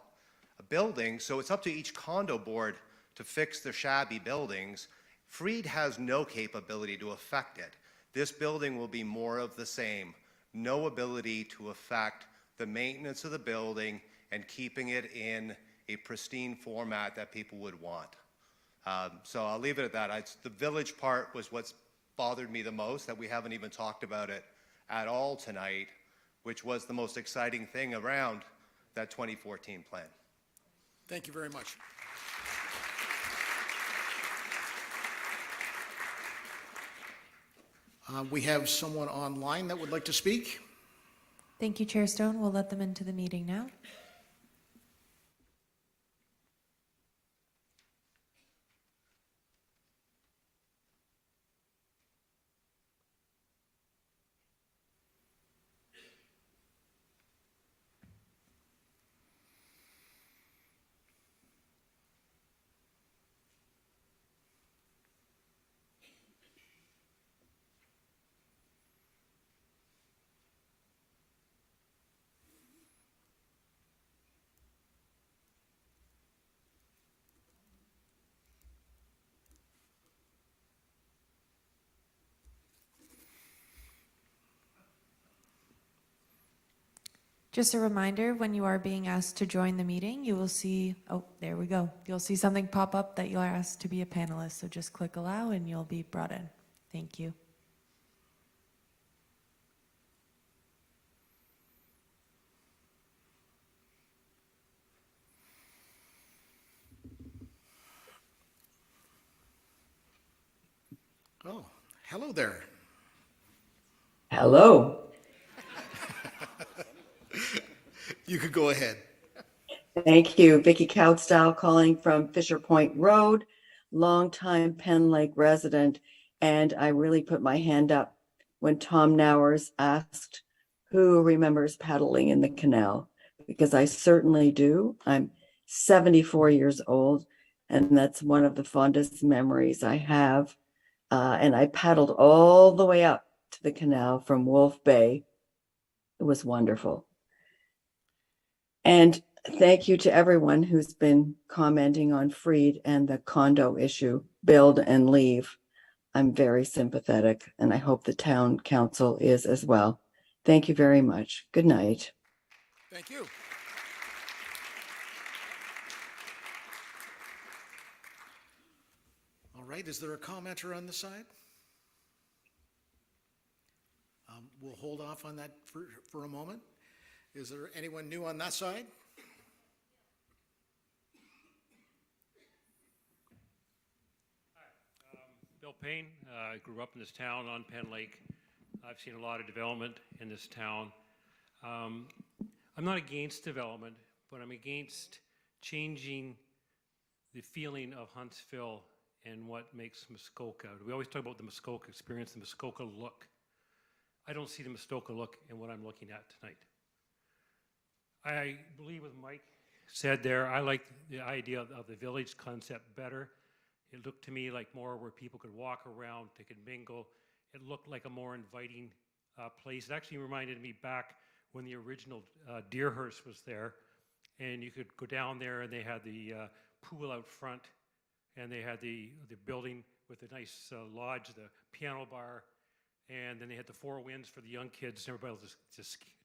buildings. So it's up to each condo board to fix the shabby buildings. Freed has no capability to affect it. This building will be more of the same. No ability to affect the maintenance of the building and keeping it in a pristine format that people would want. So I'll leave it at that. The village part was what's bothered me the most, that we haven't even talked about it at all tonight, which was the most exciting thing around that 2014 plan. Thank you very much. We have someone online that would like to speak. Thank you, Chair Stone. We'll let them into the meeting now. Just a reminder, when you are being asked to join the meeting, you will see, oh, there we go. You'll see something pop up that you're asked to be a panelist. So just click allow and you'll be brought in. Thank you. Oh, hello there. Hello. You could go ahead. Thank you. Vicki Cowdstyle calling from Fisher Point Road, longtime Penn Lake resident. And I really put my hand up when Tom Nowers asked who remembers paddling in the canal, because I certainly do. I'm 74 years old, and that's one of the fondest memories I have. And I paddled all the way up to the canal from Wolf Bay. It was wonderful. And thank you to everyone who's been commenting on Freed and the condo issue, build and leave. I'm very sympathetic, and I hope the town council is as well. Thank you very much. Good night. Thank you. All right, is there a commenter on the side? We'll hold off on that for a moment. Is there anyone new on that side? Bill Payne. I grew up in this town on Penn Lake. I've seen a lot of development in this town. I'm not against development, but I'm against changing the feeling of Huntsville and what makes Muskoka. We always talk about the Muskoka experience, the Muskoka look. I don't see the Muskoka look in what I'm looking at tonight. I believe what Mike said there, I like the idea of the village concept better. It looked to me like more where people could walk around, they could mingle. It looked like a more inviting place. It actually reminded me back when the original Deerhurst was there, and you could go down there and they had the pool out front, and they had the building with a nice lodge, the piano bar, and then they had the Four Winds for the young kids and everybody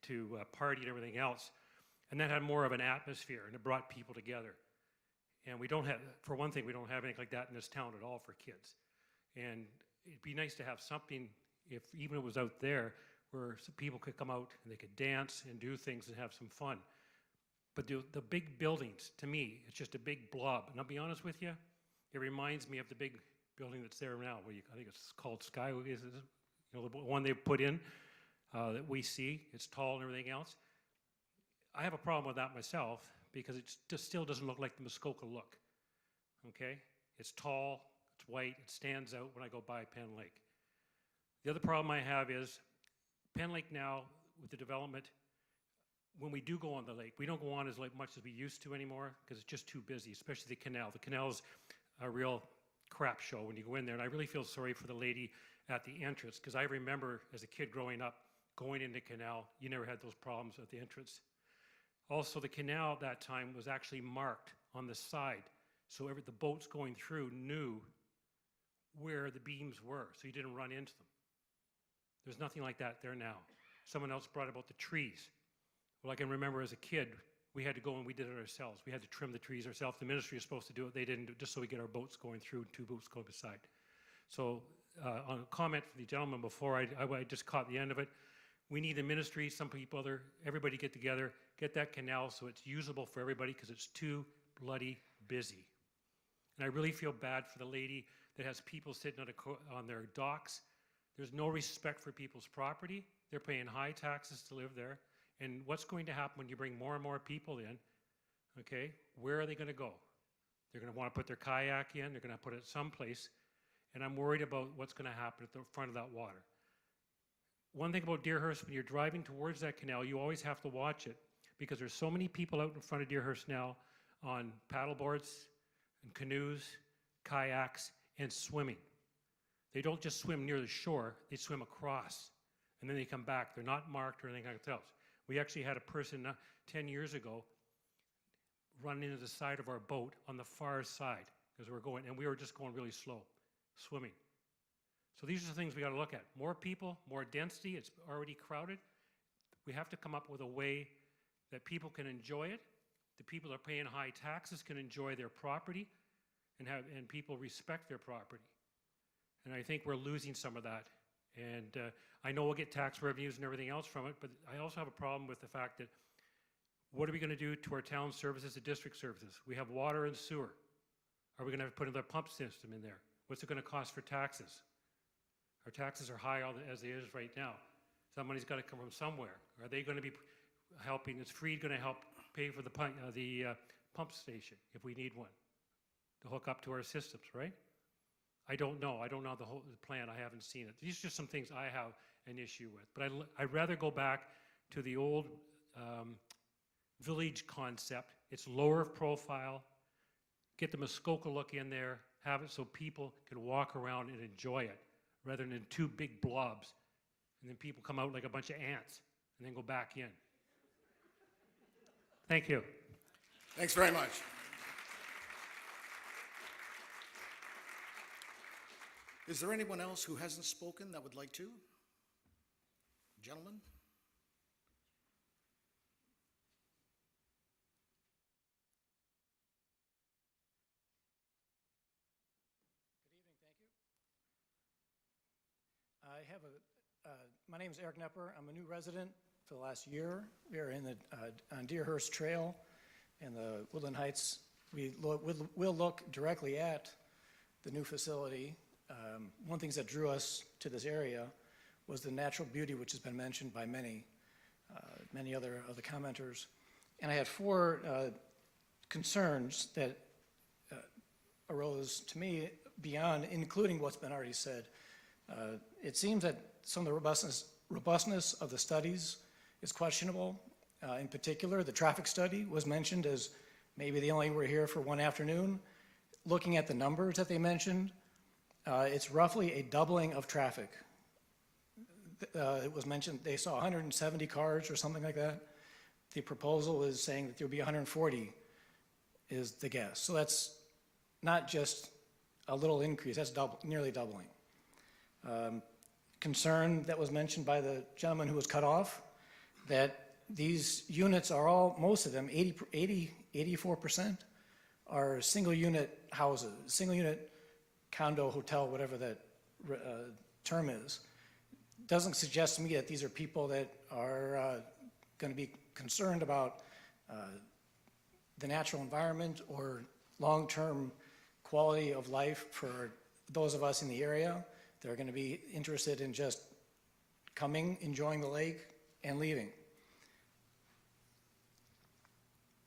to party and everything else. And that had more of an atmosphere, and it brought people together. And we don't have, for one thing, we don't have anything like that in this town at all for kids. And it'd be nice to have something, if even it was out there, where some people could come out and they could dance and do things and have some fun. But the big buildings, to me, it's just a big blob. And I'll be honest with you, it reminds me of the big building that's there now. I think it's called Sky, is it? You know, the one they put in that we see. It's tall and everything else. I have a problem with that myself because it just still doesn't look like the Muskoka look. Okay? It's tall, it's white, it stands out when I go by Penn Lake. The other problem I have is Penn Lake now, with the development, when we do go on the lake, we don't go on as much as we used to anymore because it's just too busy, especially the canal. The canal is a real crap show when you go in there, and I really feel sorry for the lady at the entrance because I remember as a kid growing up, going into canal, you never had those problems at the entrance. Also, the canal at that time was actually marked on the side, so the boats going through knew where the beams were, so you didn't run into them. There's nothing like that there now. Someone else brought about the trees. Well, I can remember as a kid, we had to go and we did it ourselves. We had to trim the trees ourselves. The ministry was supposed to do it. They didn't do it just so we get our boats going through and two boats going beside. So on a comment from the gentleman before, I just caught the end of it. We need the ministry, some people, everybody get together, get that canal so it's usable for everybody because it's too bloody busy. And I really feel bad for the lady that has people sitting on their docks. There's no respect for people's property. They're paying high taxes to live there. And what's going to happen when you bring more and more people in? Okay, where are they going to go? They're going to want to put their kayak in. They're going to put it someplace. And I'm worried about what's going to happen at the front of that water. One thing about Deerhurst, when you're driving towards that canal, you always have to watch it because there's so many people out in front of Deerhurst now on paddleboards and canoes, kayaks, and swimming. They don't just swim near the shore, they swim across, and then they come back. They're not marked or anything like that else. We actually had a person 10 years ago run into the side of our boat on the far side because we're going, and we were just going really slow, swimming. So these are the things we got to look at. More people, more density, it's already crowded. We have to come up with a way that people can enjoy it. The people that are paying high taxes can enjoy their property and people respect their property. And I think we're losing some of that. And I know we'll get tax revenues and everything else from it, but I also have a problem with the fact that what are we going to do to our town services and district services? We have water and sewer. Are we going to have to put another pump system in there? What's it going to cost for taxes? Our taxes are high as it is right now. Some money's got to come from somewhere. Are they going to be helping? Is Freed going to help pay for the pump station if we need one to hook up to our systems, right? I don't know. I don't know the whole plan. I haven't seen it. These are just some things I have an issue with. But I'd rather go back to the old village concept. It's lower profile. Get the Muskoka look in there. Have it so people can walk around and enjoy it rather than two big blobs. And then people come out like a bunch of ants and then go back in. Thank you. Thanks very much. Is there anyone else who hasn't spoken that would like to? Gentlemen? I have my name is Eric Nepper. I'm a new resident for the last year. We are in the on Deerhurst Trail in the Woodland Heights. We'll look directly at the new facility. One of the things that drew us to this area was the natural beauty, which has been mentioned by many other of the commenters. And I had four concerns that arose to me beyond, including what's been already said. It seems that some of the robustness of the studies is questionable. In particular, the traffic study was mentioned as maybe they only were here for one afternoon. Looking at the numbers that they mentioned, it's roughly a doubling of traffic. It was mentioned they saw 170 cars or something like that. The proposal is saying that there'll be 140 is the guess. So that's not just a little increase, that's nearly doubling. Concern that was mentioned by the gentleman who was cut off, that these units are all, most of them, 84% are single unit houses, single unit condo, hotel, whatever that term is. Doesn't suggest to me that these are people that are going to be concerned about the natural environment or long-term quality of life for those of us in the area. They're going to be interested in just coming, enjoying the lake, and leaving.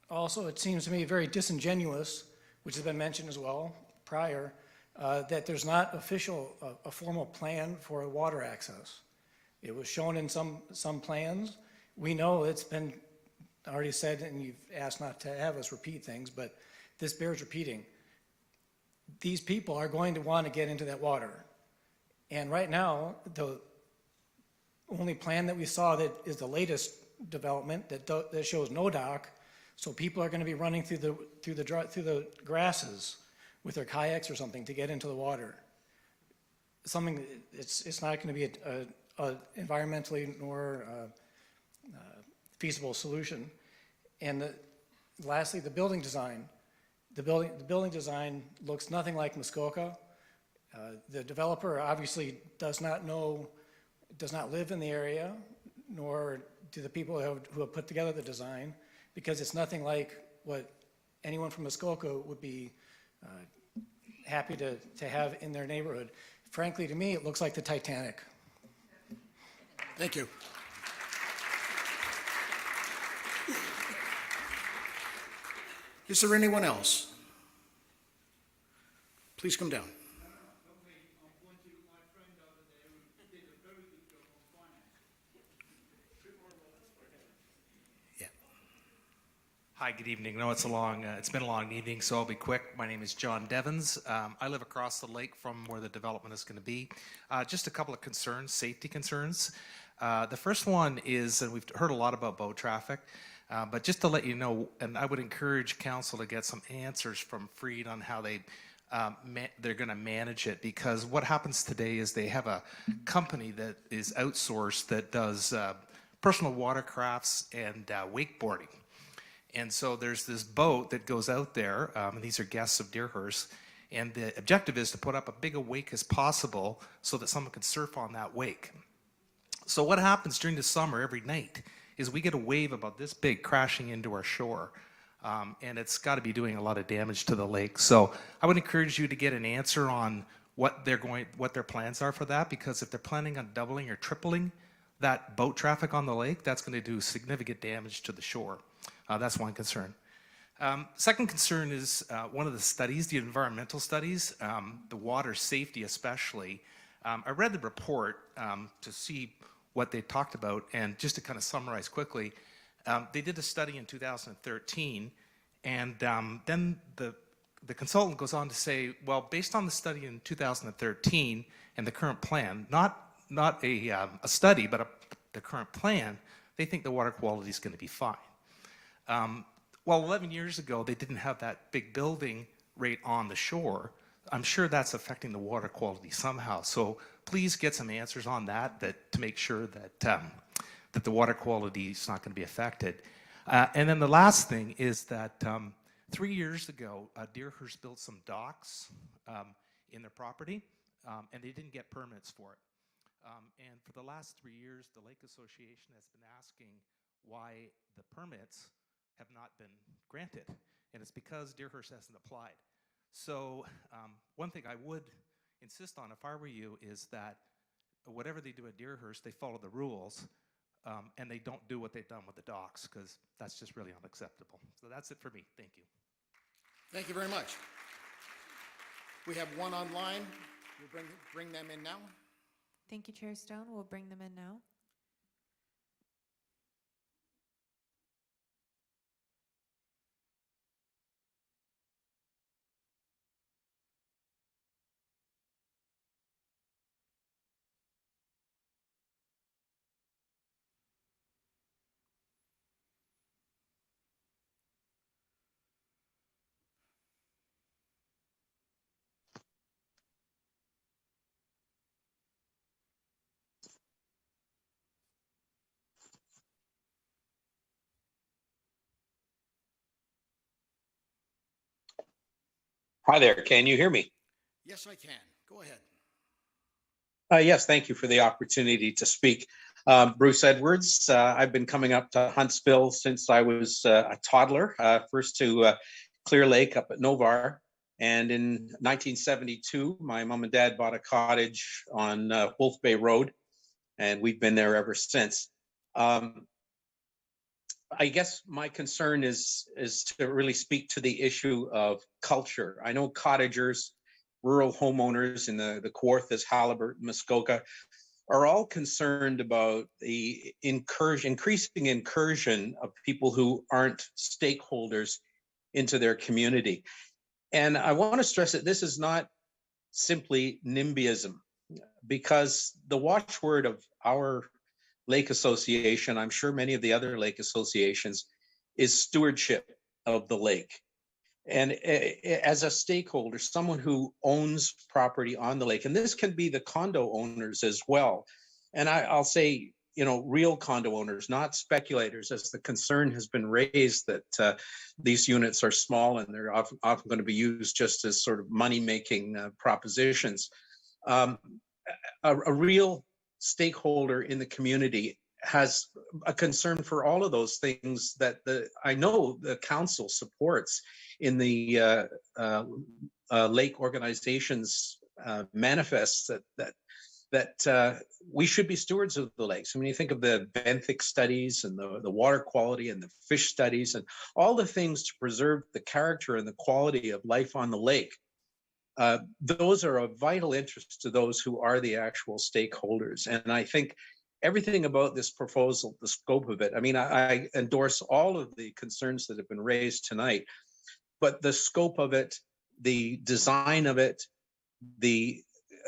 Also, it seems to me very disingenuous, which has been mentioned as well prior, that there's not a formal plan for water access. It was shown in some plans. We know it's been already said, and you've asked not to have us repeat things, but this bears repeating. These people are going to want to get into that water. And right now, the only plan that we saw that is the latest development that shows no dock, so people are going to be running through the grasses with their kayaks or something to get into the water. Something it's not going to be a environmentally nor feasible solution. And lastly, the building design. The building design looks nothing like Muskoka. The developer obviously does not live in the area, nor do the people who have put together the design, because it's nothing like what anyone from Muskoka would be happy to have in their neighborhood. Frankly, to me, it looks like the Titanic. Thank you. Is there anyone else? Please come down. Hi, good evening. No, it's been a long evening, so I'll be quick. My name is John Devons. I live across the lake from where the development is going to be. Just a couple of concerns, safety concerns. The first one is, and we've heard a lot about boat traffic, but just to let you know, and I would encourage council to get some answers from Freed on how they're going to manage it, because what happens today is they have a company that is outsourced that does personal watercrafts and wakeboarding. And so there's this boat that goes out there, and these are guests of Deerhurst, and the objective is to put up a big a wake as possible so that someone can surf on that wake. So what happens during the summer every night is we get a wave about this big crashing into our shore, and it's got to be doing a lot of damage to the lake. So I would encourage you to get an answer on what their plans are for that, because if they're planning on doubling or tripling that boat traffic on the lake, that's going to do significant damage to the shore. That's one concern. Second concern is one of the studies, the environmental studies, the water safety especially. I read the report to see what they talked about, and just to kind of summarize quickly, they did a study in 2013, and then the consultant goes on to say, well, based on the study in 2013 and the current plan, not a study, but the current plan, they think the water quality is going to be fine. Well, 11 years ago, they didn't have that big building right on the shore. I'm sure that's affecting the water quality somehow. So please get some answers on that to make sure that the water quality is not going to be affected. And then the last thing is that 3 years ago, Deerhurst built some docks in their property, and they didn't get permits for it. And for the last 3 years, the Lake Association has been asking why the permits have not been granted, and it's because Deerhurst hasn't applied. So one thing I would insist on if I were you is that whatever they do at Deerhurst, they follow the rules, and they don't do what they've done with the docks, because that's just really unacceptable. So that's it for me. Thank you. Thank you very much. We have one online. We'll bring them in now. Thank you, Chair Stone. We'll bring them in now. Hi there. Can you hear me? Yes, I can. Go ahead. Yes, thank you for the opportunity to speak. Bruce Edwards. I've been coming up to Huntsville since I was a toddler, first to Clear Lake up at Novar. And in 1972, my mom and dad bought a cottage on Wolf Bay Road, and we've been there ever since. I guess my concern is to really speak to the issue of culture. I know cottagers, rural homeowners in the Kawarthas, Haliburton, Muskoka are all concerned about the increasing incursion of people who aren't stakeholders into their community. And I want to stress that this is not simply NIMBYism, because the watchword of our Lake Association, I'm sure many of the other lake associations, is stewardship of the lake. And as a stakeholder, someone who owns property on the lake, and this can be the condo owners as well. And I'll say, real condo owners, not speculators, as the concern has been raised that these units are small and they're often going to be used just as sort of money-making propositions. A real stakeholder in the community has a concern for all of those things that I know the council supports in the lake organizations manifests that that we should be stewards of the lakes. When you think of the benthic studies and the water quality and the fish studies and all the things to preserve the character and the quality of life on the lake, those are of vital interest to those who are the actual stakeholders. And I think everything about this proposal, the scope of it, I mean, I endorse all of the concerns that have been raised tonight, but the scope of it, the design of it,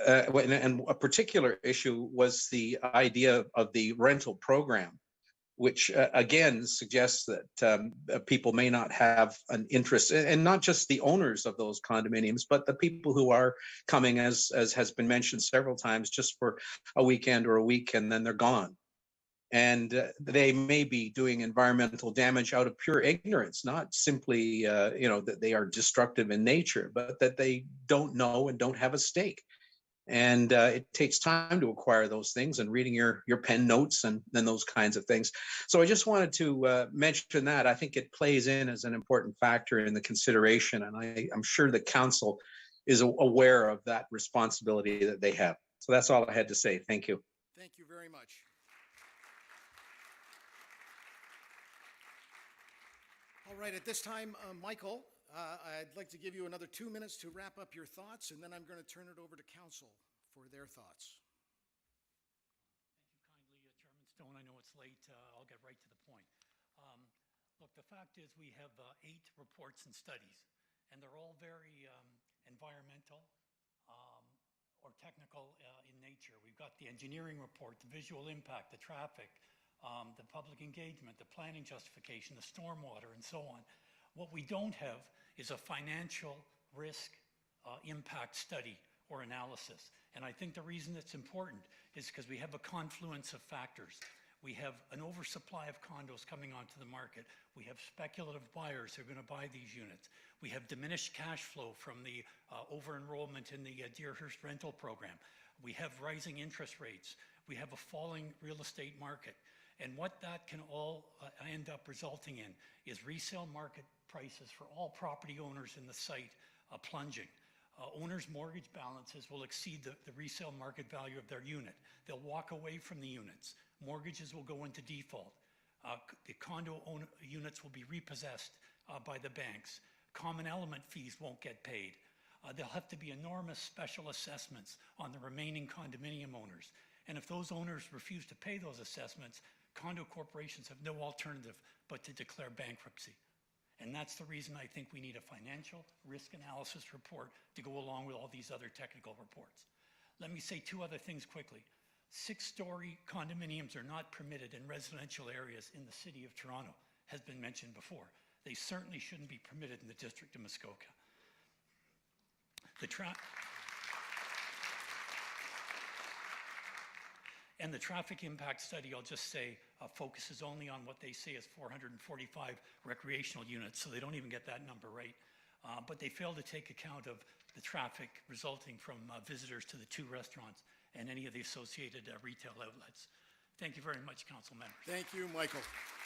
and a particular issue was the idea of the rental program, which again suggests that people may not have an interest, and not just the owners of those condominiums, but the people who are coming, as has been mentioned several times, just for a weekend or a week, and then they're gone. And they may be doing environmental damage out of pure ignorance, not simply that they are destructive in nature, but that they don't know and don't have a stake. And it takes time to acquire those things, and reading your pen notes and those kinds of things. So I just wanted to mention that. I think it plays in as an important factor in the consideration, and I'm sure the council is aware of that responsibility that they have. So that's all I had to say. Thank you. Thank you very much. All right, at this time, Michael, I'd like to give you another 2 minutes to wrap up your thoughts, and then I'm going to turn it over to council for their thoughts. Thank you kindly, Chairman Stone. I know it's late. I'll get right to the point. Look, the fact is we have 8 reports and studies, and they're all very environmental or technical in nature. We've got the engineering report, the visual impact, the traffic, the public engagement, the planning justification, the stormwater, and so on. What we don't have is a financial risk impact study or analysis. And I think the reason it's important is because we have a confluence of factors. We have an oversupply of condos coming onto the market. We have speculative buyers who are going to buy these units. We have diminished cash flow from the over-enrollment in the Deerhurst rental program. We have rising interest rates. We have a falling real estate market. And what that can all end up resulting in is resale market prices for all property owners in the site plunging. Owners' mortgage balances will exceed the resale market value of their unit. They'll walk away from the units. Mortgages will go into default. The condo units will be repossessed by the banks. Common element fees won't get paid. There'll have to be enormous special assessments on the remaining condominium owners. And if those owners refuse to pay those assessments, condo corporations have no alternative but to declare bankruptcy. And that's the reason I think we need a financial risk analysis report to go along with all these other technical reports. Let me say 2 other things quickly. 6-story condominiums are not permitted in residential areas in the city of Toronto, has been mentioned before. They certainly shouldn't be permitted in the District of Muskoka. And the traffic impact study, I'll just say, focuses only on what they say is 445 recreational units, so they don't even get that number right. But they fail to take account of the traffic resulting from visitors to the 2 restaurants and any of the associated retail outlets. Thank you very much, council members. Thank you, Michael.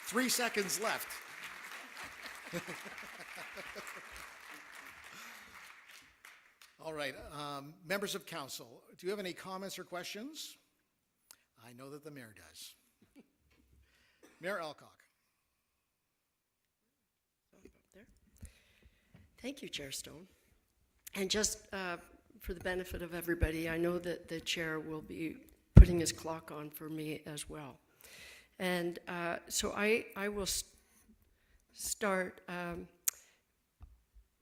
3 seconds left. All right, members of council, do you have any comments or questions? I know that the mayor does. Mayor Alcock. Thank you, Chair Stone. And just for the benefit of everybody, I know that the chair will be putting his clock on for me as well. And so I will start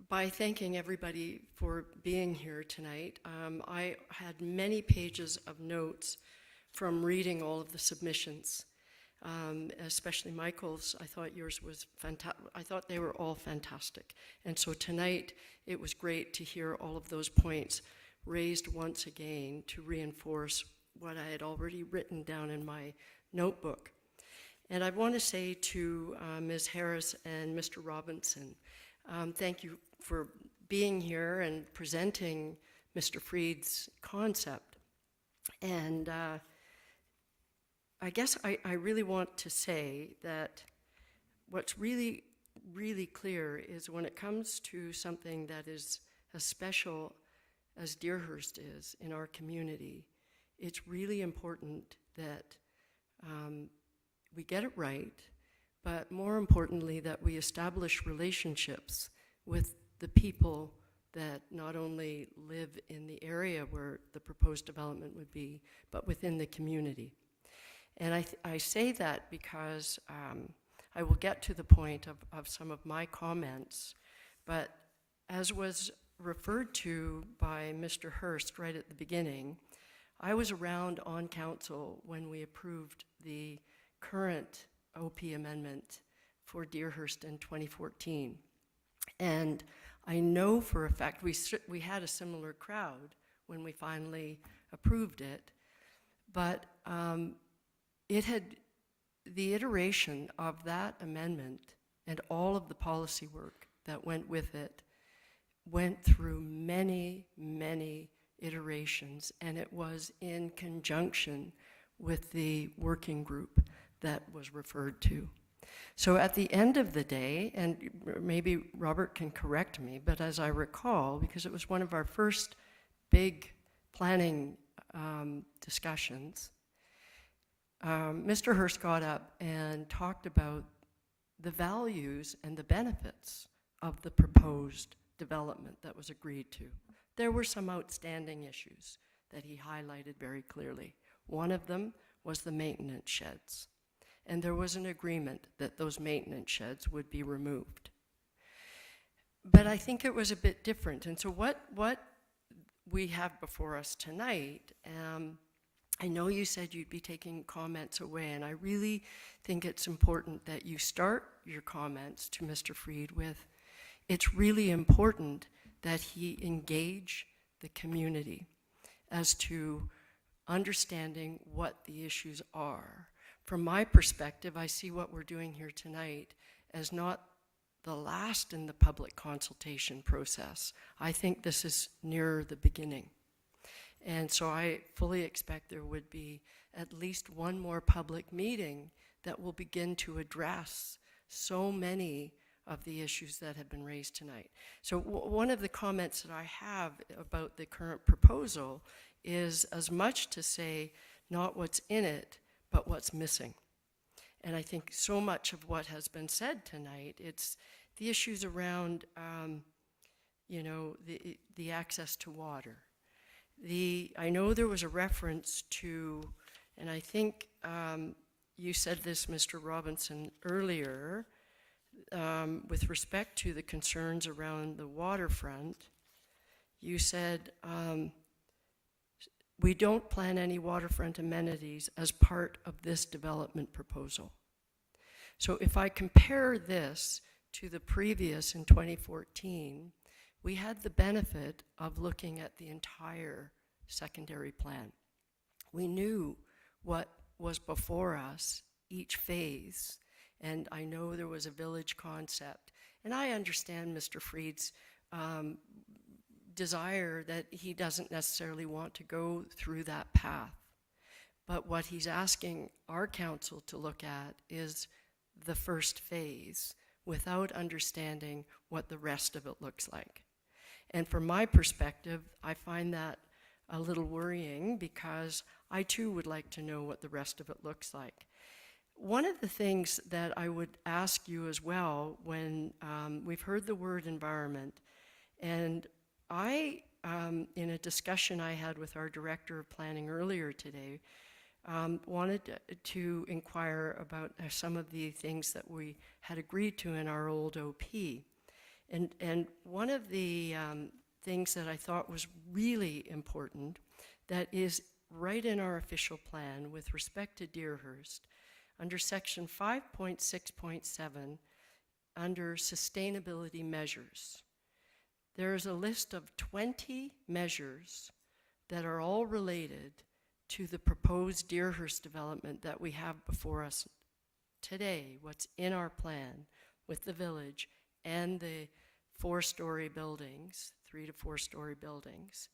by thanking everybody for being here tonight. I had many pages of notes from reading all of the submissions, especially Michael's. I thought yours was fantastic. I thought they were all fantastic. And so tonight, it was great to hear all of those points raised once again to reinforce what I had already written down in my notebook. And I want to say to Ms. Harris and Mr. Robinson, thank you for being here and presenting Mr. Freed's concept. And I guess I really want to say that what's really, really clear is when it comes to something that is as special as Deerhurst is in our community, it's really important that we get it right, but more importantly, that we establish relationships with the people that not only live in the area where the proposed development would be, but within the community. And I say that because I will get to the point of some of my comments, but as was referred to by Mr. Hurst right at the beginning, I was around on council when we approved the current OP amendment for Deerhurst in 2014. And I know for a fact, we had a similar crowd when we finally approved it, but the iteration of that amendment and all of the policy work that went with it went through many, many iterations, and it was in conjunction with the working group that was referred to. So at the end of the day, and maybe Robert can correct me, but as I recall, because it was one of our first big planning discussions, Mr. Hurst got up and talked about the values and the benefits of the proposed development that was agreed to. There were some outstanding issues that he highlighted very clearly. One of them was the maintenance sheds. And there was an agreement that those maintenance sheds would be removed. But I think it was a bit different. And so what we have before us tonight, I know you said you'd be taking comments away, and I really think it's important that you start your comments to Mr. Freed with, it's really important that he engage the community as to understanding what the issues are. From my perspective, I see what we're doing here tonight as not the last in the public consultation process. I think this is near the beginning. And so I fully expect there would be at least one more public meeting that will begin to address so many of the issues that have been raised tonight. So one of the comments that I have about the current proposal is as much to say not what's in it, but what's missing. And I think so much of what has been said tonight, it's the issues around, the access to water. I know there was a reference to, and I think you said this, Mr. Robinson, earlier, with respect to the concerns around the waterfront. You said, we don't plan any waterfront amenities as part of this development proposal. So if I compare this to the previous in 2014, we had the benefit of looking at the entire secondary plan. We knew what was before us, each phase, and I know there was a village concept. And I understand Mr. Freed's desire that he doesn't necessarily want to go through that path. But what he's asking our council to look at is the first phase without understanding what the rest of it looks like. And from my perspective, I find that a little worrying because I too would like to know what the rest of it looks like. One of the things that I would ask you as well, when we've heard the word environment, and I, in a discussion I had with our Director of Planning earlier today, wanted to inquire about some of the things that we had agreed to in our old OP. And one of the things that I thought was really important that is right in our official plan with respect to Deerhurst, under section 5.6.7, under sustainability measures. There is a list of 20 measures that are all related to the proposed Deerhurst development that we have before us today, what's in our plan with the village and the 4-story buildings, 3 to 4-story buildings.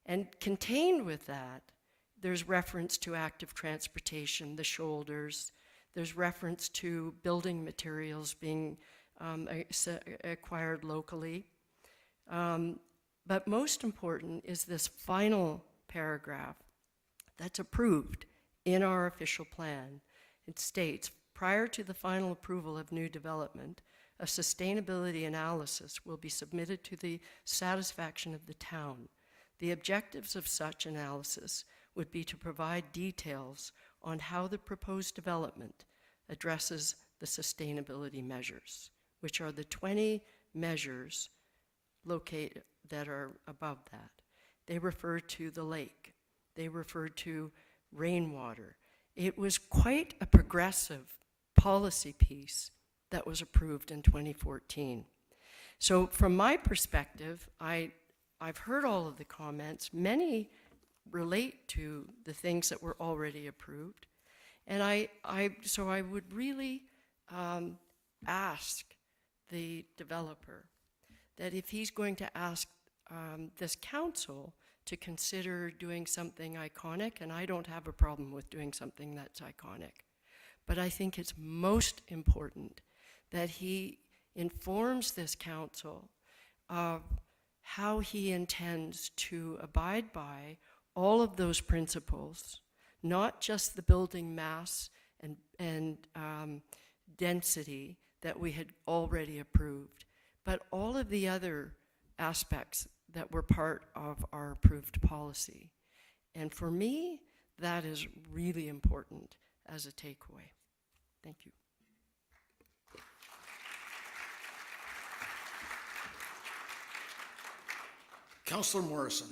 And contained with that, there's reference to active transportation, the shoulders. There's reference to building materials being acquired locally. But most important is this final paragraph that's approved in our official plan. It states, prior to the final approval of new development, a sustainability analysis will be submitted to the satisfaction of the town. The objectives of such analysis would be to provide details on how the proposed development addresses the sustainability measures, which are the 20 measures located that are above that. They refer to the lake. They refer to rainwater. It was quite a progressive policy piece that was approved in 2014. So from my perspective, I've heard all of the comments. Many relate to the things that were already approved. And so I would really ask the developer that if he's going to ask this council to consider doing something iconic, and I don't have a problem with doing something that's iconic, but I think it's most important that he informs this council of how he intends to abide by all of those principles, not just the building mass and density that we had already approved, but all of the other aspects that were part of our approved policy. And for me, that is really important as a takeaway. Thank you. Councillor Morrison.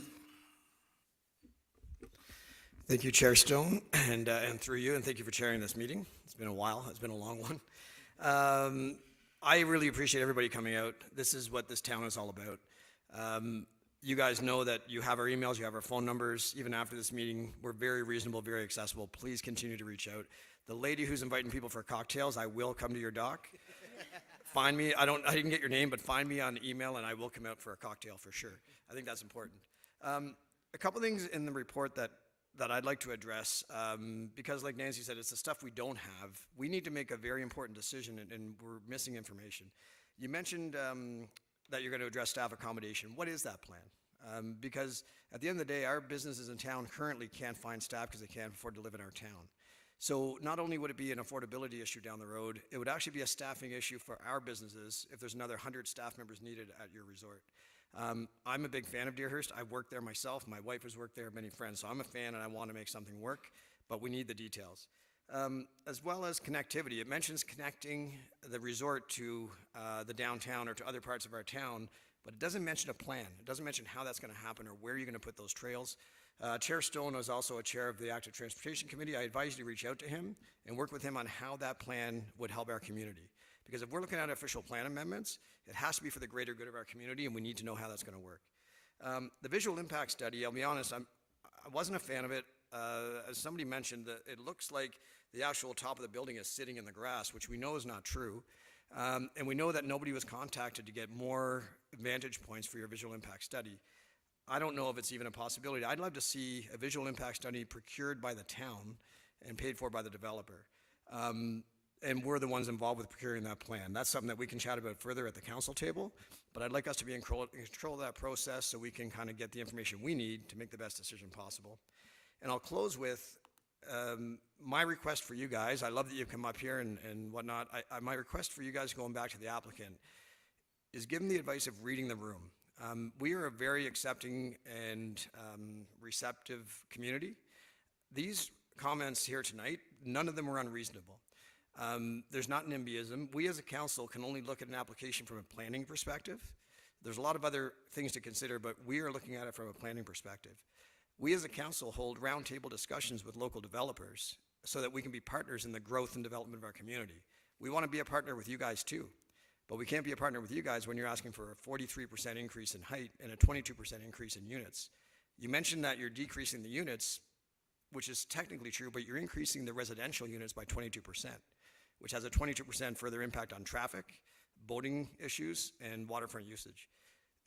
Thank you, Chair Stone, and through you, and thank you for chairing this meeting. It's been a while. It's been a long one. I really appreciate everybody coming out. This is what this town is all about. You guys know that you have our emails, you have our phone numbers. Even after this meeting, we're very reasonable, very accessible. Please continue to reach out. The lady who's inviting people for cocktails, I will come to your dock. Find me. I didn't get your name, but find me on email, and I will come out for a cocktail for sure. I think that's important. A couple things in the report that I'd like to address, because like Nancy said, it's the stuff we don't have. We need to make a very important decision, and we're missing information. You mentioned that you're going to address staff accommodation. What is that plan? Because at the end of the day, our businesses in town currently can't find staff because they can't afford to live in our town. So not only would it be an affordability issue down the road, it would actually be a staffing issue for our businesses if there's another 100 staff members needed at your resort. I'm a big fan of Deerhurst. I've worked there myself. My wife has worked there, many friends. So I'm a fan and I want to make something work, but we need the details. As well as connectivity. It mentions connecting the resort to the downtown or to other parts of our town, but it doesn't mention a plan. It doesn't mention how that's going to happen or where you're going to put those trails. Chair Stone is also a chair of the Active Transportation Committee. I advise you to reach out to him and work with him on how that plan would help our community. Because if we're looking at official plan amendments, it has to be for the greater good of our community, and we need to know how that's going to work. The visual impact study, I'll be honest, I wasn't a fan of it. As somebody mentioned, it looks like the actual top of the building is sitting in the grass, which we know is not true. And we know that nobody was contacted to get more vantage points for your visual impact study. I don't know if it's even a possibility. I'd love to see a visual impact study procured by the town and paid for by the developer. And we're the ones involved with procuring that plan. That's something that we can chat about further at the council table, but I'd like us to be in control of that process so we can kind of get the information we need to make the best decision possible. And I'll close with my request for you guys. I love that you come up here and whatnot. My request for you guys going back to the applicant is give them the advice of reading the room. We are a very accepting and receptive community. These comments here tonight, none of them were unreasonable. There's not NIMBYism. We as a council can only look at an application from a planning perspective. There's a lot of other things to consider, but we are looking at it from a planning perspective. We as a council hold roundtable discussions with local developers so that we can be partners in the growth and development of our community. We want to be a partner with you guys too, but we can't be a partner with you guys when you're asking for a 43% increase in height and a 22% increase in units. You mentioned that you're decreasing the units, which is technically true, but you're increasing the residential units by 22%, which has a 22% further impact on traffic, boating issues, and waterfront usage.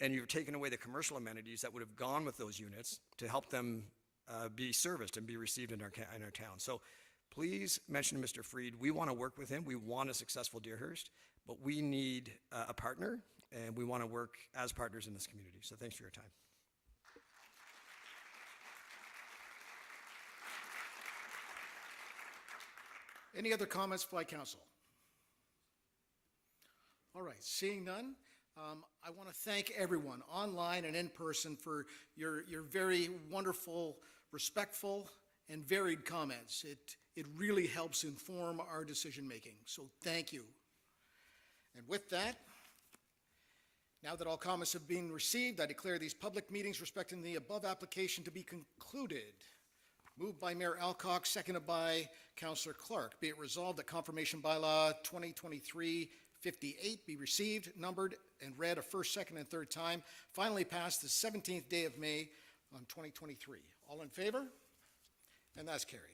And you've taken away the commercial amenities that would have gone with those units to help them be serviced and be received in our town. So please mention to Mr. Freed, we want to work with him. We want a successful Deerhurst, but we need a partner, and we want to work as partners in this community. So thanks for your time. Any other comments by council? All right, seeing none, I want to thank everyone online and in person for your very wonderful, respectful, and varied comments. It really helps inform our decision-making, so thank you. And with that, now that all comments have been received, I declare these public meetings respecting the above application to be concluded. Moved by Mayor Alcock, seconded by Councillor Clark. Be it resolved that confirmation bylaw 2023-58 be received, numbered, and read a first, second, and third time, finally passed the 17th day of May on 2023. All in favor? And that's carried.